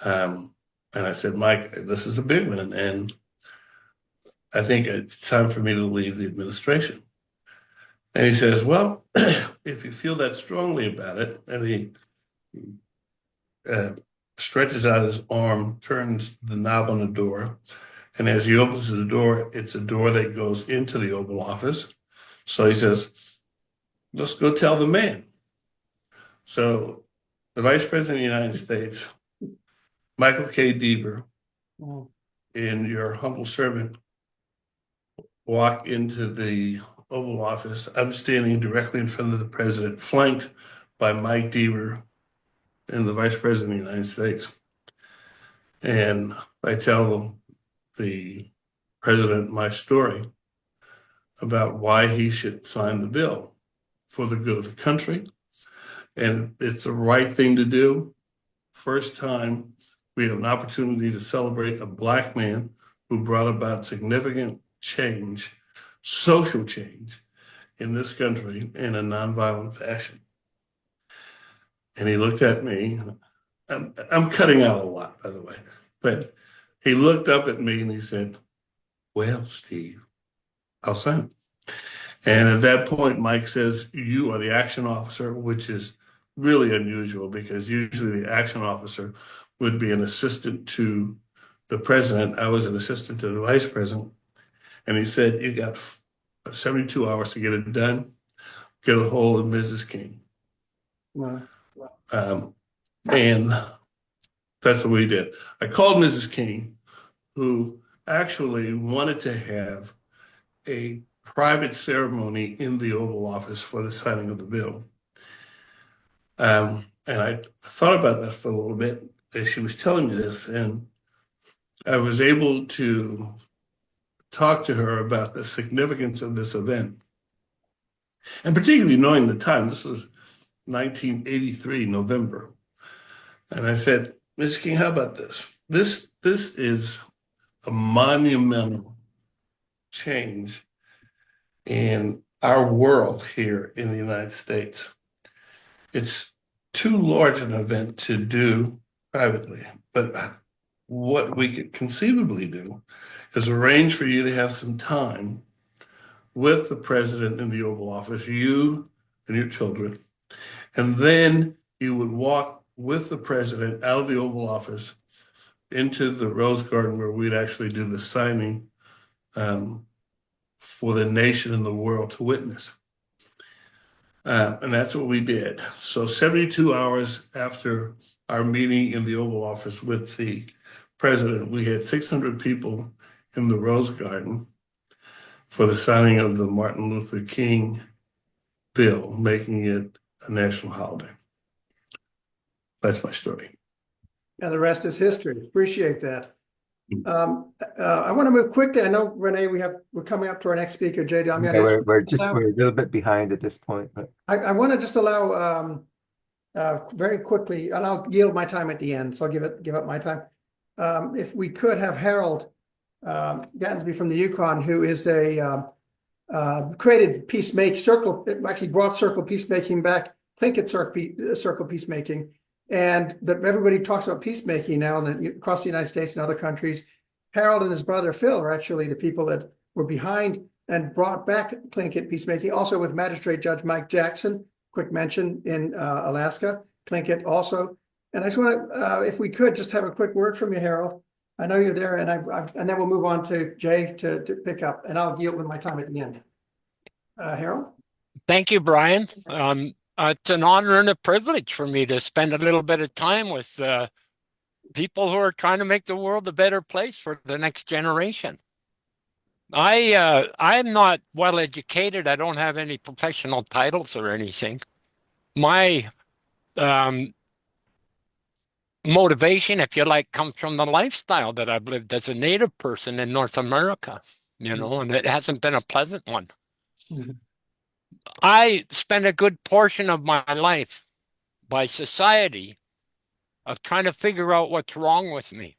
And I said, "Mike, this is a big one, and I think it's time for me to leave the administration." And he says, "Well, if you feel that strongly about it," and he stretches out his arm, turns the knob on the door, and as he opens the door, it's a door that goes into the Oval Office. So he says, "Let's go tell the man." So the Vice President of the United States, Michael K. Deaver, and your humble servant walk into the Oval Office. I'm standing directly in front of the president, flanked by Mike Deaver and the Vice President of the United States. And I tell the president my story about why he should sign the bill for the good of the country. And it's the right thing to do. First time we have an opportunity to celebrate a Black man who brought about significant change, social change in this country in a nonviolent fashion. And he looked at me. I'm cutting out a lot, by the way, but he looked up at me and he said, "Well, Steve, I'll sign it." And at that point, Mike says, "You are the action officer," which is really unusual because usually the action officer would be an assistant to the president. I was an assistant to the vice president. And he said, "You got 72 hours to get it done. Get a hold of Mrs. King." Wow. And that's what we did. I called Mrs. King, who actually wanted to have a private ceremony in the Oval Office for the signing of the bill. And I thought about that for a little bit as she was telling me this, and I was able to talk to her about the significance of this event. And particularly knowing the time, this was 1983, November. And I said, "Ms. King, how about this? This is a monumental change in our world here in the United States. It's too large an event to do privately, but what we could conceivably do is arrange for you to have some time with the president in the Oval Office, you and your children, and then you would walk with the president out of the Oval Office into the Rose Garden where we'd actually do the signing for the nation and the world to witness." And that's what we did. So 72 hours after our meeting in the Oval Office with the president, we had 600 people in the Rose Garden for the signing of the Martin Luther King bill, making it a national holiday. That's my story. And the rest is history. Appreciate that. I want to move quickly. I know, Renee, we're coming up to our next speaker, JD. I'm Yeah, going we're a little bit behind at this point, but I want to just allow very quickly, and I'll yield my time at the end, so I'll give up my time. If we could have Harold Gansby from the Yukon, who is created actually brought circle peacemaking back, Tlingit circle peacemaking, and that everybody talks about peacemaking now across the United States and other countries. Harold and his brother Phil are actually the people that were behind and brought back Tlingit peacemaking, also with Magistrate Judge Mike Jackson, quick mention, in Alaska, Tlingit also. And I just want to, if we could, just have a quick word from you, Harold. I know you're there, and and then we'll move on to Jay to pick up, and I'll yield with my time at the end. Harold? Thank you, Brian. It's an honor and a privilege for me to spend a little bit of time with people who are trying to make the world a better place for the next generation. I'm not well educated. I don't have any professional titles or anything. My motivation, if you like, comes from the lifestyle that I've lived as a Native person in North America, and it hasn't been a pleasant one. Mm-hmm. I spent a good portion of my life by society of trying to figure out what's wrong with me.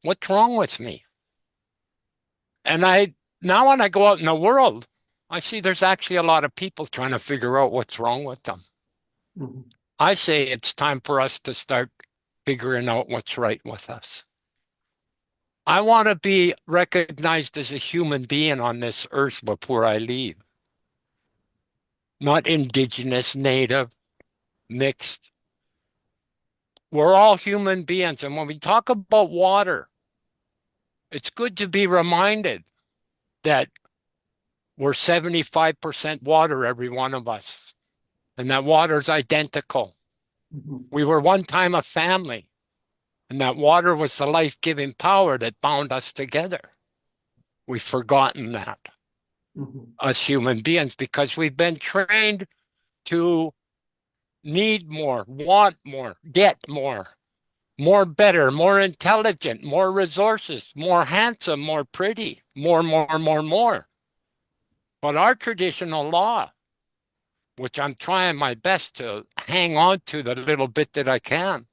What's wrong with me? And now when I go out in the world, I see there's actually a lot of people trying to figure out what's wrong with them. Mm-hmm. I say it's time for us to start figuring out what's right with us. I want to be recognized as a human being on this earth before I leave. Not indigenous, native, mixed. We're all human beings. And when we talk about water, it's good to be reminded that we're 75% water, every one of us. And that water's identical. Mm-hmm. We were one time a family. And that water was the life-giving power that bound us together. We've forgotten that, us human beings, because we've been trained to need more, want more, get more better, more intelligent, more resources, more handsome, more pretty, more. But our traditional law, which I'm trying my best to hang on to the little bit that I can,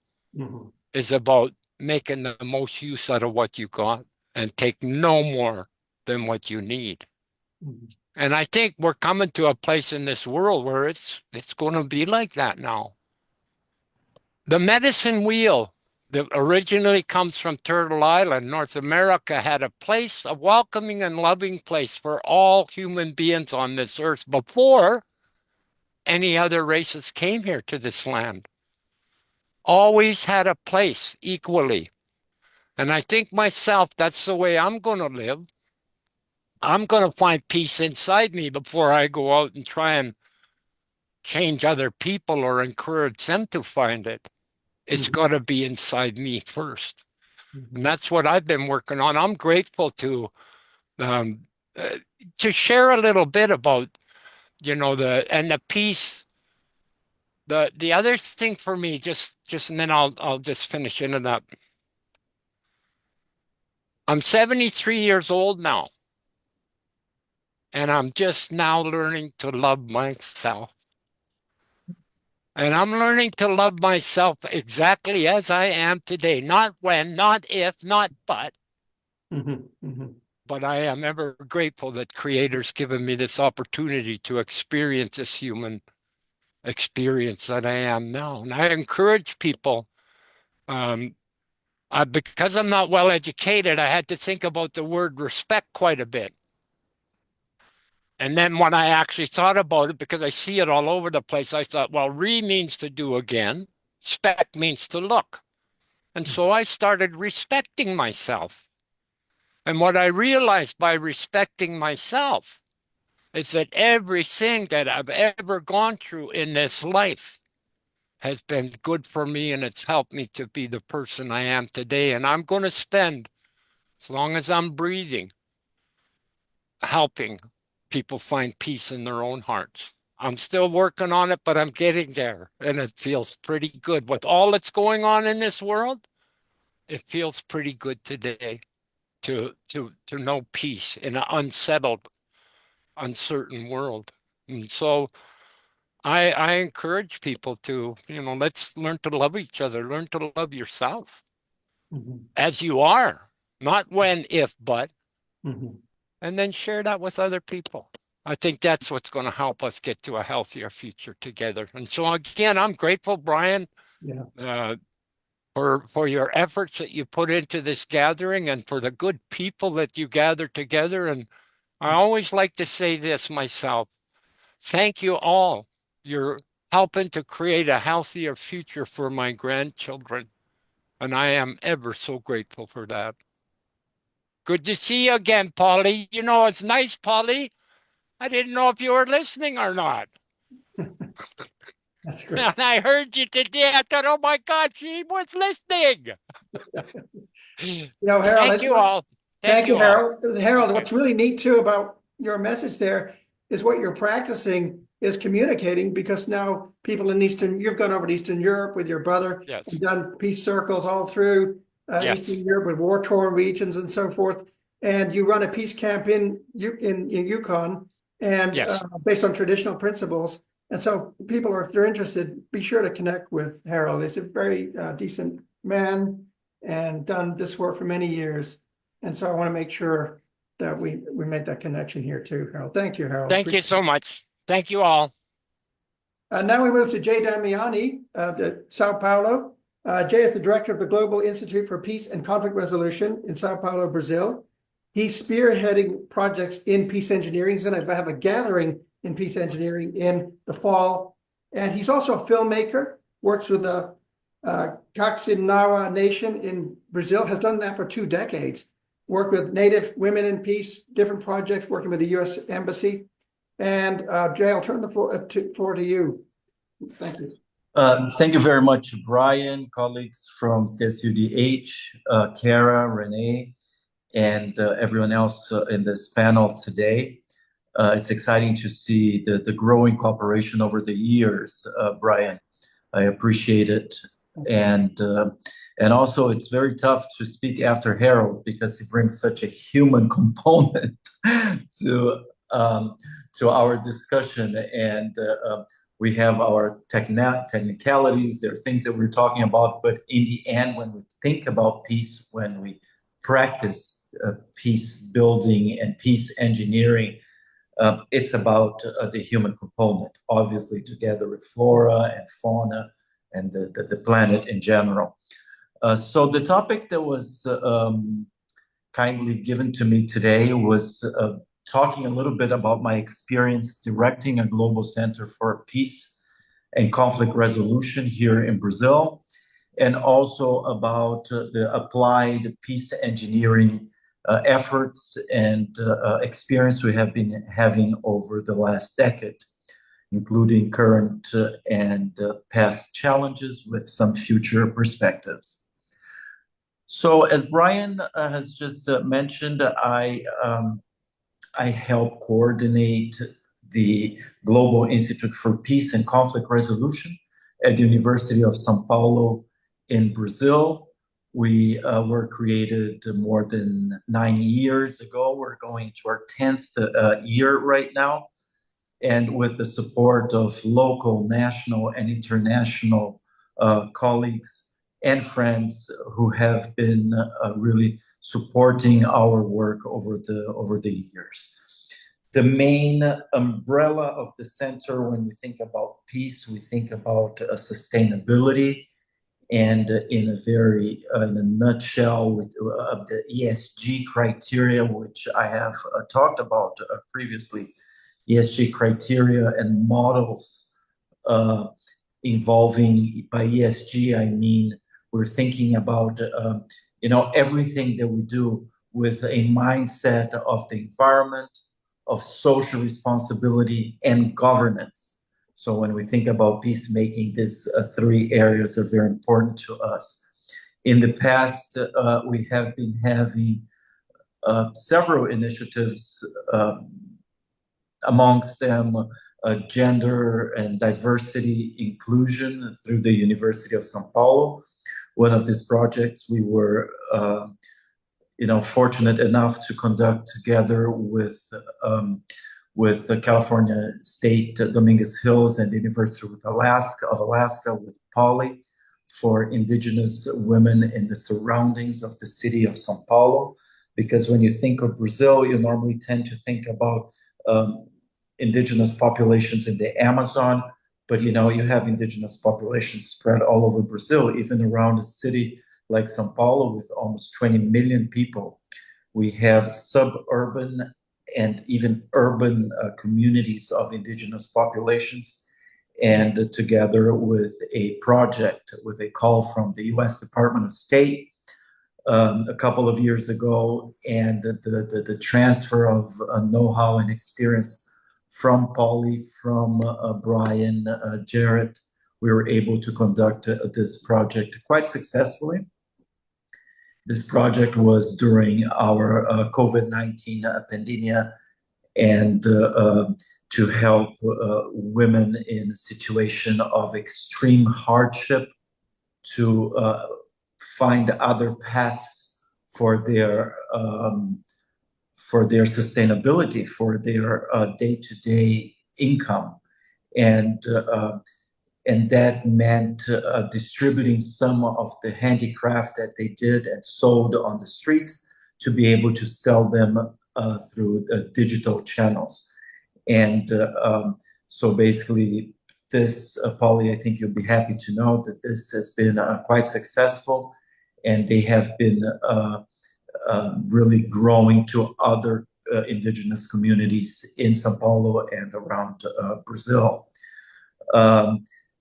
is about making the most use out of what you got and take no more than what you need. And I think we're coming to a place in this world where it's going to be like that now. The medicine wheel that originally comes from Turtle Island, North America, had a place, a welcoming and loving place for all human beings on this earth before any other races came here to this land. Always had a place equally. And I think myself, that's the way I'm going to live. I'm going to find peace inside me before I go out and try and change other people or encourage them to find it. It's got to be inside me first. And that's what I've been working on. I'm grateful to share a little bit about, the peace. The other thing for me, just and then I'll just finish into that. I'm 73 years old now, and I'm just now learning to love myself. And I'm learning to love myself exactly as I am today. Not when, not if, not but. But I am ever grateful that Creator's given me this opportunity to experience this human experience that I am now. And I encourage people, because I'm not well educated, I had to think about the word respect quite a bit. And then when I actually thought about it, because I see it all over the place, I thought, well, means to do again. Spect means to look. And so I started respecting myself. And what I realized by respecting myself is that everything that I've ever gone through in this life has been good for me, and it's helped me to be the person I am today. And I'm going to spend, as long as I'm breathing, helping people find peace in their own hearts. I'm still working on it, but I'm getting there, and it feels pretty good. With all that's going on in this world, it feels pretty good today to know peace in an unsettled, uncertain world. And so I encourage people to, let's learn to love each other, learn to love yourself as you are, not when, if, but, and then share that with other people. I think that's what's going to help us get to a healthier future together. And so again, I'm grateful, Brian, for your efforts that you put into this gathering and for the good people that you gather together. And I always like to say this myself. Thank you all. You're helping to create a healthier future for my grandchildren. And I am ever so grateful for that. Good to see you again, Polly. It's nice, Polly. I didn't know if you were listening or not. That's great. And I heard you today. I thought, oh my God, she was listening. Harold, Thank you all. Thank you, Harold. Harold, Okay. what's really neat too about your message there is what you're practicing is communicating, because now people in you've gone over to Eastern Europe with your brother Yes. and done peace circles all through Yes. Eastern Europe with war-torn regions and so forth. And you run a peace camp in Yukon and Yes. based on traditional principles. And so people, if they're interested, be sure to connect with Harold. He's a very decent man and done this work for many years. And so I want to make sure that we make that connection here too, Harold. Thank you, Harold. Thank you so much. Thank you all. Now we move to Jay Damiani of Sao Paulo. Jay is the director of the Global Institute for Peace and Conflict Resolution in Sao Paulo, Brazil. He's spearheading projects in peace engineering. He's going to have a gathering in peace engineering in the fall. And he's also a filmmaker, works with the Kaxinawa Nation in Brazil, has done that for 2 decades. Worked with Native women in peace, different projects, working with the U.S. Embassy. And Jay, I'll turn the floor to you. Thank you. Thank you very much, Brian, colleagues from CSUDH, Kara, Renee, and everyone else in this panel today. It's exciting to see the growing cooperation over the years, Brian. I appreciate it. And also, it's very tough to speak after Harold because he brings such a human component to our discussion. And we have our technicalities. There are things that we're talking about, but in the end, when we think about peace, when we practice peace building and peace engineering, it's about the human component, obviously together with flora and fauna and the planet in general. So the topic that was kindly given to me today was talking a little bit about my experience directing a global center for peace and conflict resolution here in Brazil, and also about the applied peace engineering efforts and experience we have been having over the last decade, including current and past challenges with some future perspectives. So as Brian has just mentioned, I help coordinate the Global Institute for Peace and Conflict Resolution at the University of São Paulo in Brazil. We were created more than 9 years ago. We're going to our 10th year right now. And with the support of local, national, and international colleagues and friends who have been really supporting our work over the years. The main umbrella of the center, when we think about peace, we think about sustainability, and in a nutshell, with the ESG criteria, which I have talked about previously, ESG criteria and models involving, by ESG, I mean, we're thinking about, everything that we do with a mindset of the environment, of social responsibility, and governance. So when we think about peacemaking, these 3 areas are very important to us. In the past, we have been having several initiatives, amongst them gender and diversity inclusion through the University of São Paulo. one of these projects. We were fortunate enough to conduct together with the California State Dominguez Hills and the University of Alaska with Poly for Indigenous women in the surroundings of the city of São Paulo. Because when you think of Brazil, you normally tend to think about Indigenous populations in the Amazon, but you have Indigenous populations spread all over Brazil, even around a city like São Paulo with almost 20 million people. We have suburban and even urban communities of Indigenous populations, and together with a project, with a call from the U.S. Department of State a couple of years ago, and the transfer of know-how and experience from Polly, from Brian, Jarrett, we were able to conduct this project quite successfully. This project was during our COVID-19 pandemia, and to help women in a situation of extreme hardship to find other paths for their sustainability, for their day-to-day income, and that meant distributing some of the handicraft that they did and sold on the streets to be able to sell them through digital channels. And so basically this, Polly, I think you'll be happy to know that this has been quite successful, and they have been really growing to other Indigenous communities in São Paulo and around Brazil.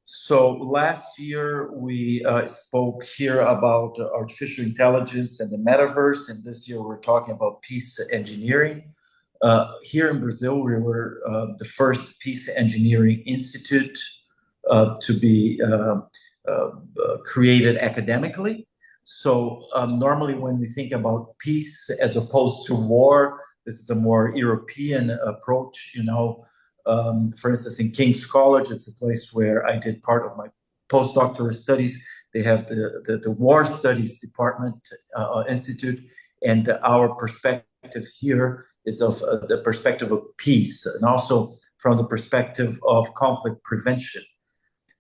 So last year we spoke here about artificial intelligence and the metaverse, and this year we're talking about peace engineering. Here in Brazil, we were the first peace engineering institute to be created academically. So normally when we think about peace as opposed to war, this is a more European approach, for instance, in King's College, it's a place where I did part of my postdoctoral studies. They have the War Studies Department Institute, and our perspective here is of the perspective of peace, and also from the perspective of conflict prevention.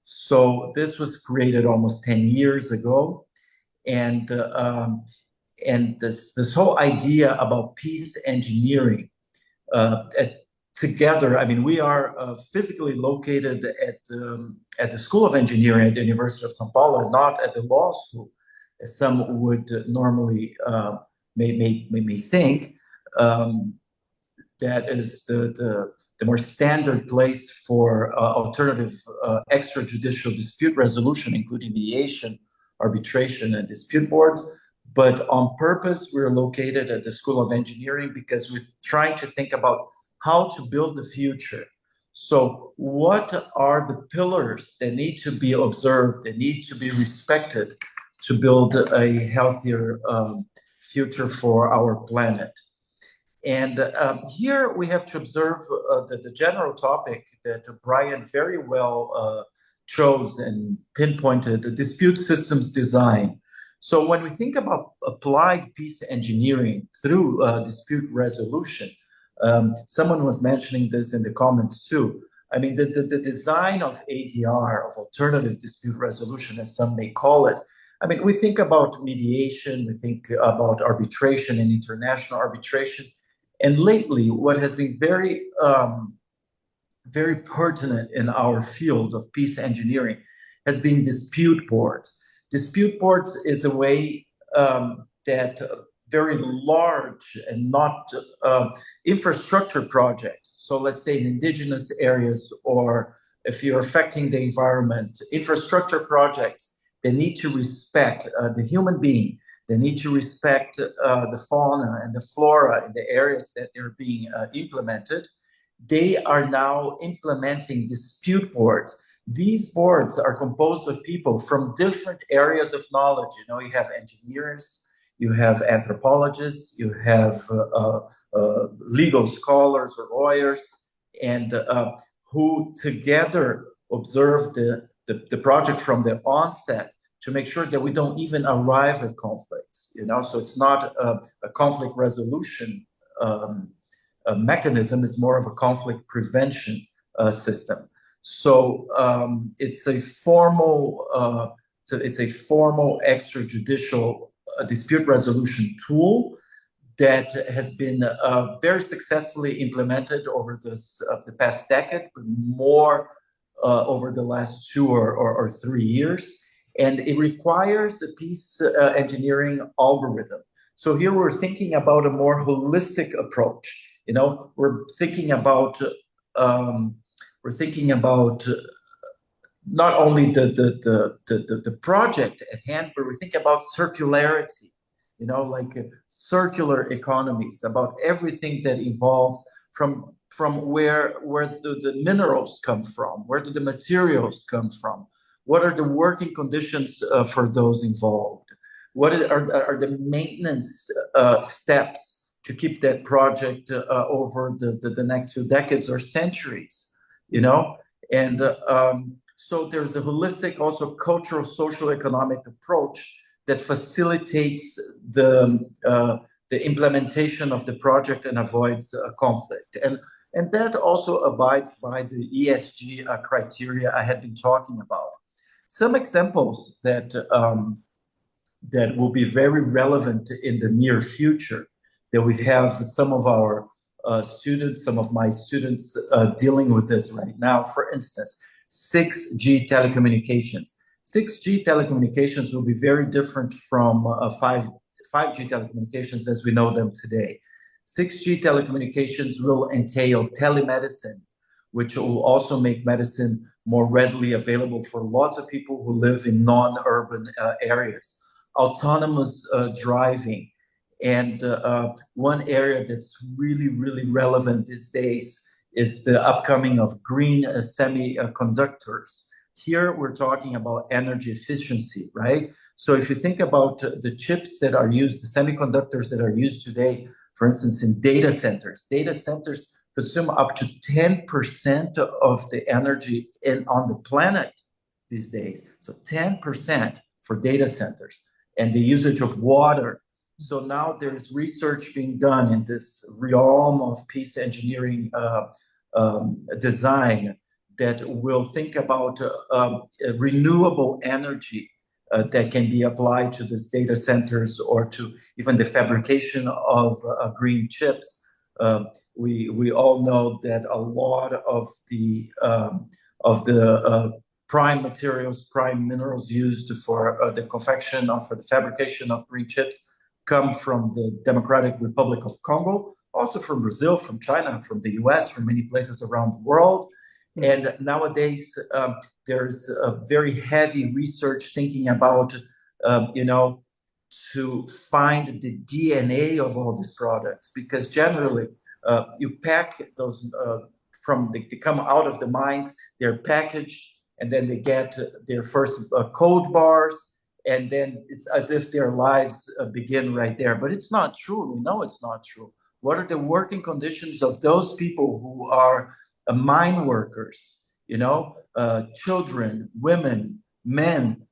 So this was created almost 10 years ago, and this whole idea about peace engineering together. I mean, we are physically located at the School of Engineering at the University of São Paulo, not at the law school, as some would normally may think. That is the more standard place for alternative extrajudicial dispute resolution, including mediation, arbitration, and dispute boards. But on purpose, we're located at the School of Engineering because we're trying to think about how to build the future. So what are the pillars that need to be observed, that need to be respected to build a healthier future for our planet? And here we have to observe the general topic that Brian very well chose and pinpointed, the dispute systems design. So when we think about applied peace engineering through dispute resolution, someone was mentioning this in the comments too. I mean, the design of ADR, of alternative dispute resolution, as some may call it. I mean, we think about mediation, we think about arbitration and international arbitration. And lately, what has been very, very pertinent in our field of peace engineering has been dispute boards. Dispute boards is a way that very large and not infrastructure projects. So let's say in indigenous areas, or if you're affecting the environment, infrastructure projects, they need to respect the human being. They need to respect the fauna and the flora in the areas that they're being implemented. They are now implementing dispute boards. These boards are composed of people from different areas of knowledge. You have engineers, you have anthropologists, you have legal scholars or lawyers, and who together observe the project from the onset to make sure that we don't even arrive at conflicts, so it's not a conflict resolution a mechanism, is more of a conflict prevention system. So it's a formal extrajudicial dispute resolution tool that has been very successfully implemented over the past decade, but more over the last 2 or 3 years. And it requires a peace engineering algorithm. So here we're thinking about a more holistic approach. We're thinking about not only the project at hand, but we think about circularity, like circular economies, about everything that evolves from where the minerals come from, where do the materials come from, what are the working conditions for those involved, what are the maintenance steps to keep that project over the next few decades or centuries, and so there's a holistic, also cultural, social, economic approach that facilitates the implementation of the project and avoids conflict. And that also abides by the ESG criteria I had been talking about. Some examples that will be very relevant in the near future, that we have some of our some of my students dealing with this right now. For instance, 6G telecommunications. 6G telecommunications will be very different from 5G telecommunications as we know them today. 6G telecommunications will entail telemedicine, which will also make medicine more readily available for lots of people who live in non-urban areas. Autonomous driving. And one area that's really, really relevant these days is the upcoming of green semiconductors. Here we're talking about energy efficiency, right? So if you think about the chips that are used, the semiconductors that are used today, for instance, in data centers consume up to 10% of the energy on the planet these days. So 10% for data centers, and the usage of water. So now there's research being done in this realm of peace engineering design that will think about renewable energy that can be applied to these data centers or to even the fabrication of green chips. We all know that a lot of the prime materials, prime minerals used for the confection or for the fabrication of green chips come from the Democratic Republic of Congo, also from Brazil, from China, from the US, from many places around the world. And nowadays, there's a very heavy research thinking about, to find the DNA of all these products, because generally you pack those they come out of the mines, they're packaged, and then they get their first code bars, and then it's as if their lives begin right there. But it's not true. We know it's not true. What are the working conditions of those people who are mine workers, children, women, men,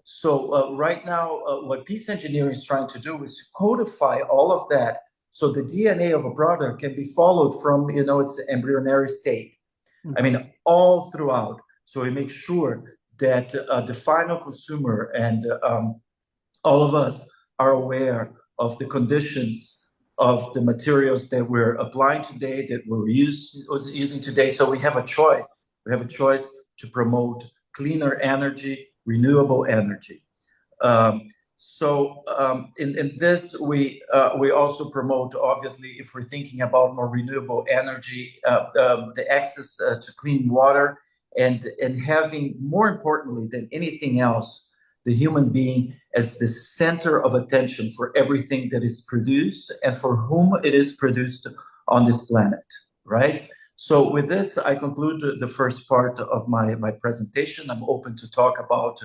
So right now, what peace engineering is trying to do is codify all of that so the DNA of a product can be followed from, its embryonic state. I mean, all throughout. So we make sure that the final consumer and all of us are aware of the conditions of the materials that we're applying today, that we're using today. So we have a choice. We have a choice to promote cleaner energy, renewable energy. In this, we also promote, obviously, if we're thinking about more renewable energy, the access to clean water, and having, more importantly than anything else, the human being as the center of attention for everything that is produced and for whom it is produced on this planet, right? So with this, I conclude the first part of my presentation. I'm open to talk about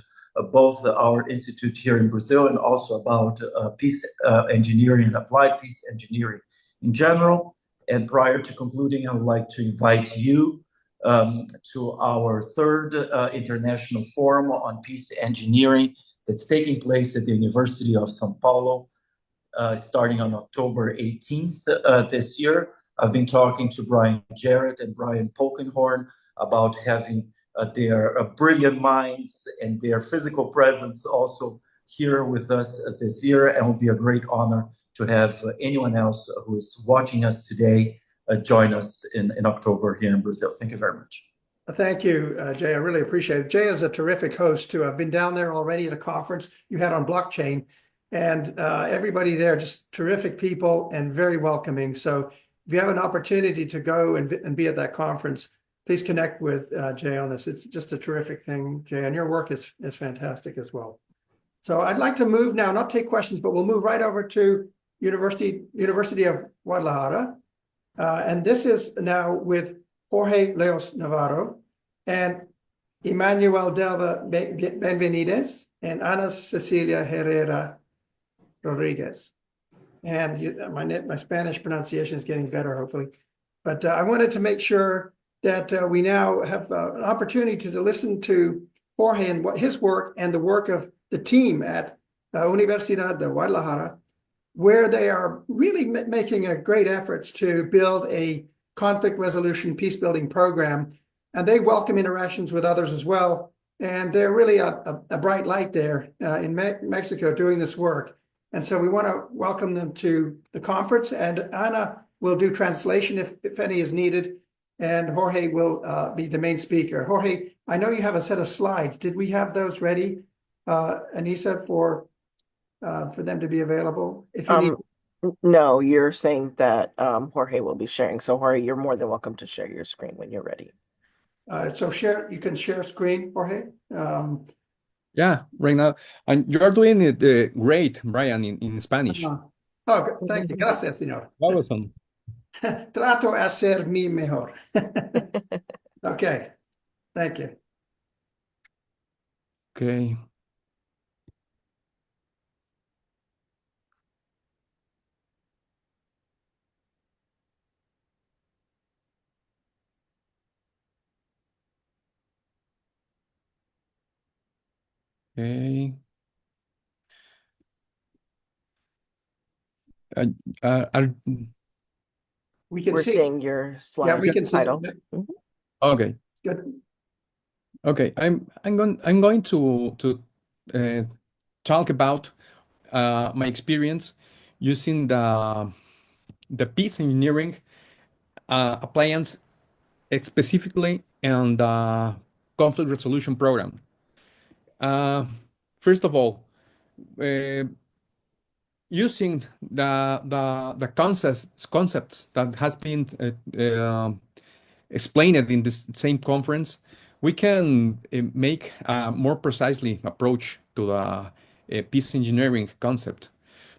both our institute here in Brazil and also about peace engineering and applied peace engineering in general. And prior to concluding, I would like to invite you to our third International Forum on Peace Engineering that's taking place at the University of São Paulo, starting on October 18th this year. I've been talking to Brian Jarrett and Brian Polkenhorn about having their brilliant minds and their physical presence also here with us this year, and it will be a great honor to have anyone else who is watching us today join us in October here in Brazil. Thank you very much. Thank you, Jay. I really appreciate it. Jay is a terrific host too. I've been down there already at a conference you had on blockchain, and everybody there, just terrific people and very welcoming. So if you have an opportunity to go and be at that conference, please connect with Jay on this. It's just a terrific thing, Jay, and your work is fantastic as well. So I'd like to move now, not take questions, but we'll move right over to University of Guadalajara. And this is now with Jorge Leos Navarro and Emmanuel Delva Benvenides and Ana Cecilia Herrera Rodriguez. And my Spanish pronunciation is getting better, hopefully. But I wanted to make sure that we now have an opportunity to listen to Jorge and what his work and the work of the team at Universidad de Guadalajara, where they are really making a great efforts to build a conflict resolution peace building program. And they welcome interactions with others as well. And they're really a bright light there in Mexico doing this work. And so we want to welcome them to the conference, and Ana will do translation if any is needed. And Jorge will be the main speaker. Jorge, I know you have a set of slides. Did we have those ready, Anissa, for them to be available? If you need... No, you're saying that Jorge will be sharing. So Jorge, you're more than welcome to share your screen when you're ready. So you can share screen, Jorge. Yeah, right now. And you are doing it great, Brian, in Spanish. Oh, thank you. Gracias, señor. Awesome. Trato de hacer mi mejor. Okay, thank you. Okay. Okay. We can We're see. seeing your slide. Yeah, we can see. title. Okay. It's good. Okay. I'm going to talk about my experience using the peace engineering appliance specifically in the conflict resolution program. First of all, using the concepts that has been explained in this same conference, we can make a more precisely approach to the peace engineering concept.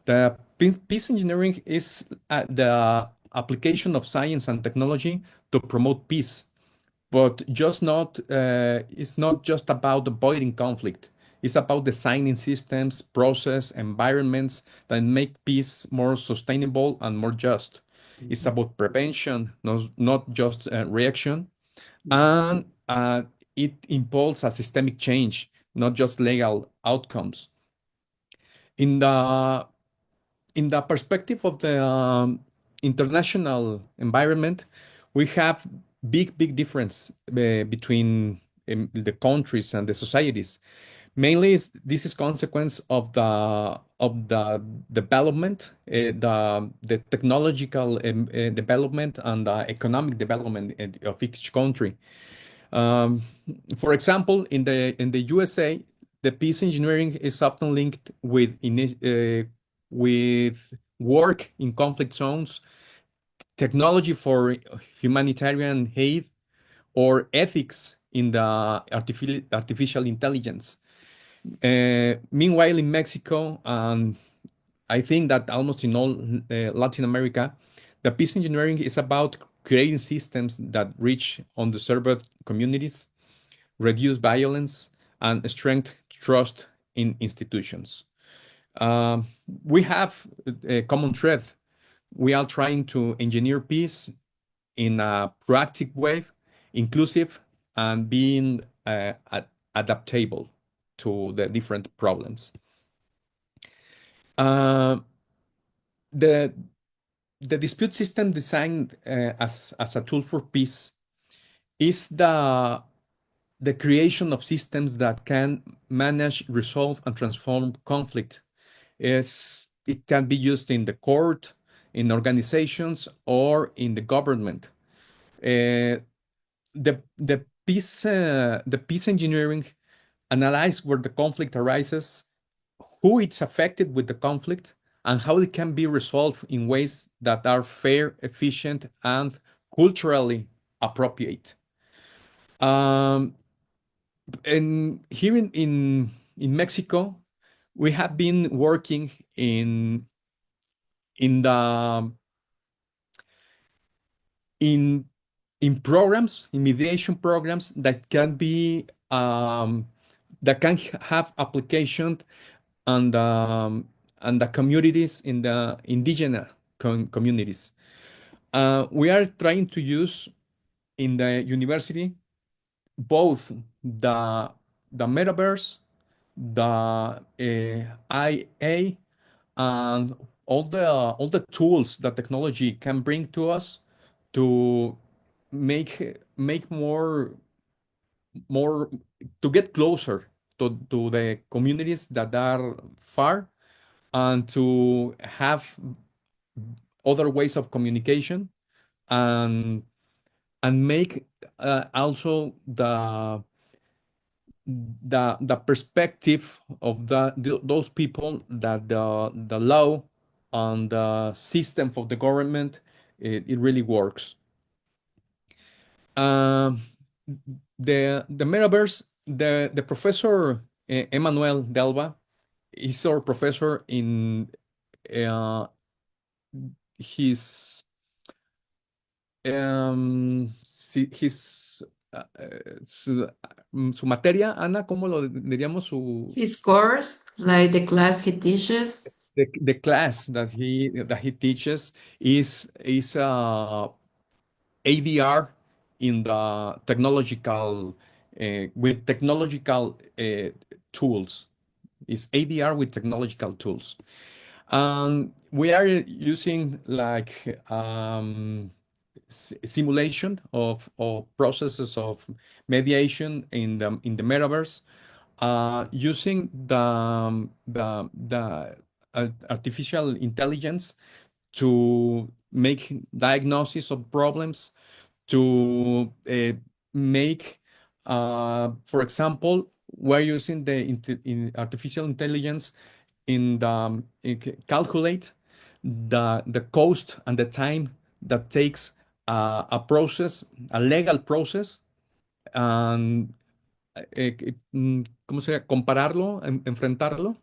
The peace engineering is the application of science and technology to promote peace, but it's not just about avoiding conflict. It's about designing systems, process, environments that make peace more sustainable and more just. It's about prevention, not just reaction. And it involves a systemic change, not just legal outcomes. In the perspective of the international environment, we have big difference between the countries and the societies. Mainly, this is consequence of the development, the technological development and the economic development of each country. For example, in the USA, the peace engineering is often linked with work in conflict zones, technology for humanitarian aid, or ethics in the artificial intelligence. Meanwhile, in Mexico, and I think that almost in all Latin America, the peace engineering is about creating systems that reach underserved communities, reduce violence, and strengthen trust in institutions. We have a common thread. We are trying to engineer peace in a proactive way inclusive and being adaptable to the different problems. Uh, the the dispute system designed as a tool for peace is the creation of systems that can manage, resolve, and transform conflict. It can be used in the court, in organizations, or in the government. The peace engineering analyze where the conflict arises, who it's affected with the conflict, and how it can be resolved in ways that are fair, efficient, and culturally appropriate. And here in Mexico, we have been working in the in programs, in mediation programs that can be that can have application and the communities in the indigenous communities. We are trying to use in the university both the metaverse, the IA, and all the tools that technology can bring to us to make more to get closer to the communities that are far and to have other ways of communication and make also the perspective of those people that the law and the system of the government it really works. Um, the metaverse, the professor Emmanuel Delva is our professor in uh, his his su materia, Ana, ¿cómo lo diríamos? His course, like the class he teaches. The class that he teaches is ADR in the technological with technological tools. Is ADR with technological tools. We are using like simulation of processes of mediation in the metaverse, using the artificial intelligence to make diagnosis of problems, to make, for example, we're using the artificial intelligence in the calculate the cost and the time that takes a process, a legal process, and ¿cómo sería? Compararlo, enfrentarlo.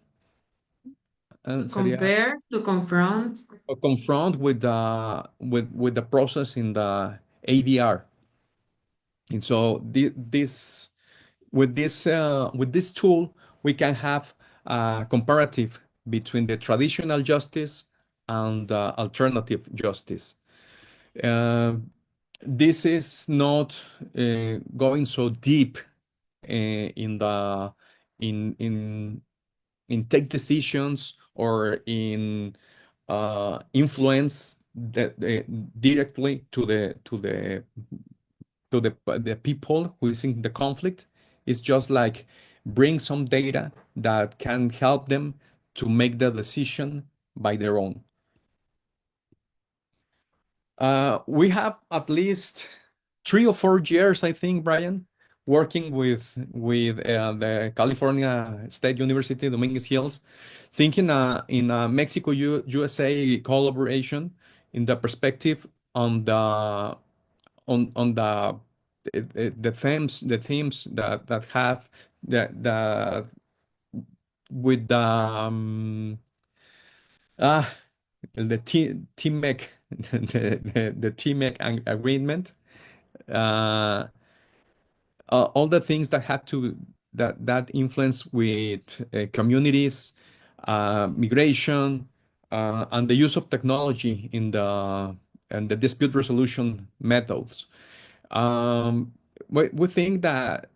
To Sería compare, to confront. confront with the process in the ADR. And so this with this tool, we can have a comparative between the traditional justice and the alternative justice. This is not going so deep in the in take decisions or in influence that directly to the people who is in the conflict. It's just like bring some data that can help them to make the decision by their own. We have at least 3 or 4 years, I think, Brian, working with the California State University, Dominguez Hills, thinking in a Mexico USA collaboration in the perspective on the themes that have the with the TMEC the TMEC agreement, all the things that have to that influence with communities, migration, and the use of technology in the dispute resolution methods. we think that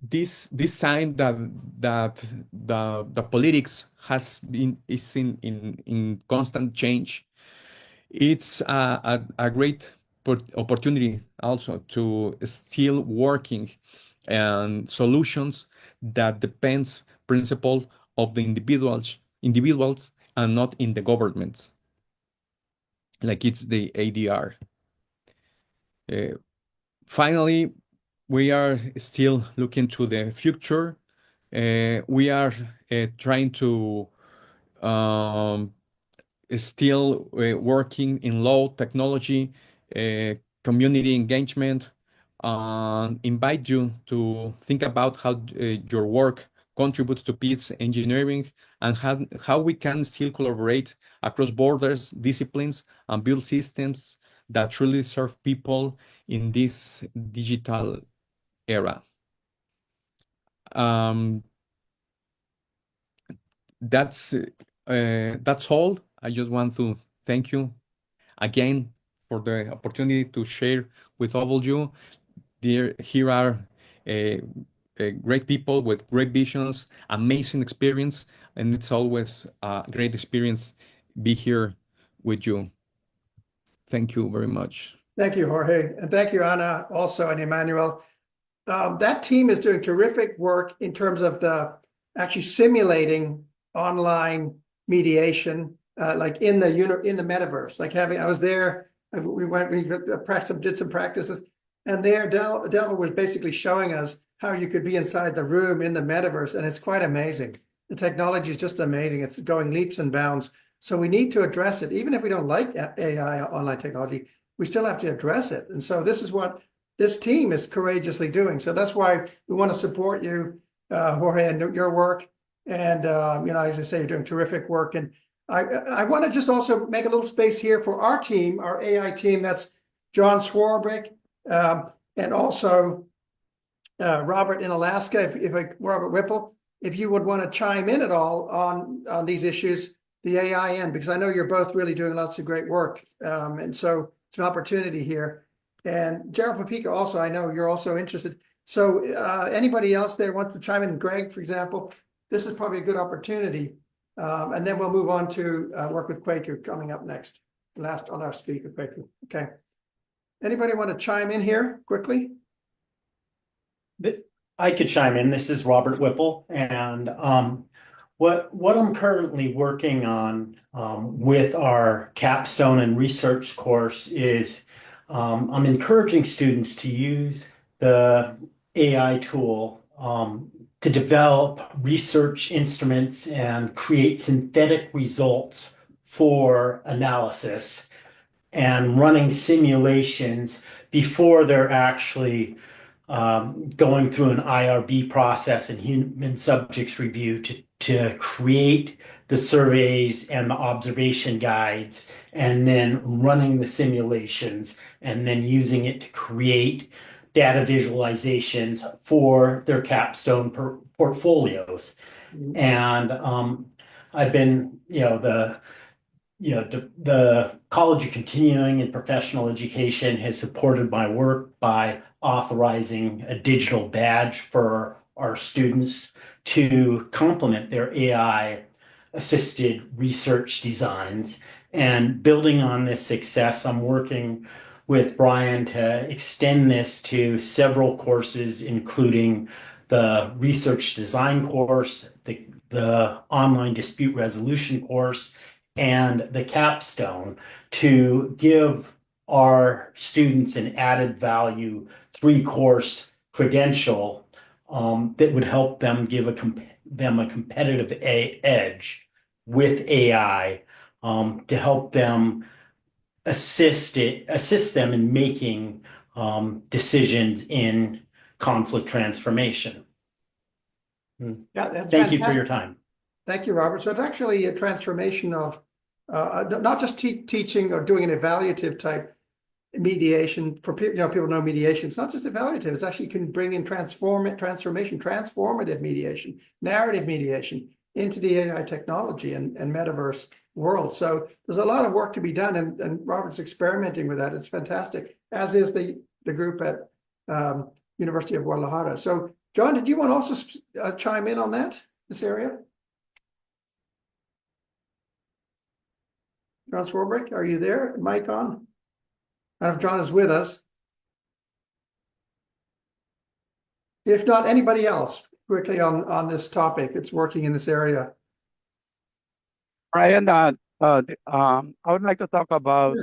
this sign that the politics is in constant change. It's a great opportunity also to still working and solutions that depends principle of the individuals and not in the governments, like it's the ADR. Finally, we are still looking to the future. We are trying to still working in low technology, community engagement, invite you to think about how your work contributes to peace engineering and how we can still collaborate across borders, disciplines, and build systems that truly serve people in this digital era. That's all. I just want to thank you again for the opportunity to share with all of you. Here are great people with great visions, amazing experience, and it's always a great experience be here with you. Thank you very much. Thank you, Jorge. And thank you, Ana, also, and Emmanuel. That team is doing terrific work in terms of actually simulating online mediation, like in the metaverse. Like I was there. We did some practices, and there Delva was basically showing us how you could be inside the room in the metaverse, and it's quite amazing. The technology is just amazing. It's going leaps and bounds. So we need to address it, even if we don't like AI online technology. We still have to address it, and so this is what this team is courageously doing. So that's why we want to support you, Jorge, and your work. And as I say, you're doing terrific work. And I want to just also make a little space here for our team, our AI team. That's John Swarbrick, and also Robert in Alaska. Robert Whipple, if you would want to chime in at all on these issues, the AI end, because I know you're both really doing lots of great work, and so it's an opportunity here. And Gerald Papica also, I know you're also interested. So anybody else there wants to chime in? Greg, for example, this is probably a good opportunity. And then we'll move on to work with Quaker coming up next. Last on our speaker, Quaker. Okay. Anybody want to chime in here quickly? I could chime in. This is Robert Whipple. And what I'm currently working on with our capstone and research course is I'm encouraging students to use the AI tool to develop research instruments and create synthetic results for analysis and running simulations before they're actually going through an IRB process and human subjects review to create the surveys and the observation guides, and then running the simulations and then using it to create data visualizations for their capstone portfolios. And I've been, the College of Continuing and Professional Education has supported my work by authorizing a digital badge for our students to complement their AI-assisted research designs. And building on this success, I'm working with Brian to extend this to several courses, including the research design course, the online dispute resolution course, and the capstone, to give our students an added value 3-course credential that would help them give them a competitive edge with AI to help them assist them in making decisions in conflict transformation. Yeah, that's Thank you fantastic. for your time. Thank you, Robert. So it's actually a transformation of not just teaching or doing an evaluative type mediation. For people know mediation. It's not just evaluative. It's actually, you can bring in transformative mediation, narrative mediation into the AI technology and metaverse world. So there's a lot of work to be done, and Robert's experimenting with that. It's fantastic, as is the the group at University of Guadalajara. So, John, did you want to also chime in on this area? John Swarbrick, are you there? Mic on? I don't know if John is with us. If not, anybody else quickly on this topic that's working in this area? Brian, I would like to talk about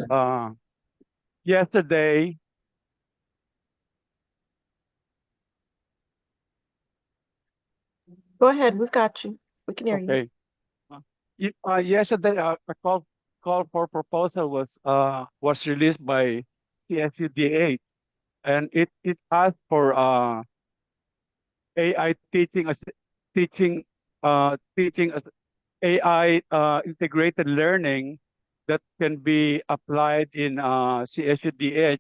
yesterday. Go ahead, we've got you. We can hear you. Okay. Yesterday, a call for proposal was released by CSUDH, and it asked for AI teaching as AI integrated learning that can be applied in CSUDH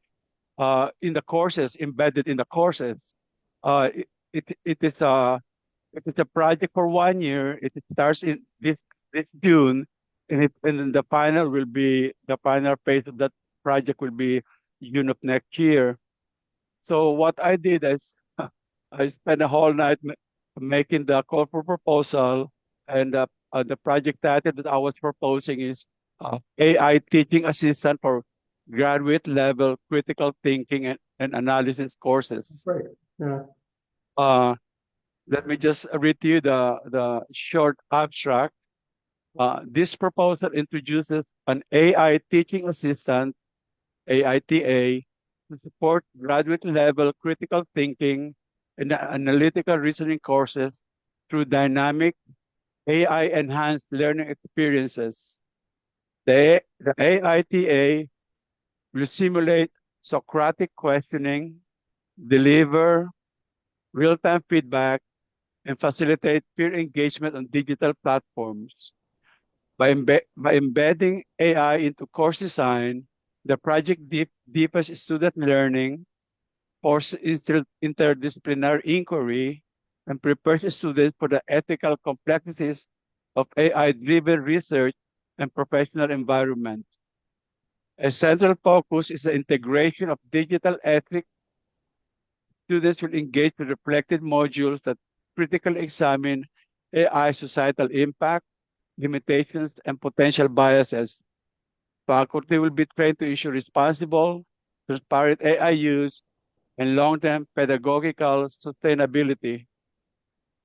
in the courses, embedded in the courses. It is a project for 1 year. It starts in this June, and then the final phase of that project will be June of next year. So what I did is I spent a whole night making the call for proposal, and the project title that I was proposing is AI Teaching Assistant for Graduate Level Critical Thinking and Analysis Courses. Right. Yeah. Let me just read to you the short abstract. This proposal introduces an AI teaching assistant, AITA, to support graduate level critical thinking and analytical reasoning courses through dynamic AI enhanced learning experiences. The AITA will simulate Socratic questioning, deliver real-time feedback, and facilitate peer engagement on digital platforms. By embedding AI into course design, the project deepens student learning, forces interdisciplinary inquiry, and prepares students for the ethical complexities of AI-driven research and professional environment. A central focus is the integration of digital ethics. Students will engage with reflected modules that critically examine AI societal impact, limitations, and potential biases. Faculty will be trained to ensure responsible, transparent AI use, and long-term pedagogical sustainability.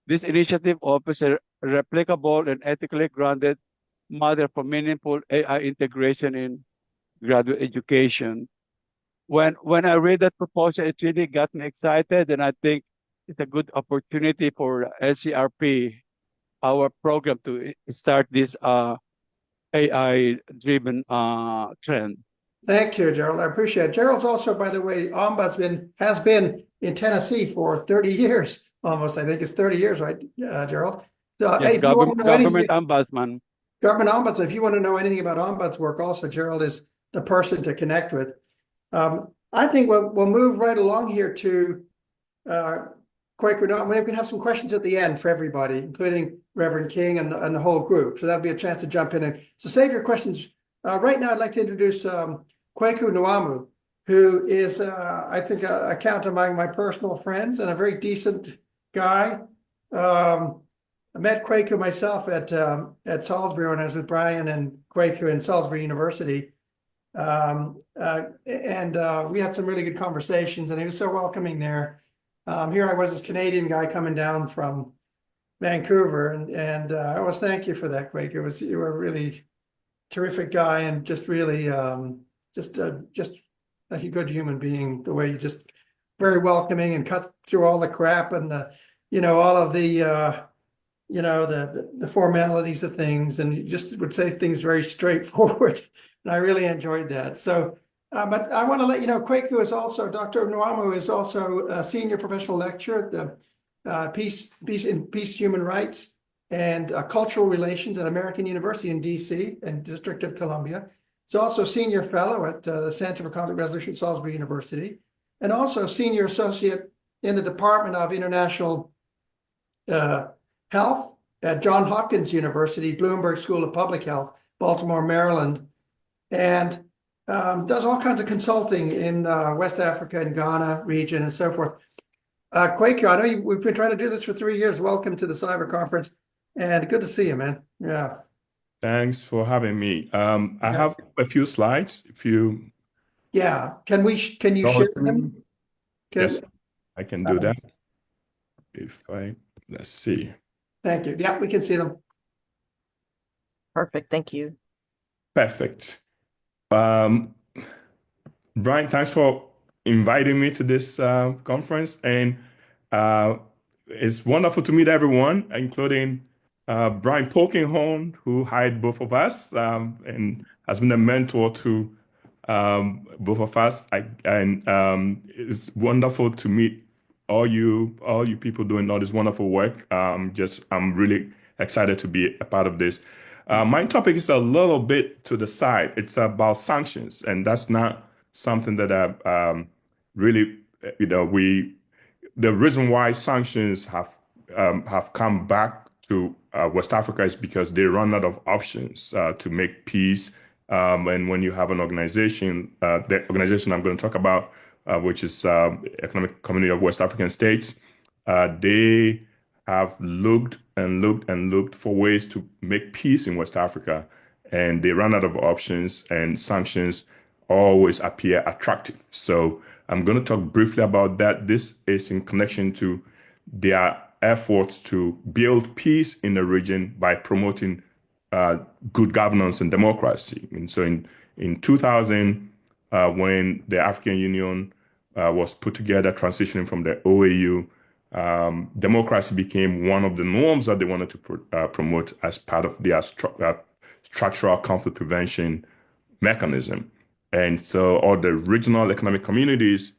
This initiative offers a replicable and ethically grounded model for meaningful AI integration in graduate education. When I read that proposal, it really got me excited, and I think it's a good opportunity for LCRP, our program, to start this AI-driven trend. Thank you, Gerald. I appreciate it. Gerald's also, by the way, has been in Tennessee for 30 years, almost. I think it's 30 years, right, Gerald? So, Yes, hey, if you want to know government ombudsman. Government ombudsman, if you want to know anything about ombuds work, also, Gerald is the person to connect with. I think we'll move right along here to Quaker. We can have some questions at the end for everybody, including Reverend King and the whole group. So that'll be a chance to jump in. So save your questions. Right now, I'd like to introduce Kwaku Nwamu, who is, I think, I count among my personal friends and a very decent guy. I met Kwaku myself at Salisbury when I was with Brian and Kwaku in Salisbury University. And we had some really good conversations, and he was so welcoming there. Here I was, this Canadian guy coming down from Vancouver, and I always thank you for that, Kwaku. You were a really terrific guy, and just really just like a good human being. The way you just very welcoming and cut through all the crap and all of the the formalities of things, and you just would say things very straightforward. And I really enjoyed that. So, but I want to let you know, Kwaku is also, Dr. Nwamu is also a senior professional lecturer at the Peace, Human Rights, and Cultural Relations at American University in DC and District of Columbia. He's also senior fellow at the Center for Conflict Resolution at Salisbury University, and also senior associate in the Department of International Health at Johns Hopkins University, Bloomberg School of Public Health, Baltimore, Maryland. And does all kinds of consulting in West Africa and Ghana region and so forth. Kwaku, I know we've been trying to do this for 3 years. Welcome to the Cyber Conference, and good to see you, man. Yeah. Thanks for having me. I Yeah. have a few slides. If you Yeah. Can you go share through, them? yes, I can do that. Let's see. Thank you. Yeah, we can see them. Perfect. Thank you. Perfect. Brian, thanks for inviting me to this conference, and it's wonderful to meet everyone, including Brian Polkinghorne, who hired both of us and has been a mentor to both of us. It's wonderful to meet all you people doing all this wonderful work. I'm really excited to be a part of this. My topic is a little bit to the side. It's about sanctions, and that's not something that I really, the reason why sanctions have come back to West Africa is because they run out of options to make peace. And when you have an organization, the organization I'm going to talk about, which is Economic Community of West African States, they have looked and looked and looked for ways to make peace in West Africa, and they run out of options, and sanctions always appear attractive. So I'm going to talk briefly about that. This is in connection to their efforts to build peace in the region by promoting good governance and democracy. And so in 2000, when the African Union was put together, transitioning from the OAU, democracy became one of the norms that they wanted to promote as part of their structural conflict prevention mechanism. And so all the regional economic communities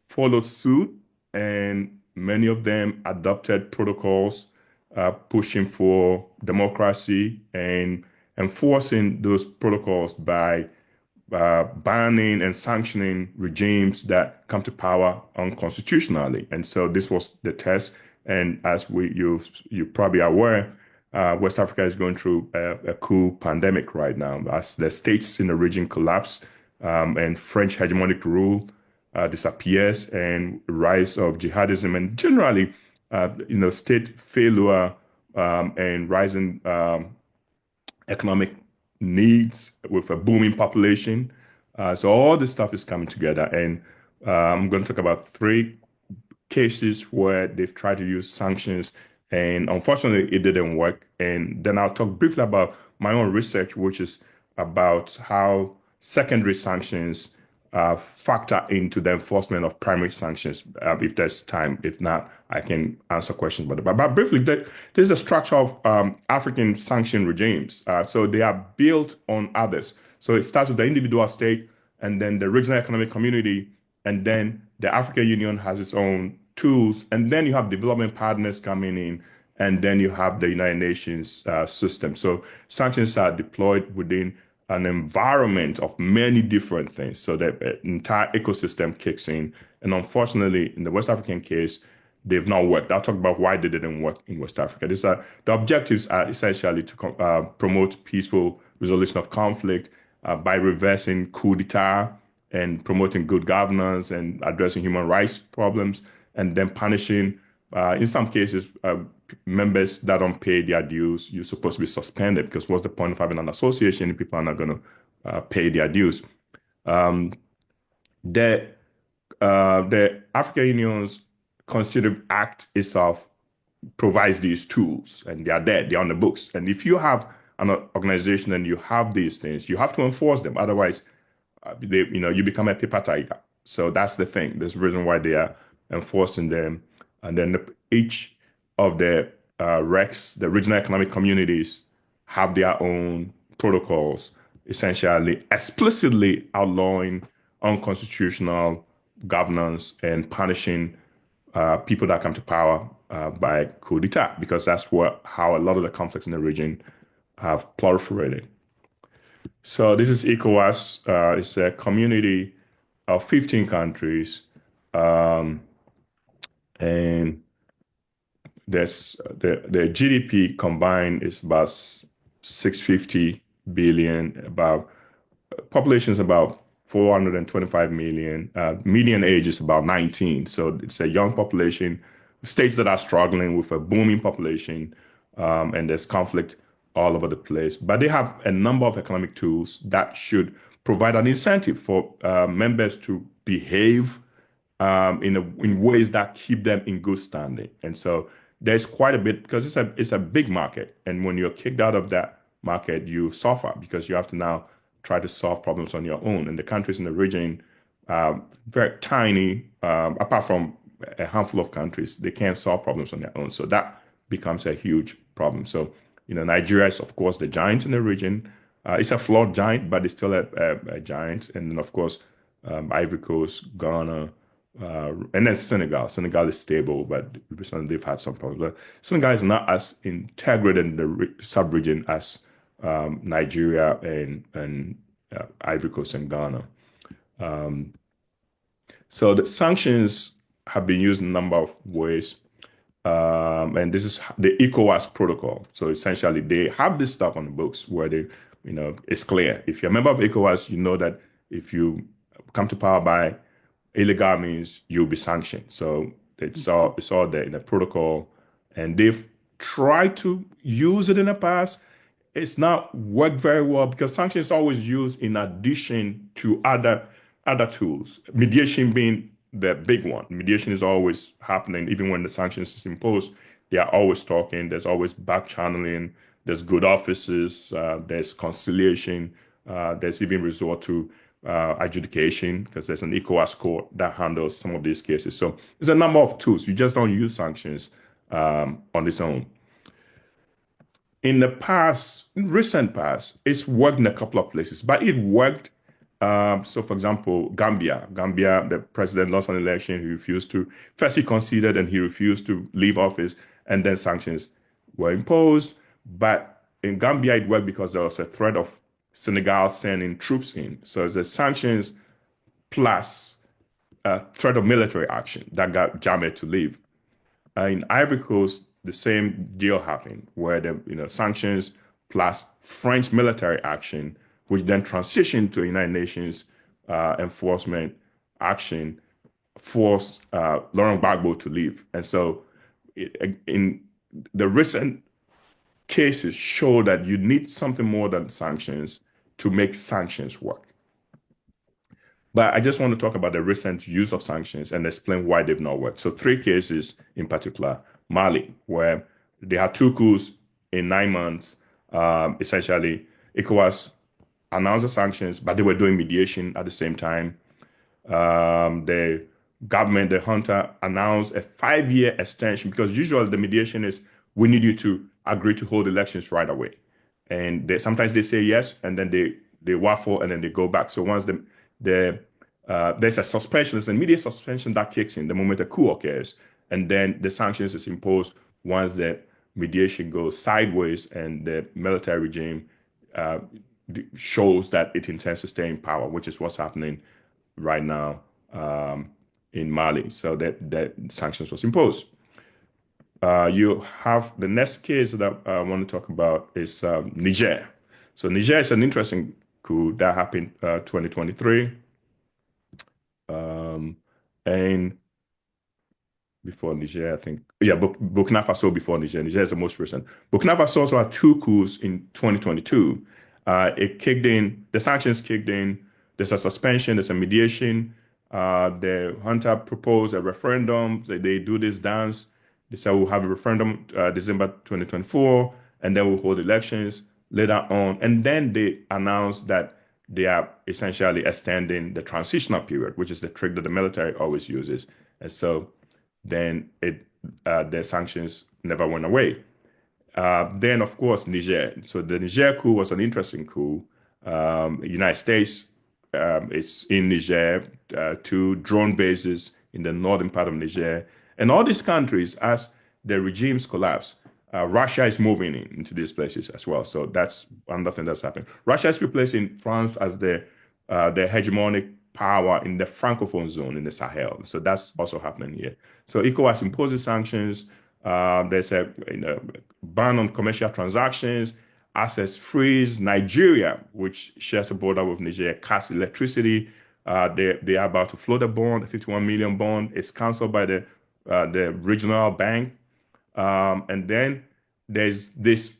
followed suit, and many of them adopted protocols pushing for democracy and enforcing those protocols by banning and sanctioning regimes that come to power unconstitutionally. And so this was the test. And as you probably are aware, West Africa is going through a coup pandemic right now as the states in the region collapse and French hegemonic rule disappears, and rise of jihadism and generally, state failure and rising economic needs with a booming population. So all this stuff is coming together, and I'm going to talk about 3 cases where they've tried to use sanctions, and unfortunately, it didn't work. And then I'll talk briefly about my own research, which is about how secondary sanctions factor into the enforcement of primary sanctions, if there's time. If not, I can answer questions. But briefly, there's a structure of African sanction regimes. So they are built on others. So it starts with the individual state, and then the regional economic community, and then the African Union has its own tools, and then you have development partners coming in, and then you have the United Nations system. So sanctions are deployed within an environment of many different things. So the entire ecosystem kicks in. And unfortunately, in the West African case, they've not worked. I'll talk about why they didn't work in West Africa. The objectives are essentially to promote peaceful resolution of conflict by reversing coup d'etat and promoting good governance and addressing human rights problems, and then punishing, in some cases, members that don't pay their dues. You're supposed to be suspended, because what's the point of having an association if people are not going to pay their dues? The African Union's Constitutive Act itself provides these tools, and they are there, they're on the books. And if you have an organization and you have these things, you have to enforce them. Otherwise, you become a paper tiger. So that's the thing. There's a reason why they are enforcing them. And then each of the RECs, the regional economic communities, have their own protocols, essentially explicitly outlawing unconstitutional governance and punishing people that come to power by coup d'etat, because that's how a lot of the conflicts in the region have proliferated. So this is ECOWAS. It's a community of 15 countries, and there's the GDP combined is about 650 billion. About population is about 425 million. Median age is about 19. So it's a young population. States that are struggling with a booming population, and there's conflict all over the place. But they have a number of economic tools that should provide an incentive for members to behave in ways that keep them in good standing. And so there's quite a bit, because it's a big market, and when you're kicked out of that market, you suffer because you have to now try to solve problems on your own. And the countries in the region are very tiny, apart from a handful of countries, they can't solve problems on their own. So that becomes a huge problem. So, Nigeria is, of course, the giant in the region. It's a flawed giant, but it's still a giant. And then, of course, Ivory Coast, Ghana, and then Senegal. Senegal is stable, but recently they've had some problems. But Senegal is not as integrated in the sub-region as Nigeria and Ivory Coast and Ghana. So the sanctions have been used in a number of ways. And this is the ECOWAS protocol. So essentially, they have this stuff on the books where it's clear. If you're a member of ECOWAS, you know that if you come to power by illegal means, you'll be sanctioned. So it's all there in the protocol, and they've tried to use it in the past. It's not worked very well because sanctions is always used in addition to other tools. Mediation being the big one. Mediation is always happening, even when the sanctions is imposed. They are always talking. There's always back channeling. There's good offices. There's conciliation. There's even resort to adjudication, because there's an ECOWAS court that handles some of these cases. So there's a number of tools. You just don't use sanctions on its own. In the past, in recent past, it's worked in a couple of places, but it worked. So, for example, Gambia, the president lost an election. He refused to. First, he conceded, and he refused to leave office, and then sanctions were imposed. But in Gambia, it worked because there was a threat of Senegal sending troops in. So the sanctions plus a threat of military action that got Jammeh to leave. In Ivory Coast, the same deal happened, where the sanctions plus French military action, which then transitioned to United Nations enforcement action, forced Laurent Gbagbo to leave. And so, in the recent cases, show that you need something more than sanctions to make sanctions work. But I just want to talk about the recent use of sanctions and explain why they've not worked. So 3 cases in particular. Mali, where they had 2 coups in 9 months. Essentially, ECOWAS announced the sanctions, but they were doing mediation at the same time. The government, the junta, announced a 5-year extension, because usually the mediation is, we need you to agree to hold elections right away. And sometimes they say yes, and then they waffle, and then they go back. So once there's a suspension, there's an immediate suspension that kicks in the moment a coup occurs. And then the sanctions is imposed once the mediation goes sideways and the military regime shows that it intends to stay in power, which is what's happening right now in Mali. So that sanctions was imposed. You have the next case that I want to talk about is Niger. So Niger is an interesting coup that happened 2023. And before Niger, I think, Burkina Faso before Niger. Niger is the most recent. Burkina Faso also had 2 coups in 2022. It kicked in, the sanctions kicked in, there's a suspension, there's a mediation. The junta proposed a referendum. They do this dance. They said we'll have a referendum December 2024, and then we'll hold elections later on. And then they announced that they are essentially extending the transitional period, which is the trick that the military always uses. And so then the sanctions never went away. Then, of course, Niger. So the Niger coup was an interesting coup. United States is in Niger, 2 drone bases in the northern part of Niger. And all these countries, as the regimes collapse, Russia is moving into these places as well. So that's another thing that's happening. Russia is replacing France as the hegemonic power in the Francophone zone in the Sahel. So that's also happening here. So ECOWAS imposes sanctions. There's a ban on commercial transactions. assets freeze. Nigeria, which shares a border with Nigeria, cuts electricity. They are about to float a bond, a 51 million bond. It's canceled by the regional bank. And then there's this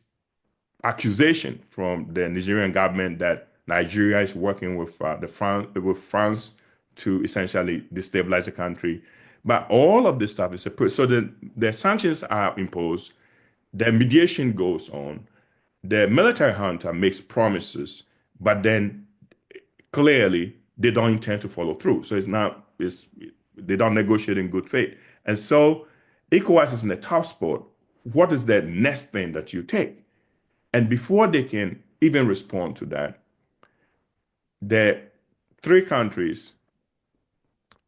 accusation from the Nigerian government that Nigeria is working with France to essentially destabilize the country. But all of this stuff is so the sanctions are imposed, the mediation goes on, the military junta makes promises, but then clearly they don't intend to follow through. So they don't negotiate in good faith. And so ECOWAS is in a tough spot. What is the next thing that you take? And before they can even respond to that, the three countries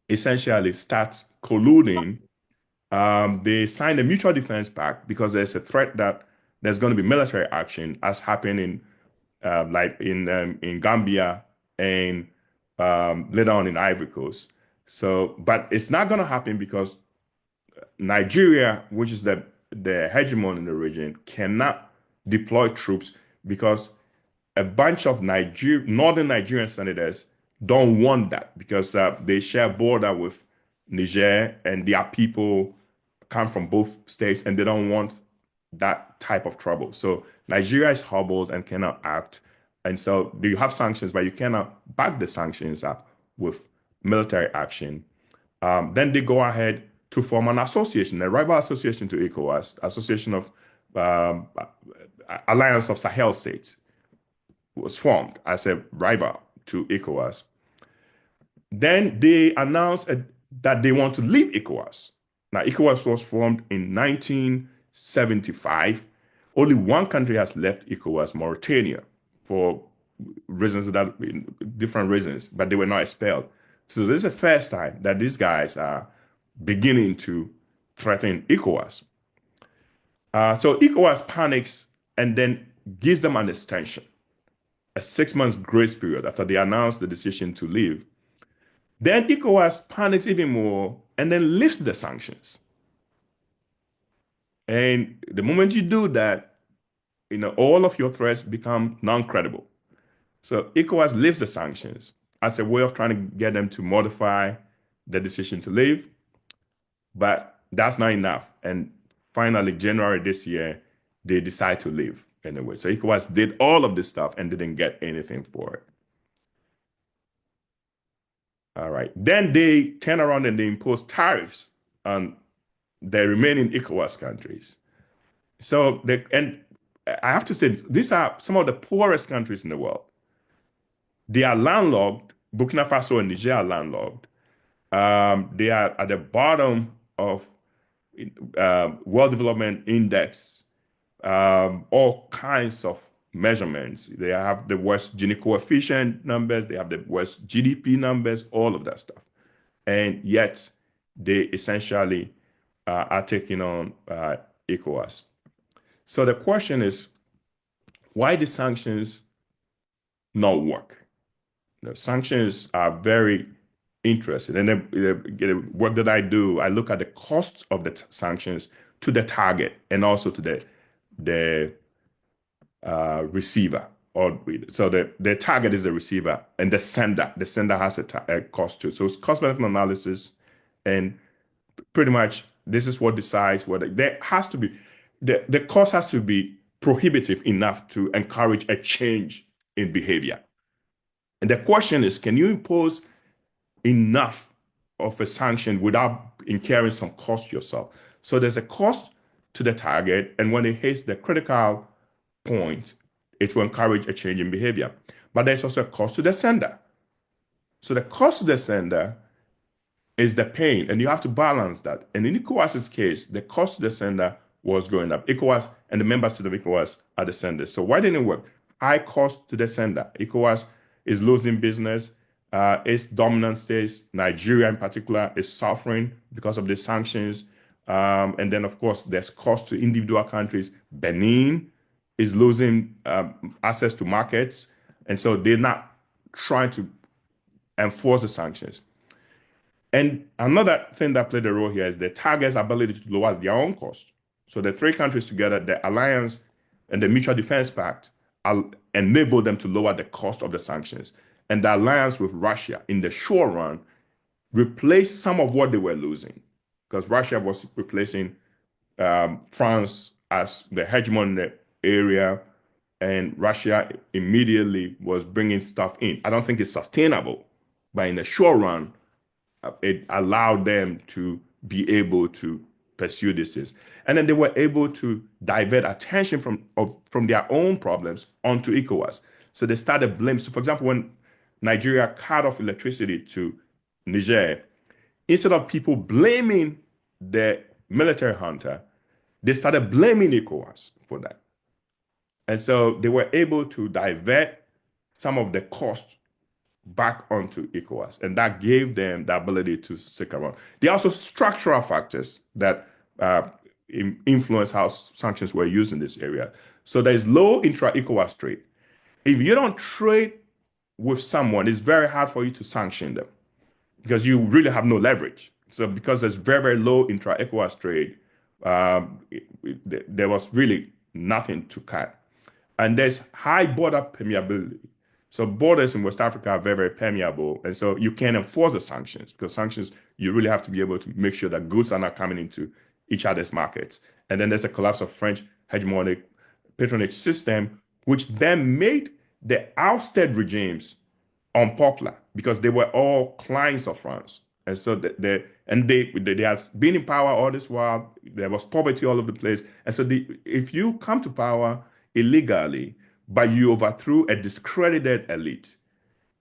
essentially start colluding. They signed a mutual defense pact because there's a threat that there's going to be military action, as happened in Gambia and later on in Ivory Coast. So, but it's not going to happen because Nigeria, which is the hegemon in the region, cannot deploy troops because a bunch of northern Nigerian senators don't want that because they share border with Niger and their people come from both states and they don't want that type of trouble. So Nigeria is hobbled and cannot act. And so you have sanctions, but you cannot back the sanctions up with military action. Then they go ahead to form an association, a rival association to ECOWAS, Association of Alliance of Sahel States, was formed as a rival to ECOWAS. Then they announced that they want to leave ECOWAS. Now, ECOWAS was formed in 1975. Only one country has left ECOWAS, Mauritania, for different reasons, but they were not expelled. So this is the first time that these guys are beginning to threaten ECOWAS. So ECOWAS panics and then gives them an extension, a 6-month grace period after they announced the decision to leave. Then ECOWAS panics even more and then lifts the sanctions. And the moment you do that, all of your threats become non-credible. So ECOWAS lifts the sanctions as a way of trying to get them to modify the decision to leave. But that's not enough. And finally, January this year, they decide to leave anyway. So ECOWAS did all of this stuff and didn't get anything for it. All right. Then they turn around and they impose tariffs on the remaining ECOWAS countries. So and I have to say, these are some of the poorest countries in the world. They are landlocked. Burkina Faso and Niger are landlocked. They are at the bottom of World Development Index, all kinds of measurements. They have the worst Gini coefficient numbers. They have the worst GDP numbers, all of that stuff. And yet they essentially are taking on ECOWAS. So the question is, why the sanctions not work? The sanctions are very interesting. And the work that I do, I look at the costs of the sanctions to the target and also to the receiver. So the target is the receiver and the sender. The sender has a cost too. So it's cost-benefit analysis, and pretty much this is what decides whether there has to be the cost has to be prohibitive enough to encourage a change in behavior. And the question is, can you impose enough of a sanction without incurring some cost yourself? So there's a cost to the target, and when it hits the critical point, it will encourage a change in behavior. But there's also a cost to the sender. So the cost to the sender is the pain, and you have to balance that. And in ECOWAS's case, the cost to the sender was going up. ECOWAS and the member states of ECOWAS are the senders. So why didn't it work? High cost to the sender. ECOWAS is losing business. Its dominant states, Nigeria in particular, is suffering because of the sanctions. And then, of course, there's cost to individual countries. Benin is losing access to markets. And so they're not trying to enforce the sanctions. And another thing that played a role here is the target's ability to lower their own cost. So the three countries together, the alliance and the mutual defense pact, enable them to lower the cost of the sanctions. And the alliance with Russia in the short run replaced some of what they were losing, because Russia was replacing France as the hegemon in the area, and Russia immediately was bringing stuff in. I don't think it's sustainable, but in the short run, it allowed them to be able to pursue this. And then they were able to divert attention from their own problems onto ECOWAS. So they started blaming. So for example, when Nigeria cut off electricity to Niger, instead of people blaming the military junta, they started blaming ECOWAS for that. And so they were able to divert some of the cost back onto ECOWAS, and that gave them the ability to stick around. There are also structural factors that influence how sanctions were used in this area. So there's low intra-ECOWAS trade. If you don't trade with someone, it's very hard for you to sanction them because you really have no leverage. So because there's very, very low intra-ECOWAS trade, there was really nothing to cut. And there's high border permeability. So borders in West Africa are very, very permeable. And so you can't enforce the sanctions, because sanctions, you really have to be able to make sure that goods are not coming into each other's markets. And then there's a collapse of French hegemonic patronage system, which then made the ousted regimes unpopular because they were all clients of France. And so they had been in power all this while. There was poverty all over the place. And so if you come to power illegally, but you overthrew a discredited elite,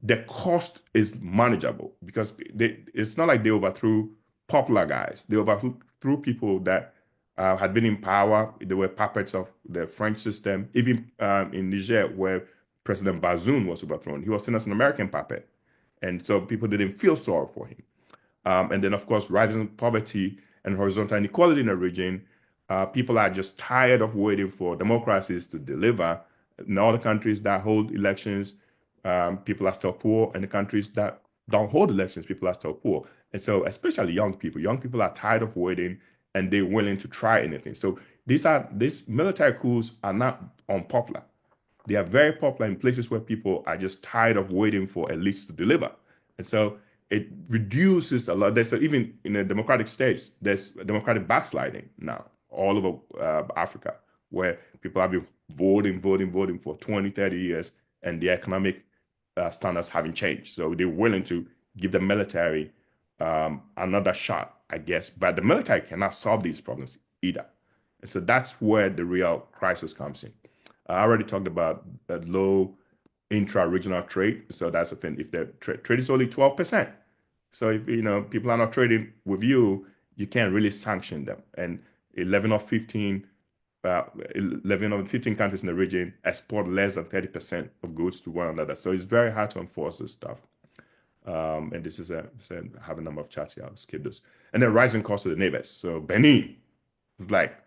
the cost is manageable because it's not like they overthrew popular guys. They overthrew people that had been in power. They were puppets of the French system. Even in Niger, where President Bazoum was overthrown, he was seen as an American puppet. And so people didn't feel sorry for him. And then, of course, rising poverty and horizontal inequality in the region. People are just tired of waiting for democracies to deliver. In all the countries that hold elections, people are still poor. In the countries that don't hold elections, people are still poor. And so especially young people are tired of waiting, and they're willing to try anything. So these military coups are not unpopular. They are very popular in places where people are just tired of waiting for elites to deliver. And so it reduces a lot. Even in the democratic states, there's democratic backsliding now all over Africa, where people have been voting for 20, 30 years, and the economic standards haven't changed. So they're willing to give the military another shot, I guess. But the military cannot solve these problems either. And so that's where the real crisis comes in. I already talked about the low intra-regional trade. So that's the thing. If the trade is only 12%, so if people are not trading with you, you can't really sanction them. And 11 or 15 countries in the region export less than 30% of goods to one another. So it's very hard to enforce this stuff. And this is I have a number of chats here. I'll skip this. And then rising costs of the neighbors. So Benin is like,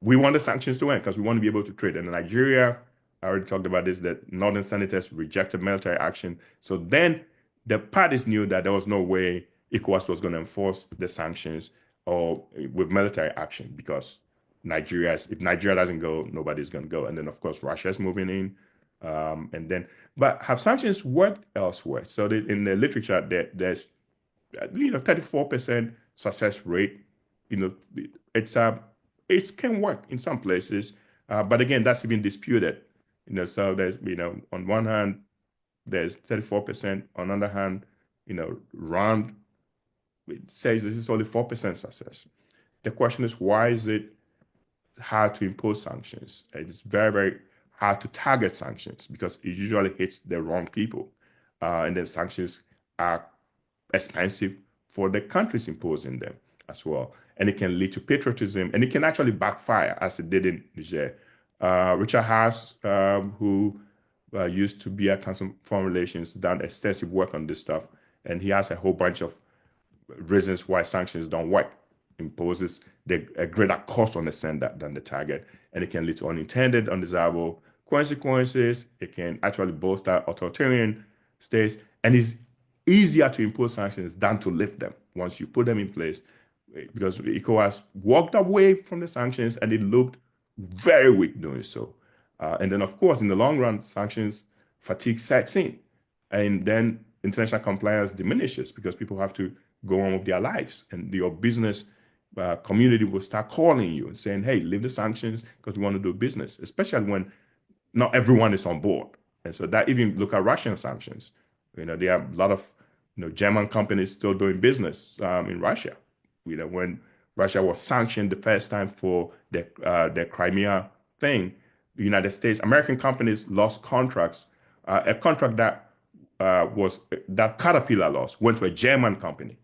we want the sanctions to end because we want to be able to trade. And in Nigeria, I already talked about this, that northern senators rejected military action. So then the parties knew that there was no way ECOWAS was going to enforce the sanctions or with military action, because if Nigeria doesn't go, nobody's going to go. And then, of course, Russia is moving in. But have sanctions worked elsewhere? So in the literature, there's 34% success rate. It can work in some places, but again, that's even disputed. So there's on one hand, there's 34%. On the other hand, RAND says this is only 4% success. The question is, why is it hard to impose sanctions? It's very, very hard to target sanctions because it usually hits the wrong people. And then sanctions are expensive for the countries imposing them as well. And it can lead to patriotism, and it can actually backfire, as it did in Niger. Richard Haas, who used to be at Council on Foreign Relations, done extensive work on this stuff, and he has a whole bunch of reasons why sanctions don't work. Imposes a greater cost on the sender than the target, and it can lead to unintended, undesirable consequences. It can actually bolster authoritarian states, and it's easier to impose sanctions than to lift them once you put them in place, because ECOWAS walked away from the sanctions and it looked very weak doing so. And then, of course, in the long run, sanctions fatigue sets in. And then international compliance diminishes because people have to go on with their lives. And your business community will start calling you and saying, hey, leave the sanctions because we want to do business, especially when not everyone is on board. And so that even look at Russian sanctions. There are a lot of German companies still doing business in Russia. When Russia was sanctioned the first time for the Crimea thing, the United States, American companies lost contracts. A contract that Caterpillar lost went to a German company.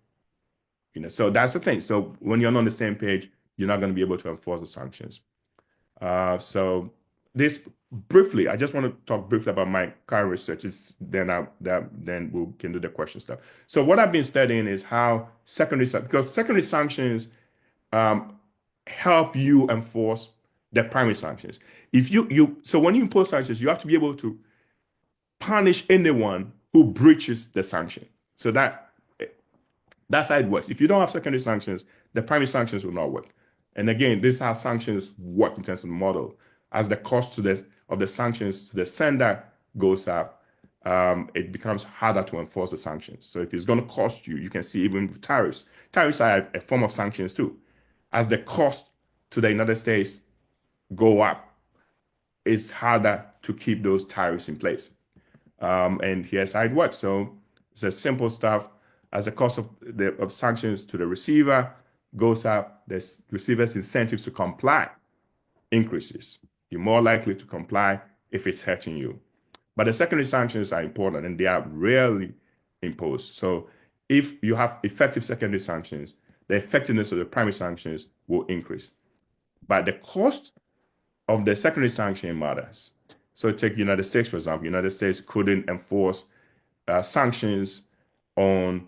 So that's the thing. So when you're not on the same page, you're not going to be able to enforce the sanctions. So this briefly, I just want to talk briefly about my current research. Then we can do the question stuff. So what I've been studying is how because secondary sanctions help you enforce the primary sanctions. So when you impose sanctions, you have to be able to punish anyone who breaches the sanction. So that's how it works. If you don't have secondary sanctions, the primary sanctions will not work. And again, this is how sanctions work in terms of the model. As the cost of the sanctions to the sender goes up, it becomes harder to enforce the sanctions. So if it's going to cost you, you can see even with tariffs. Tariffs are a form of sanctions too. As the cost to the United States go up, it's harder to keep those tariffs in place. And here's how it works. So it's a simple stuff. As the cost of sanctions to the receiver goes up, the receiver's incentives to comply increases. You're more likely to comply if it's hurting you. But the secondary sanctions are important and they are rarely imposed. So if you have effective secondary sanctions, the effectiveness of the primary sanctions will increase. But the cost of the secondary sanction matters. So take United States, for example. United States couldn't enforce sanctions on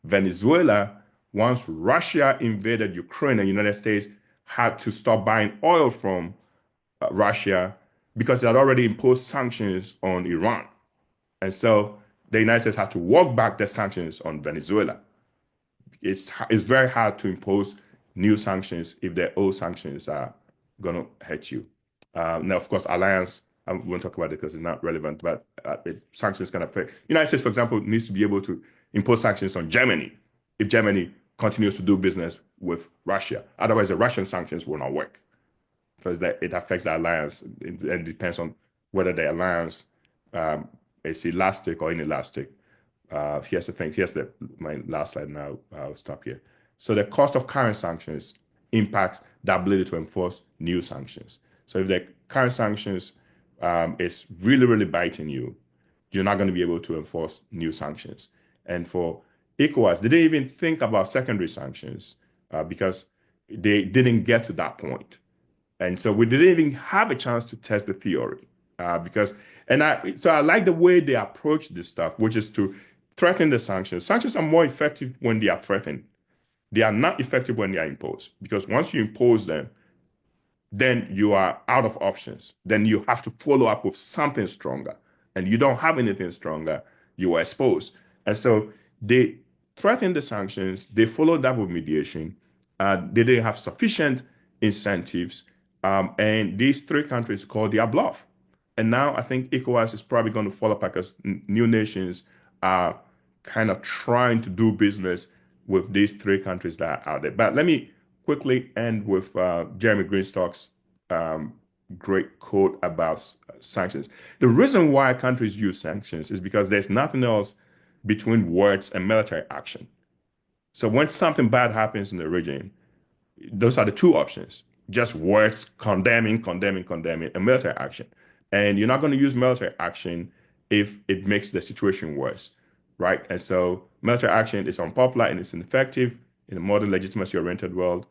Venezuela once Russia invaded Ukraine, and the United States had to stop buying oil from Russia because they had already imposed sanctions on Iran. And so the United States had to walk back the sanctions on Venezuela. It's very hard to impose new sanctions if the old sanctions are going to hurt you. Now, of course, alliance, I won't talk about it because it's not relevant, but sanctions can affect. United States, for example, needs to be able to impose sanctions on Germany if Germany continues to do business with Russia. Otherwise, the Russian sanctions will not work because it affects the alliance. It depends on whether the alliance is elastic or inelastic. Here's the thing. Here's my last slide now. I'll stop here. So the cost of current sanctions impacts the ability to enforce new sanctions. So if the current sanctions is really, really biting you, you're not going to be able to enforce new sanctions. And for ECOWAS, they didn't even think about secondary sanctions because they didn't get to that point. And so we didn't even have a chance to test the theory so I like the way they approach this stuff, which is to threaten the sanctions. Sanctions are more effective when they are threatened. They are not effective when they are imposed because once you impose them, then you are out of options. Then you have to follow up with something stronger. And you don't have anything stronger, you are exposed. And so they threatened the sanctions, they followed up with mediation, they didn't have sufficient incentives, and these three countries called their bluff. And now I think ECOWAS is probably going to fall apart because new nations are kind of trying to do business with these three countries that are out there. But let me quickly end with Jeremy Greenstock's great quote about sanctions. The reason why countries use sanctions is because there's nothing else between words and military action. So when something bad happens in the region, those are the two options. Just words, condemning, and military action. And you're not going to use military action if it makes the situation worse, right? And so military action is unpopular and it's ineffective in a modern legitimacy-oriented world,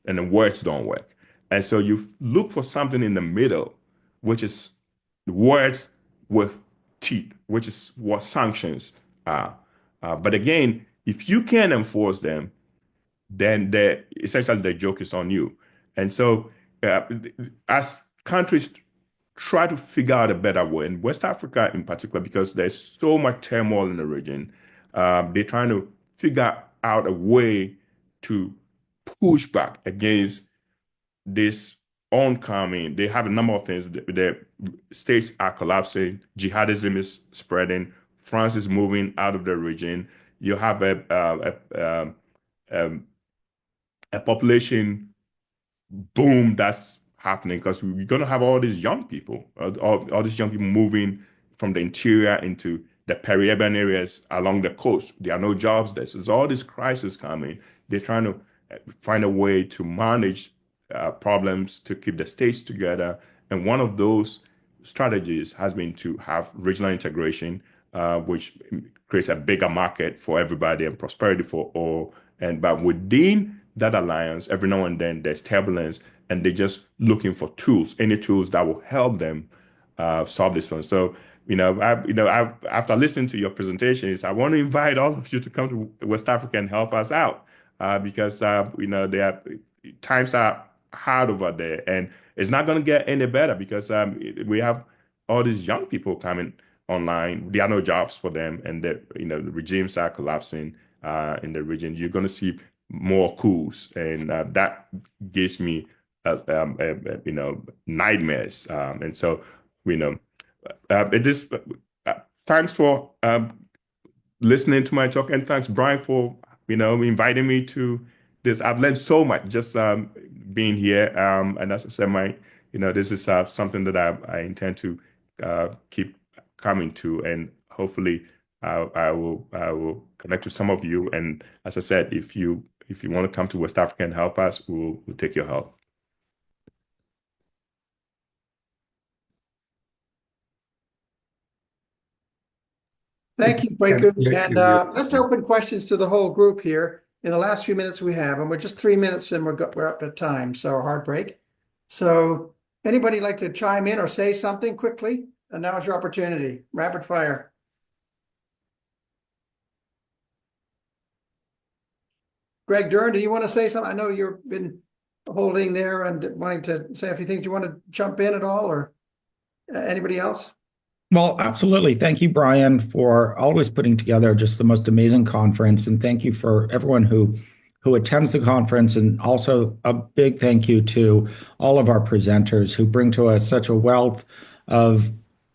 and then words don't work. And so you look for something in the middle, which is words with teeth, which is what sanctions are. But again, if you can enforce them, then essentially the joke is on you. And so as countries try to figure out a better way, in West Africa in particular, because there's so much turmoil in the region, they're trying to figure out a way to push back against this oncoming, they have a number of things. The states are collapsing, jihadism is spreading, France is moving out of the region. You have a population boom that's happening because we're going to have all these young people, all these young people moving from the interior into the peri-urban areas along the coast. There are no jobs there. So there's all this crisis coming. They're trying to find a way to manage problems to keep the states together. And one of those strategies has been to have regional integration, which creates a bigger market for everybody and prosperity for all. And but within that alliance, every now and then there's turbulence, and they're just looking for tools, any tools that will help them solve this one. So, after listening to your presentations, I want to invite all of you to come to West Africa and help us out because times are hard over there, and it's not going to get any better because we have all these young people coming online. There are no jobs for them, and the regimes are collapsing in the region. You're going to see more coups, and that gives me nightmares. And so it is. Thanks for listening to my talk, and thanks, Brian, for inviting me to this. I've learned so much just being here. And as I said, this is something that I intend to keep coming to, and hopefully I will connect with some of you. And as I said, if you want to come to West Africa and help us, we'll take your help. Thank you, Kwaku. And let's open questions to the whole group here in the last few minutes we have. And we're just 3 minutes and we're up to time, so a hard break. So anybody like to chime in or say something quickly? And now is your opportunity. Rapid fire. Greg Dern, do you want to say something? I know you've been holding there and wanting to say a few things. Do you want to jump in at all, or anybody else? Well, absolutely. Thank you, Brian, for always putting together just the most amazing conference. And thank you for everyone who attends the conference. And also a big thank you to all of our presenters who bring to us such a wealth of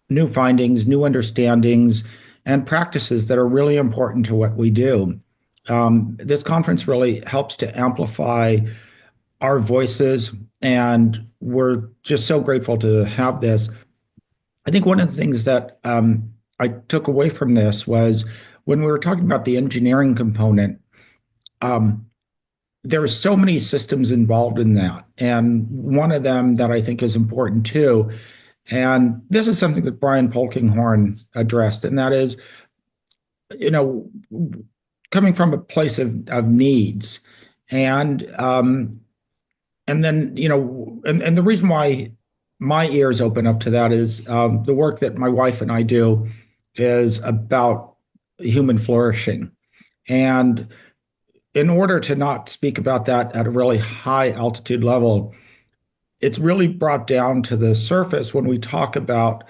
new findings, new understandings, and practices that are really important to what we do. This conference really helps to amplify our voices, and we're just so grateful to have this. I think one of the things that I took away from this was when we were talking about the engineering component, there are so many systems involved in that. And one of them that I think is important too, and this is something that Brian Polkinghorne addressed, and that is, coming from a place of needs. And then, and the reason why my ears open up to that is the work that my wife and I do is about human flourishing. And in order to not speak about that at a really high altitude level, it's really brought down to the surface when we talk about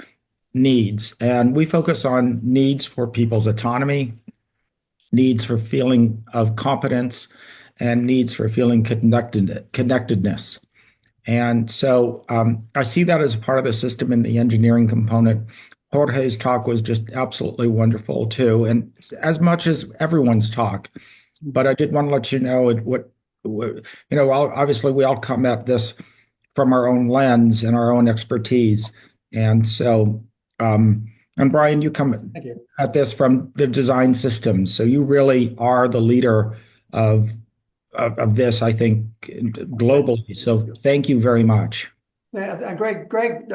needs. And we focus on needs for people's autonomy, needs for feeling of competence, and needs for feeling connectedness. And so I see that as a part of the system in the engineering component. Jorge's talk was just absolutely wonderful too, and as much as everyone's talk. But I did want to let you know obviously we all come at this from our own lens and our own expertise. And so, and Brian, you come at this from the design systems. So you really are the leader of this, I think, globally. So thank you very much. Yeah, Greg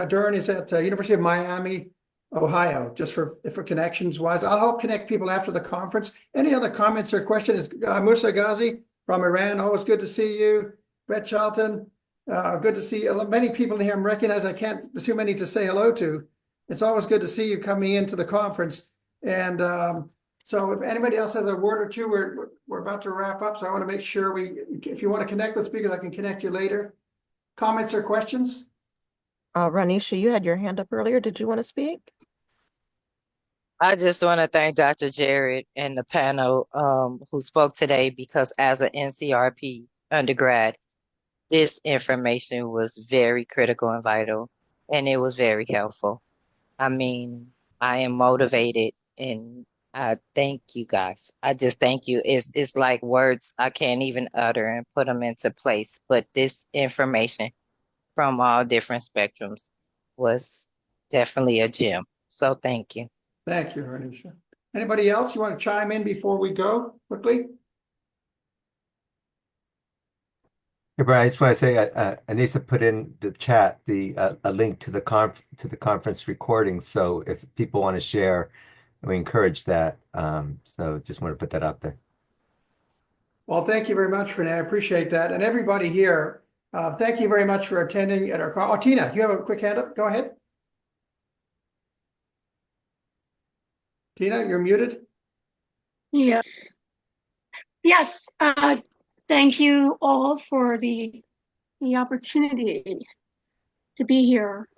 Dern is at University of Miami, Ohio, just for connections wise. I'll help connect people after the conference. Any other comments or questions? Musa Ghazi from Iran, always good to see you. Brett Charlton, good to see you. Many people in here I recognize. I can't, there's too many to say hello to. It's always good to see you coming into the conference. And so if anybody else has a word or two, we're about to wrap up. So I want to make sure if you want to connect with speakers, I can connect you later. Comments or questions? Ranisha, you had your hand up earlier. Did you want to speak? I just want to thank Dr. Jared and the panel who spoke today, because as an NCRP undergrad, this information was very critical and vital, and it was very helpful. I mean, I am motivated, and I thank you guys. I just thank you. It's like words I can't even utter and put them into place. But this information from all different spectrums was definitely a gem. So thank you. Thank you, Renisha. Anybody else you want to chime in before we go quickly? Hey, Brian, I just want to say, Anissa put in the chat a link to the conference recording. So if people want to share, we encourage that. So just want to put that out there. Well, thank you very much, Renee. I appreciate that. And everybody here, thank you very much for attending at our call. Oh, Tina, you have a quick hand up? Go ahead. Tina, you're muted. Yes. Yes. Thank you all for the opportunity to be here.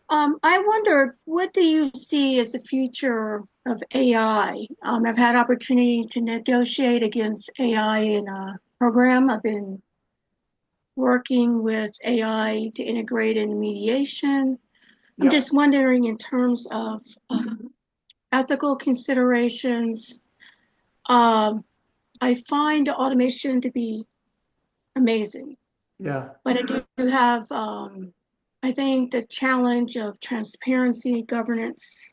I wondered, what do you see as the future of AI? I've had opportunity to negotiate against AI in a program. I've been working with AI to integrate in mediation. I'm just wondering, in terms of ethical considerations, I find automation to be amazing, Yeah. but I do have, I think the challenge of transparency, governance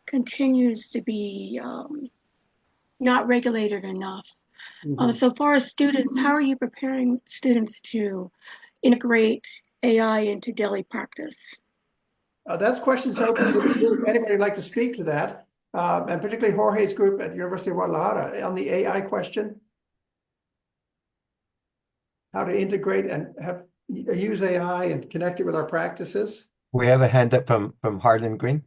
continues to be not regulated enough. So far as students, how are you preparing students to integrate AI into daily practice? That's questions open to the group. Anybody would like to speak to that? And particularly Jorge's group at University of Guadalajara on the AI question. How to integrate and use AI and connect it with our practices. We have a hand up from Harlan Green.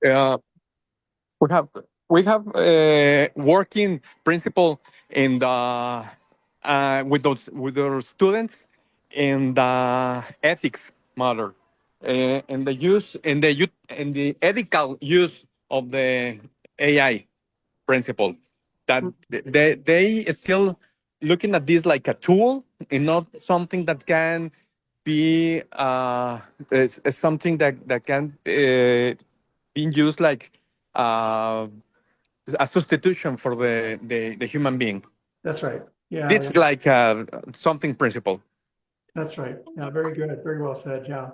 We have working principle in the with our students in the ethics matter, and the use and the ethical use of the AI principle. That they still looking at this like a tool and not something that can be it's something that can be used like a substitution for the human being. That's right. Yeah. It's like something principle. That's right. Yeah, very good. Very well said. Yeah.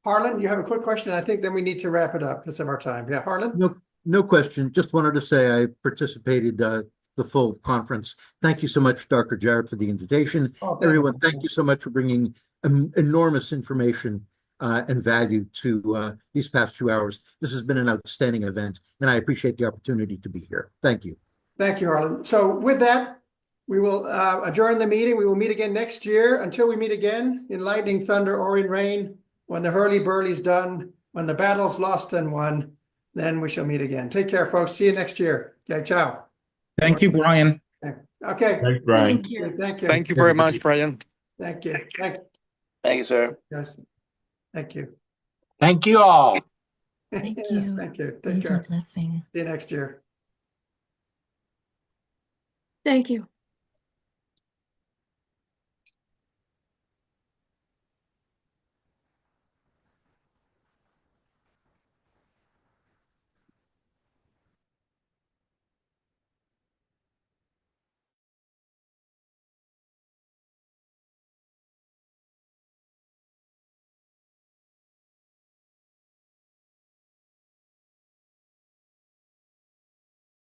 Harlan, you have a quick question. I think then we need to wrap it up because of our time. Yeah, Harlan? No question. Just wanted to say I participated the full conference. Thank you so much, Dr. Jarrett, for the invitation. Everyone, thank you so much for bringing enormous information and value to these past 2 hours. This has been an outstanding event, and I appreciate the opportunity to be here. Thank you. Thank you, Harlan. So with that, we will adjourn the meeting. We will meet again next year. Until we meet again, in lightning, thunder, or in rain, when the hurly-burly's done, when the battle's lost and won, then we shall meet again. Take care, folks. See you next year. Okay, ciao. Thank you, Brian. Okay. Thanks, Brian. Thank you. Thank you. Thank you very much, Brian. Thank you. Thank you, sir. Yes. Thank you. Thank you all. Thank you. Thank you. Take care. See you next year. Thank you.